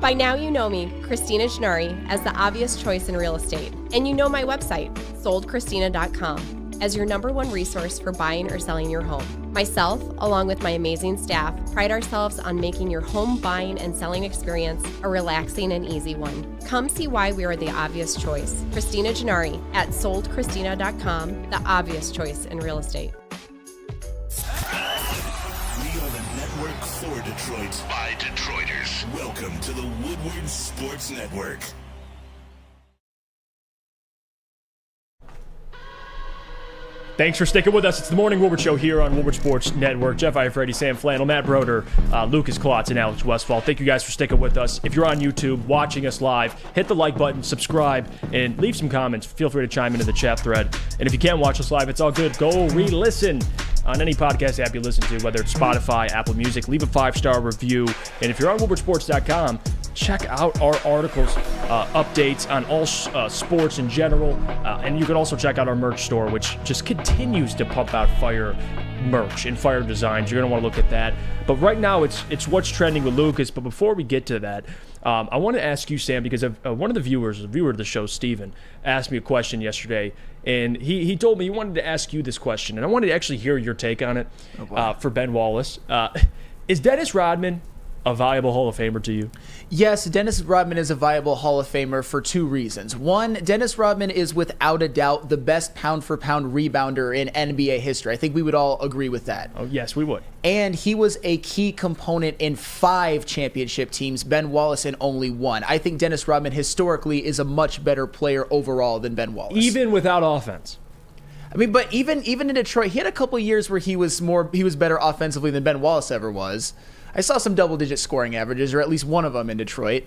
By now you know me, Christina Gennari, as the obvious choice in real estate. And you know my website, soldchristina.com, as your #1 resource for buying or selling your home. Myself, along with my amazing staff, pride ourselves on making your home buying and selling experience a relaxing and easy one. Come see why we are the obvious choice. Christina Gennari at soldchristina.com, the obvious choice in real estate. We are the network for Detroit by Detroiters. Welcome to the Woodward Sports Network. Thanks for sticking with us. It's the Morning Woodward Show here on Woodward Sports Network. Jeff Iafrate, Sam Flannel, Matt Broder, Lucas Klotz, and Alex Westfall. Thank you guys for sticking with us. If you're on YouTube watching us live, hit the like button, subscribe, and leave some comments. Feel free to chime into the chat thread. And if you can't watch us live, it's all good. Go re-listen on any podcast app you listen to, whether it's Spotify, Apple Music. Leave a 5-star review. And if you're on WoodwardSports.com, check out our articles, updates on all sports in general. And you can also check out our merch store, which just continues to pump out fire merch and fire designs. You're going to want to look at that. But right now, it's What's Trending with Lucas. But before we get to that, I want to ask you, Sam, because one of the viewers, a viewer of the show, Steven, asked me a question yesterday. And he told me he wanted to ask you this question. And I wanted to actually hear your take on it for Ben Wallace. Is Dennis Rodman a viable Hall of Famer to you? Yes, Dennis Rodman is a viable Hall of Famer for 2 reasons. One, Dennis Rodman is without a doubt the best pound-for-pound rebounder in NBA history. I think we would all agree with that. Oh, yes, we would. And he was a key component in 5 championship teams, Ben Wallace in only 1. I think Dennis Rodman historically is a much better player overall than Ben Wallace. Even without offense. I mean, but even in Detroit, he had a couple years where he was better offensively than Ben Wallace ever was. I saw some double-digit scoring averages, or at least one of them in Detroit.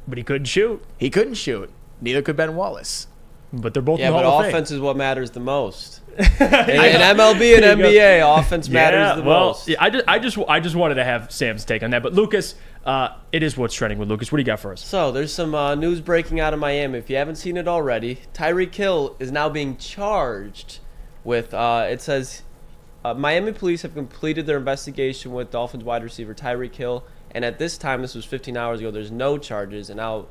But he couldn't shoot. He couldn't shoot. Neither could Ben Wallace. But they're both in the Hall of Fame. Offense is what matters the most. In MLB and NBA, offense matters the most. Yeah, I just wanted to have Sam's take on that. But Lucas, it is What's Trending with Lucas. What do you got for us? So there's some news breaking out of Miami. If you haven't seen it already, Tyreek Hill is now being charged with, it says, Miami police have completed their investigation with Dolphins wide receiver Tyreek Hill, and at this time, this was 15 hours ago, there's no charges, and now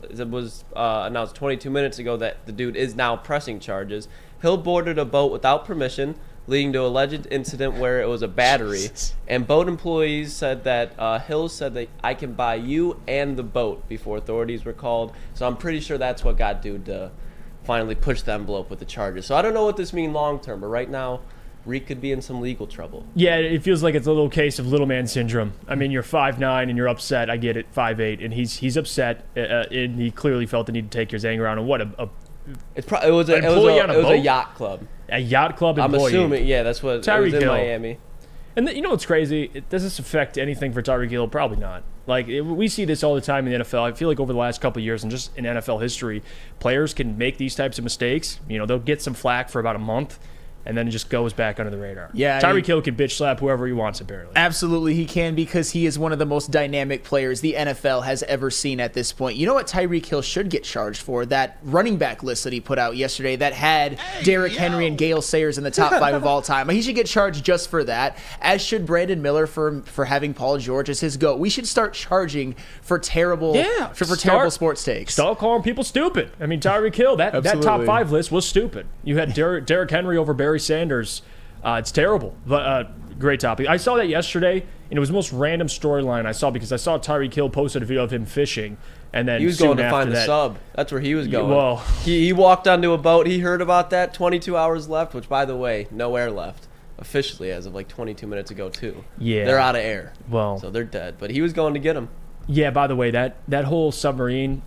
it was announced 22 minutes ago that the dude is now pressing charges. Hill boarded a boat without permission, leading to an alleged incident where it was a battery, and boat employees said that Hill said that I can buy you and the boat before authorities were called, so I'm pretty sure that's what got dude to finally push the envelope with the charges. So I don't know what this means long term, but right now, Reek could be in some legal trouble. Yeah, it feels like it's a little case of little man syndrome. I mean, you're 5'9" and you're upset. I get it, 5'8", and he's upset, and he clearly felt the need to take his anger out on what it was a yacht club. A yacht club employee. I'm assuming, yeah, that's what it was in Miami. And you know what's crazy? Does this affect anything for Tyreek Hill? Probably not. Like, we see this all the time in the NFL. I feel like over the last couple of years and just in NFL history, players can make these types of mistakes. You know, they'll get some flack for about a month, and then it just goes back under the radar. Yeah, Tyreek Hill can bitch slap whoever he wants, apparently. Absolutely, he can, because he is one of the most dynamic players the NFL has ever seen at this point. You know what Tyreek Hill should get charged for? That running back list that he put out yesterday that had Derrick Henry and Gale Sayers in the top 5 of all time. He should get charged just for that, as should Brandon Miller for having Paul George as his GOAT. We should start charging for terrible terrible sports takes. Start calling people stupid. I mean, Tyreek Hill, that top 5 list was stupid. You had Derrick Henry over Barry Sanders. It's terrible. But great topic. I saw that yesterday, and it was the most random storyline I saw because I saw Tyreek Hill posted a video of him fishing, and then he was going to find the sub. That's where he was going. Well, he walked onto a boat. He heard about that. 22 hours left, which, by the way, no air left officially as of like 22 minutes ago too. Yeah, they're out of air. Well, so they're dead. But he was going to get him. Yeah. By the way, that whole submarine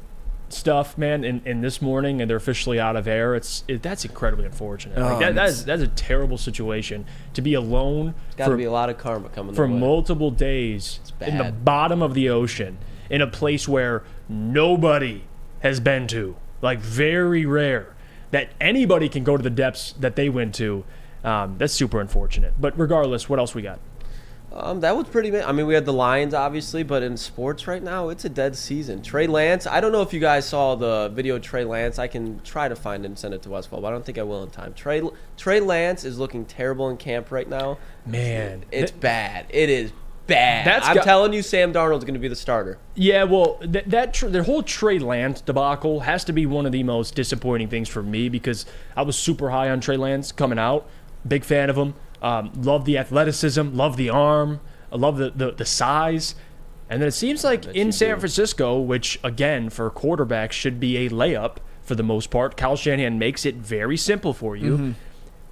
stuff, man, in this morning, and they're officially out of air. That's incredibly unfortunate. Like, that's a terrible situation to be alone. Got to be a lot of karma coming for multiple days in the bottom of the ocean in a place where nobody has been to. Like, very rare that anybody can go to the depths that they went to. That's super unfortunate. But regardless, what else we got? That was pretty. I mean, we had the Lions, obviously, but in sports right now, it's a dead season. Trey Lance, I don't know if you guys saw the video of Trey Lance. I can try to find it and send it to Westfall, but I don't think I will in time. Trey Lance is looking terrible in camp right now. Man. It's bad. It is bad. I'm telling you, Sam Darnold's going to be the starter. Yeah, well, the whole Trey Lance debacle has to be one of the most disappointing things for me because I was super high on Trey Lance coming out. Big fan of him. Love the athleticism, love the arm, love the size. And then it seems like in San Francisco, which, again, for quarterbacks should be a layup for the most part, Kyle Shanahan makes it very simple for you. Mm-hmm.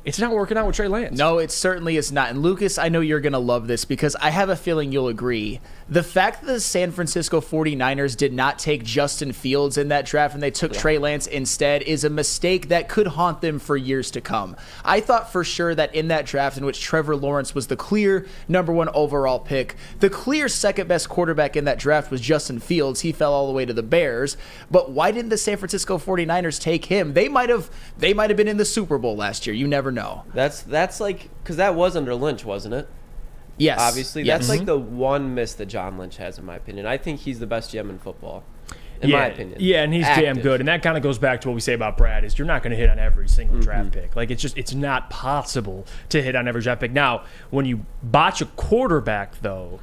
It's not working out with Trey Lance. No, it certainly is not. And Lucas, I know you're going to love this because I have a feeling you'll agree. The fact that the San Francisco 49ers did not take Justin Fields in that draft and they took Trey Lance instead is a mistake that could haunt them for years to come. I thought for sure that in that draft in which Trevor Lawrence was the clear number 1 overall pick, the clear second best quarterback in that draft was Justin Fields. He fell all the way to the Bears. But why didn't the San Francisco 49ers take him? They might have been in the Super Bowl last year. You never know. That's like, because that was under Lynch, wasn't it? Yes. Obviously. That's like the one miss that John Lynch has, in my opinion. I think he's the best GM in football, in my opinion. Yeah, and he's damn good. And that kind of goes back to what we say about Brad, is you're not going to hit on every single draft pick. Like, it's not possible to hit on every draft pick. Now, when you botch a quarterback, though,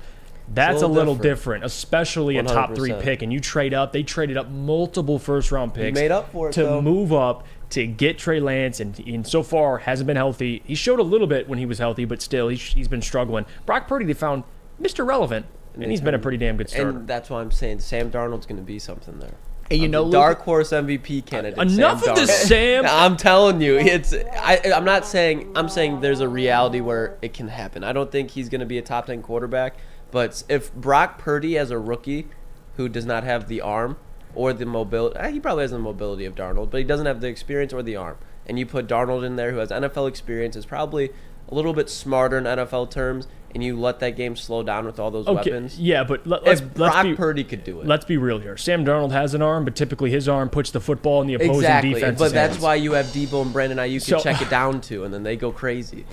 that's a little different, especially a top 3 pick. And you trade up. They traded up multiple first-round picks made up for it, to move up to get Trey Lance, and so far hasn't been healthy. He showed a little bit when he was healthy, but still, he's been struggling. Brock Purdy, they found Mr. Relevant, and he's been a pretty damn good starter. And that's why I'm saying Sam Darnold's going to be something there. And you know, dark horse MVP candidate. Enough of this, Sam. I'm telling you, I'm not saying. I'm saying there's a reality where it can happen. I don't think he's going to be a top 10 quarterback, but if Brock Purdy as a rookie, who does not have the arm or the mobility, he probably has the mobility of Darnold, but he doesn't have the experience or the arm. And you put Darnold in there, who has NFL experience, is probably a little bit smarter in NFL terms, and you let that game slow down with all those weapons. Yeah, but Brock Purdy could do it. Let's be real here. Sam Darnold has an arm, but typically his arm puts the football in the opposing defense's but that's hands. why you have Debo and Brandon Ayuk to check it down to, and then they go crazy.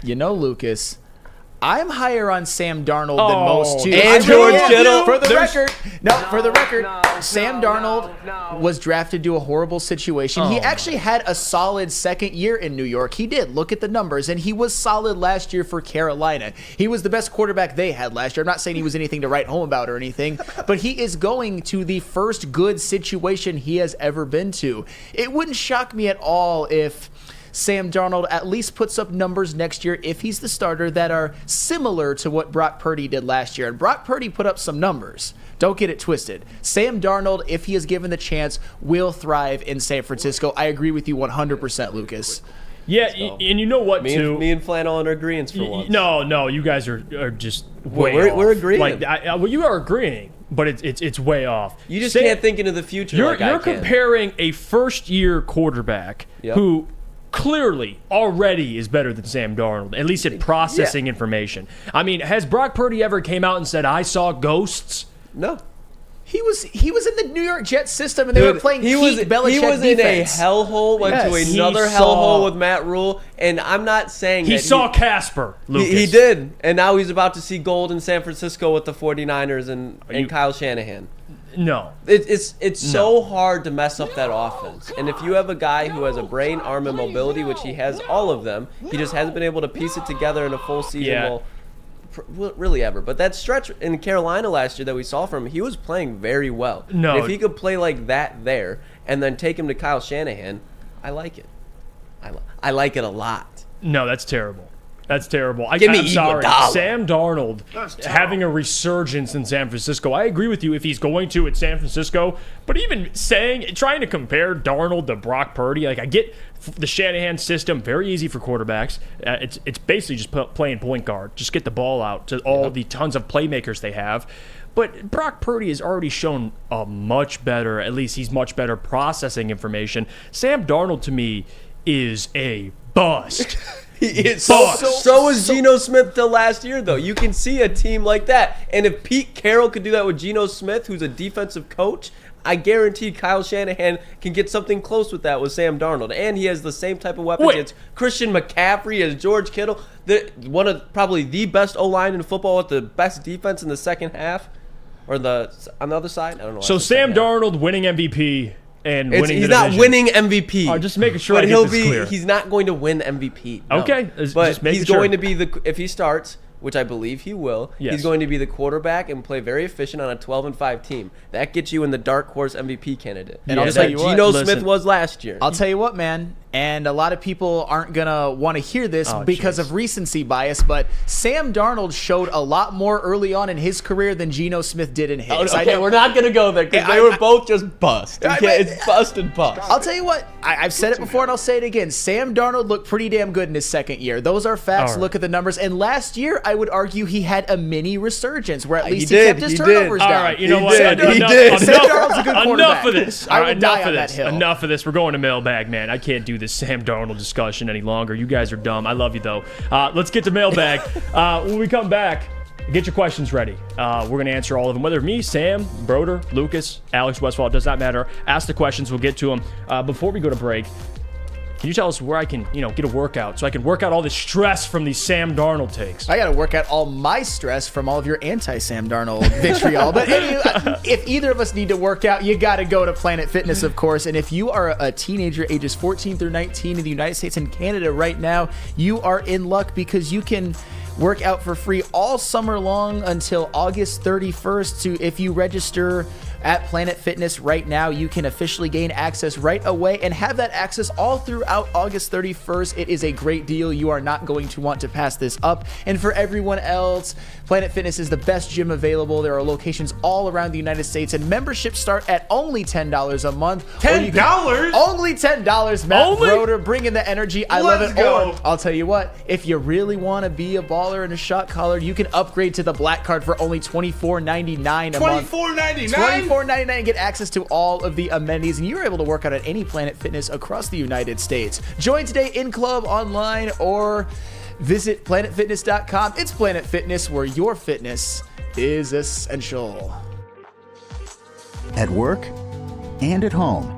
You know, Lucas, I'm higher on Sam Darnold than most too. And George Kittle. For the record, Sam Darnold was drafted to a horrible situation. He actually had a solid second year in New York. He did. Look at the numbers, and he was solid last year for Carolina. He was the best quarterback they had last year. I'm not saying he was anything to write home about or anything, but he is going to the first good situation he has ever been to. It wouldn't shock me at all if Sam Darnold at least puts up numbers next year, if he's the starter, that are similar to what Brock Purdy did last year. And Brock Purdy put up some numbers. Don't get it twisted. Sam Darnold, if he is given the chance, will thrive in San Francisco. I agree with you 100%, Lucas. Yeah, and you know what, too? Me and Flannel are agreeing for once. No, you guys are just way off. We're agreeing. Like, well, you are agreeing, but it's way off. You just can't think into the future. You're comparing a first-year quarterback who clearly already is better than Sam Darnold, at least at processing information. I mean, has Brock Purdy ever came out and said, I saw ghosts? No. He was in the New York Jets system, and they were playing Belichick defense. He was in a hellhole, went to another hellhole with Matt Rule, and I'm not saying he saw Casper, Lucas. He did, and now he's about to see gold in San Francisco with the 49ers and Kyle Shanahan. No. It's so hard to mess up that offense. And if you have a guy who has a brain, arm, and mobility, which he has all of them, he just hasn't been able to piece it together in a full season. Yeah. Really ever. But that stretch in Carolina last year that we saw from him, he was playing very well. No. And if he could play like that there and then take him to Kyle Shanahan, I like it. I like it a lot. No, that's terrible. That's terrible. Give me I'm sorry. Iguodala. Sam Darnold having a resurgence in San Francisco. I agree with you if he's going to at San Francisco, but even trying to compare Darnold to Brock Purdy, like I get the Shanahan system, very easy for quarterbacks. It's basically just playing point guard. Just get the ball out to all the tons of playmakers they have. But Brock Purdy has already shown a much better, at least he's much better processing information. Sam Darnold to me is a bust. So was Geno Smith till last year, though. You can see a team like that. And if Pete Carroll could do that with Geno Smith, who's a defensive coach, I guarantee Kyle Shanahan can get something close with that with Sam Darnold. And he has the same type of weapons. It's Christian McCaffrey, as George Kittle. One of probably the best O-line in football with the best defense in the second half. Or on the other side? I don't know. So Sam Darnold winning MVP and winning the division. He's not winning MVP. Just making sure but I get this clear. He's not going to win MVP. No. Okay. But he's going to be if he starts, which I believe he will, Yes. he's going to be the quarterback and play very efficient on a 12-5 team. That gets you in the dark horse MVP candidate. And I'll tell you what, Geno Smith was last year. I'll tell you what, man, and a lot of people aren't going to want to hear this because of recency bias, but Sam Darnold showed a lot more early on in his career than Geno Smith did in his. Okay, we're not going to go there because they were both just bust. It's bust and bust. I'll tell you what, I've said it before and I'll say it again. Sam Darnold looked pretty damn good in his second year. Those are facts. All right. Look at the numbers. And last year, I would argue he had a mini resurgence where at least he he did. kept his He turnovers did. down. All right, you know what? Sam Darnold's a good quarterback. Enough of this. I would die Enough on of that this. hill. Enough of this. We're going to mailbag, man. I can't do this Sam Darnold discussion any longer. You guys are dumb. I love you, though. Let's get to mailbag. When we come back, get your questions ready. We're going to answer all of them. Whether me, Sam, Broder, Lucas, Alex Westfall, it does not matter. Ask the questions. We'll get to them. Before we go to break, can you tell us where I can, get a workout so I can work out all this stress from these Sam Darnold takes? I got to work out all my stress from all of your anti-Sam Darnold vitriol. But if either of us need to work out, you got to go to Planet Fitness, of course. And if you are a teenager ages 14 through 19 in the United States and Canada right now, you are in luck because you can work out for free all summer long until August 31st. So if you register at Planet Fitness right now, you can officially gain access right away and have that access all throughout August 31st. It is a great deal. You are not going to want to pass this up. And for everyone else, Planet Fitness is the best gym available. There are locations all around the United States, and memberships start at only $10 a month. $10? Only $10, Matt Broder. Bring in the energy. I love it. Go. Or I'll tell you what, if you really want to be a baller and a shot caller, you can upgrade to the Black Card for only $24.99 a month. $24.99? $24.99 and get access to all of the amenities, and you're able to work out at any Planet Fitness across the United States. Join today in club, online, or visit planetfitness.com. It's Planet Fitness, where your fitness is essential. At work and at home,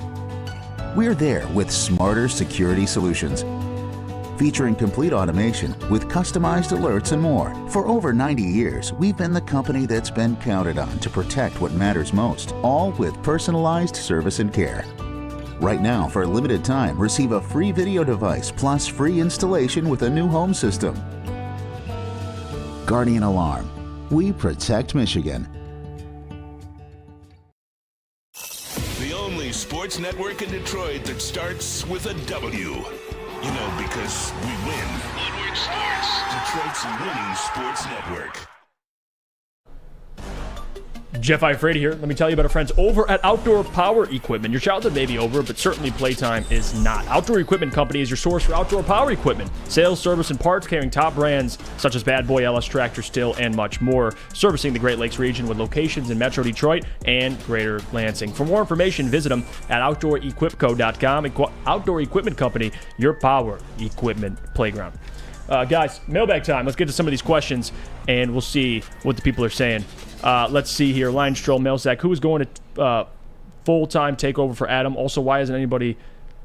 we're there with smarter security solutions. Featuring complete automation with customized alerts and more. For over 90 years, we've been the company that's been counted on to protect what matters most, all with personalized service and care. Right now, for a limited time, receive a free video device plus free installation with a new home system. Guardian Alarm. We protect Michigan. The only sports network in Detroit that starts with a W. You know, because we win. Woodward Sports, Detroit's winning sports network. Jeff Iafrate here. Let me tell you about our friends over at Outdoor Power Equipment. Your childhood may be over, but certainly playtime is not. Outdoor Equipment Company is your source for outdoor power equipment. Sales, service, and parts carrying top brands such as Bad Boy, LS Tractor, Stihl, and much more. Servicing the Great Lakes region with locations in Metro Detroit and Greater Lansing. For more information, visit them at OutdoorEquipco.com. Outdoor Equipment Company, your power equipment playground. Guys, mailbag time. Let's get to some of these questions, and we'll see what the people are saying. Let's see here. Lion Stroll, Mailsack. Who is going to full-time takeover for Adam? Also, why hasn't anybody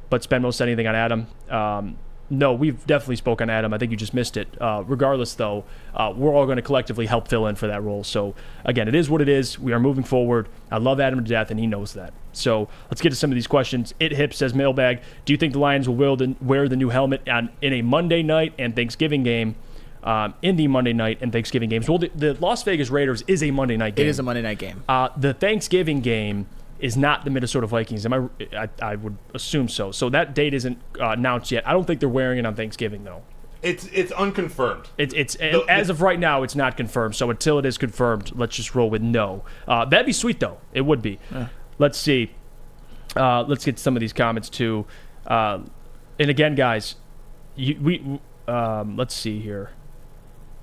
but Spenmo said anything on Adam? No, we've definitely spoken on Adam. I think you just missed it. Regardless, though, we're all going to collectively help fill in for that role. So, again, it is what it is. We are moving forward. I love Adam to death, and he knows that. So let's get to some of these questions. It Hip says, mailbag, do you think the Lions will wear the new helmet in a Monday night and Thanksgiving game? In the Monday night and Thanksgiving games. Well, the Las Vegas Raiders is a Monday night game. It is a Monday night game. The Thanksgiving game is not the Minnesota Vikings. I would assume so. So that date isn't announced yet. I don't think they're wearing it on Thanksgiving, though. It's unconfirmed. As of right now, it's not confirmed. So until it is confirmed, let's just roll with no. That'd be sweet, though. It would be. Let's see. Let's get some of these comments, too. And again, guys, let's see here.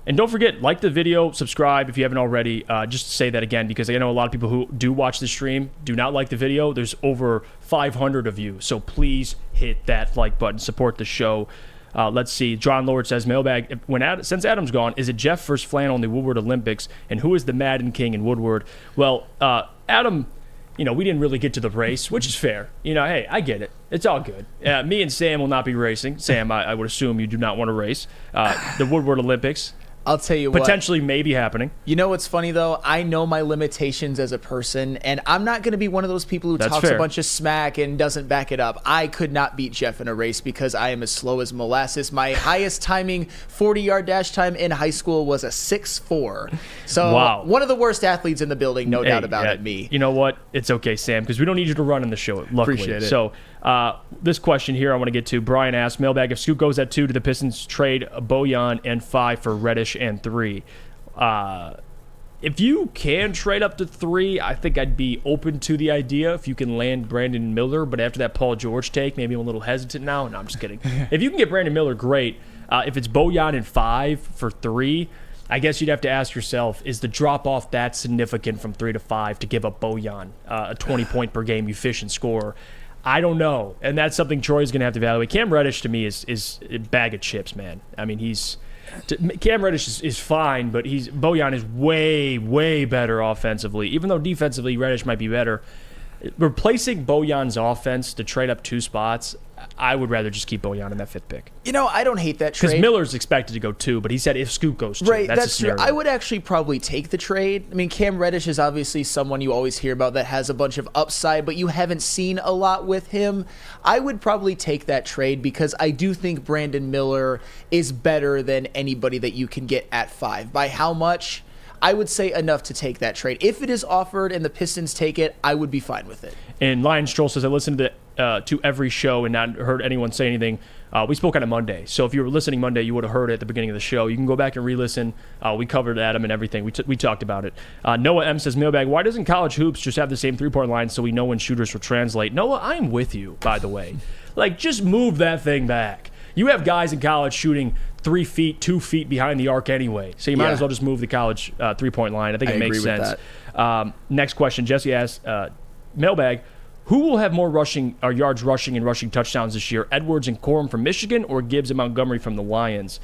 And don't forget, like the video, subscribe if you haven't already. Just to say that again, because I know a lot of people who do watch the stream do not like the video. There's over 500 of you, so please hit that like button. Support the show. Let's see. John Lord says, mailbag, since Adam's gone, is it Jeff versus Flannel in the Woodward Olympics? And who is the Madden King in Woodward? Well, Adam, we didn't really get to the race, which is fair. Hey, I get it. It's all good. Me and Sam will not be racing. Sam, I would assume you do not want to race. The Woodward Olympics. I'll tell you what. Potentially maybe happening. You know what's funny, though? I know my limitations as a person, and I'm not going to be one of those people who talks a bunch of smack and doesn't back it up. I could not beat Jeff in a race because I am as slow as molasses. My highest timing 40-yard dash time in high school was a 6.4. So wow. One of the worst athletes in the building, no doubt about it, me. You know what? It's okay, Sam, because we don't need you to run in the show, luckily. Appreciate it. So this question here I want to get to. Brian asks, mailbag, if Scoot goes at 2, do the Pistons trade Bojan and 5 for Reddish and 3? If you can trade up to 3, I think I'd be open to the idea if you can land Brandon Miller. But after that Paul George take, maybe I'm a little hesitant now. No, I'm just kidding. If you can get Brandon Miller, great. If it's Bojan and 5 for 3, I guess you'd have to ask yourself, is the drop-off that significant from 3 to 5 to give up Bojan a 20-point-per-game efficient scorer? I don't know. And that's something Troy's going to have to evaluate. Cam Reddish, to me, is a bag of chips, man. I mean, Cam Reddish is fine, but Bojan is way, way better offensively. Even though defensively, Reddish might be better. Replacing Bojan's offense to trade up 2 spots, I would rather just keep Bojan in that 5th pick. I don't hate that trade. Because Miller's expected to go 2, but he said if Scoot goes 2, right, that's true. I would actually probably take the trade. I mean, Cam Reddish is obviously someone you always hear about that has a bunch of upside, but you haven't seen a lot with him. I would probably take that trade because I do think Brandon Miller is better than anybody that you can get at 5. By how much? I would say enough to take that trade. If it is offered and the Pistons take it, I would be fine with it. And Lion Stroll says, I listened to every show and not heard anyone say anything. We spoke on a Monday. So if you were listening Monday, you would have heard it at the beginning of the show. You can go back and re-listen. We covered Adam and everything. We talked about it. Noah M says, mailbag, why doesn't college hoops just have the same 3-point line so we know when shooters will translate? Noah, I'm with you, by the way. Just move that thing back. You have guys in college shooting 3 feet, 2 feet behind the arc anyway. So you might as well just move the college 3-point line. I think it makes sense. Next question. Jesse asks, mailbag, who will have more yards rushing and rushing touchdowns this year? Edwards and Corum from Michigan or Gibbs and Montgomery from the Lions?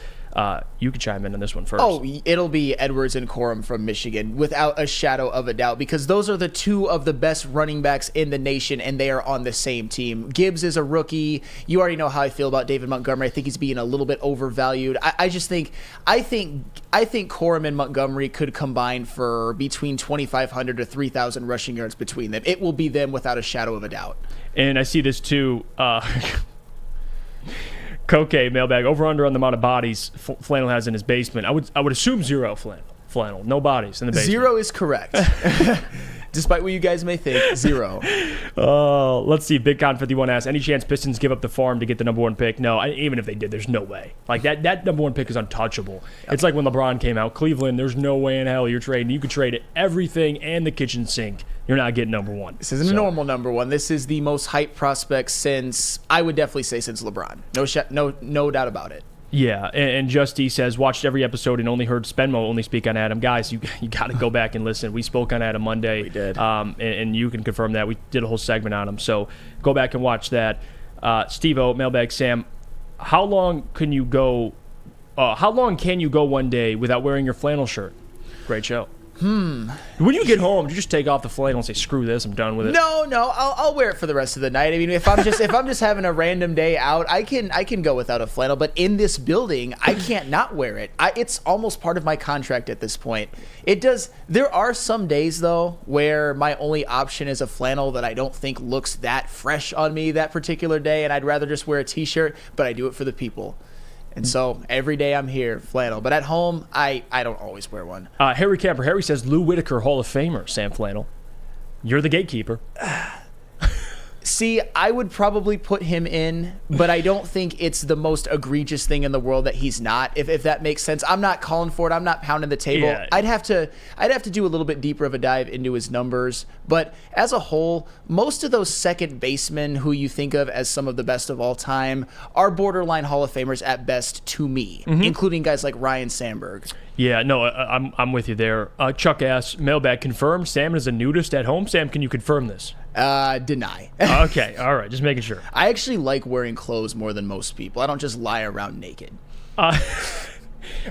You can chime in on this one first. Oh, it'll be Edwards and Corum from Michigan without a shadow of a doubt because those are the 2 of the best running backs in the nation and they are on the same team. Gibbs is a rookie. You already know how I feel about David Montgomery. I think he's being a little bit overvalued. I think Corum and Montgomery could combine for between 2,500 to 3,000 rushing yards between them. It will be them without a shadow of a doubt. And I see this too. Coke mailbag, over under on the amount of bodies Flannel has in his basement. I would assume 0 Flannel. No bodies in the basement. 0 is correct. Despite what you guys may think, 0. Let's see. BigCon51 asks, any chance Pistons give up the farm to get the number 1 pick? No, even if they did, there's no way. Like, that number 1 pick is untouchable. It's like when LeBron came out. Cleveland, there's no way in hell you're trading. You could trade everything and the kitchen sink. You're not getting number 1. This isn't a normal number 1. This is the most hyped prospect since, I would definitely say, since LeBron. No doubt about it. Yeah, and Justy says, watched every episode and only heard Spenmo only speak on Adam. Guys, you got to go back and listen. We spoke on Adam Monday. We did. And you can confirm that. We did a whole segment on him. So go back and watch that. Steve-O, Mailbag Sam, how long can you go one day without wearing your flannel shirt? Great show. When you get home, do you just take off the flannel and say, screw this, I'm done with it? No, I'll wear it for the rest of the night. I mean, if I'm just having a random day out, I can go without a flannel. But in this building, I can't not wear it. It's almost part of my contract at this point. There are some days though where my only option is a flannel that I don't think looks that fresh on me that particular day, and I'd rather just wear a t-shirt. But I do it for the people. And so every day I'm here, flannel. But at home, I don't always wear one. Harry Camper. Harry says, Lou Whitaker, Hall of Famer, Sam Flannel. You're the gatekeeper. See, I would probably put him in, but I don't think it's the most egregious thing in the world that he's not, if that makes sense. I'm not calling for it. I'm not pounding the table. Yeah. I'd have to do a little bit deeper of a dive into his numbers. But as a whole, most of those second basemen who you think of as some of the best of all time are borderline Hall of Famers at best to me, including guys like Ryan Sandberg. Yeah, no, I'm with you there. Chuck asks, Mailbag confirmed Sam is a nudist at home. Sam, can you confirm this? Deny. Okay, all right, just making sure. I actually like wearing clothes more than most people. I don't just lie around naked. Are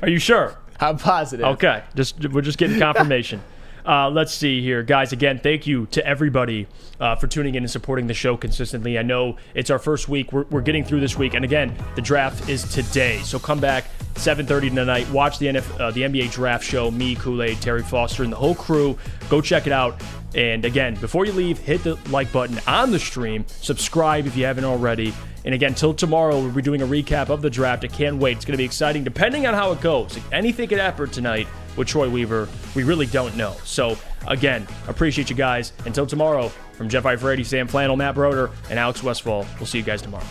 you sure? I'm positive. Okay, we're just getting confirmation. Let's see here. Guys, again, thank you to everybody for tuning in and supporting the show consistently. I know it's our first week. We're getting through this week. And again, the draft is today. So come back 7:30 tonight. Watch the NBA draft show. Me, Kool-Aid, Terry Foster, and the whole crew. Go check it out. And again, before you leave, hit the like button on the stream. Subscribe if you haven't already. And again, till tomorrow, we'll be doing a recap of the draft. I can't wait. It's going to be exciting, depending on how it goes. If anything could happen tonight with Troy Weaver, we really don't know. So, again, appreciate you guys. Until tomorrow, from Jeff Iafrate, Sam Flannel, Matt Broder, and Alex Westfall, we'll see you guys tomorrow.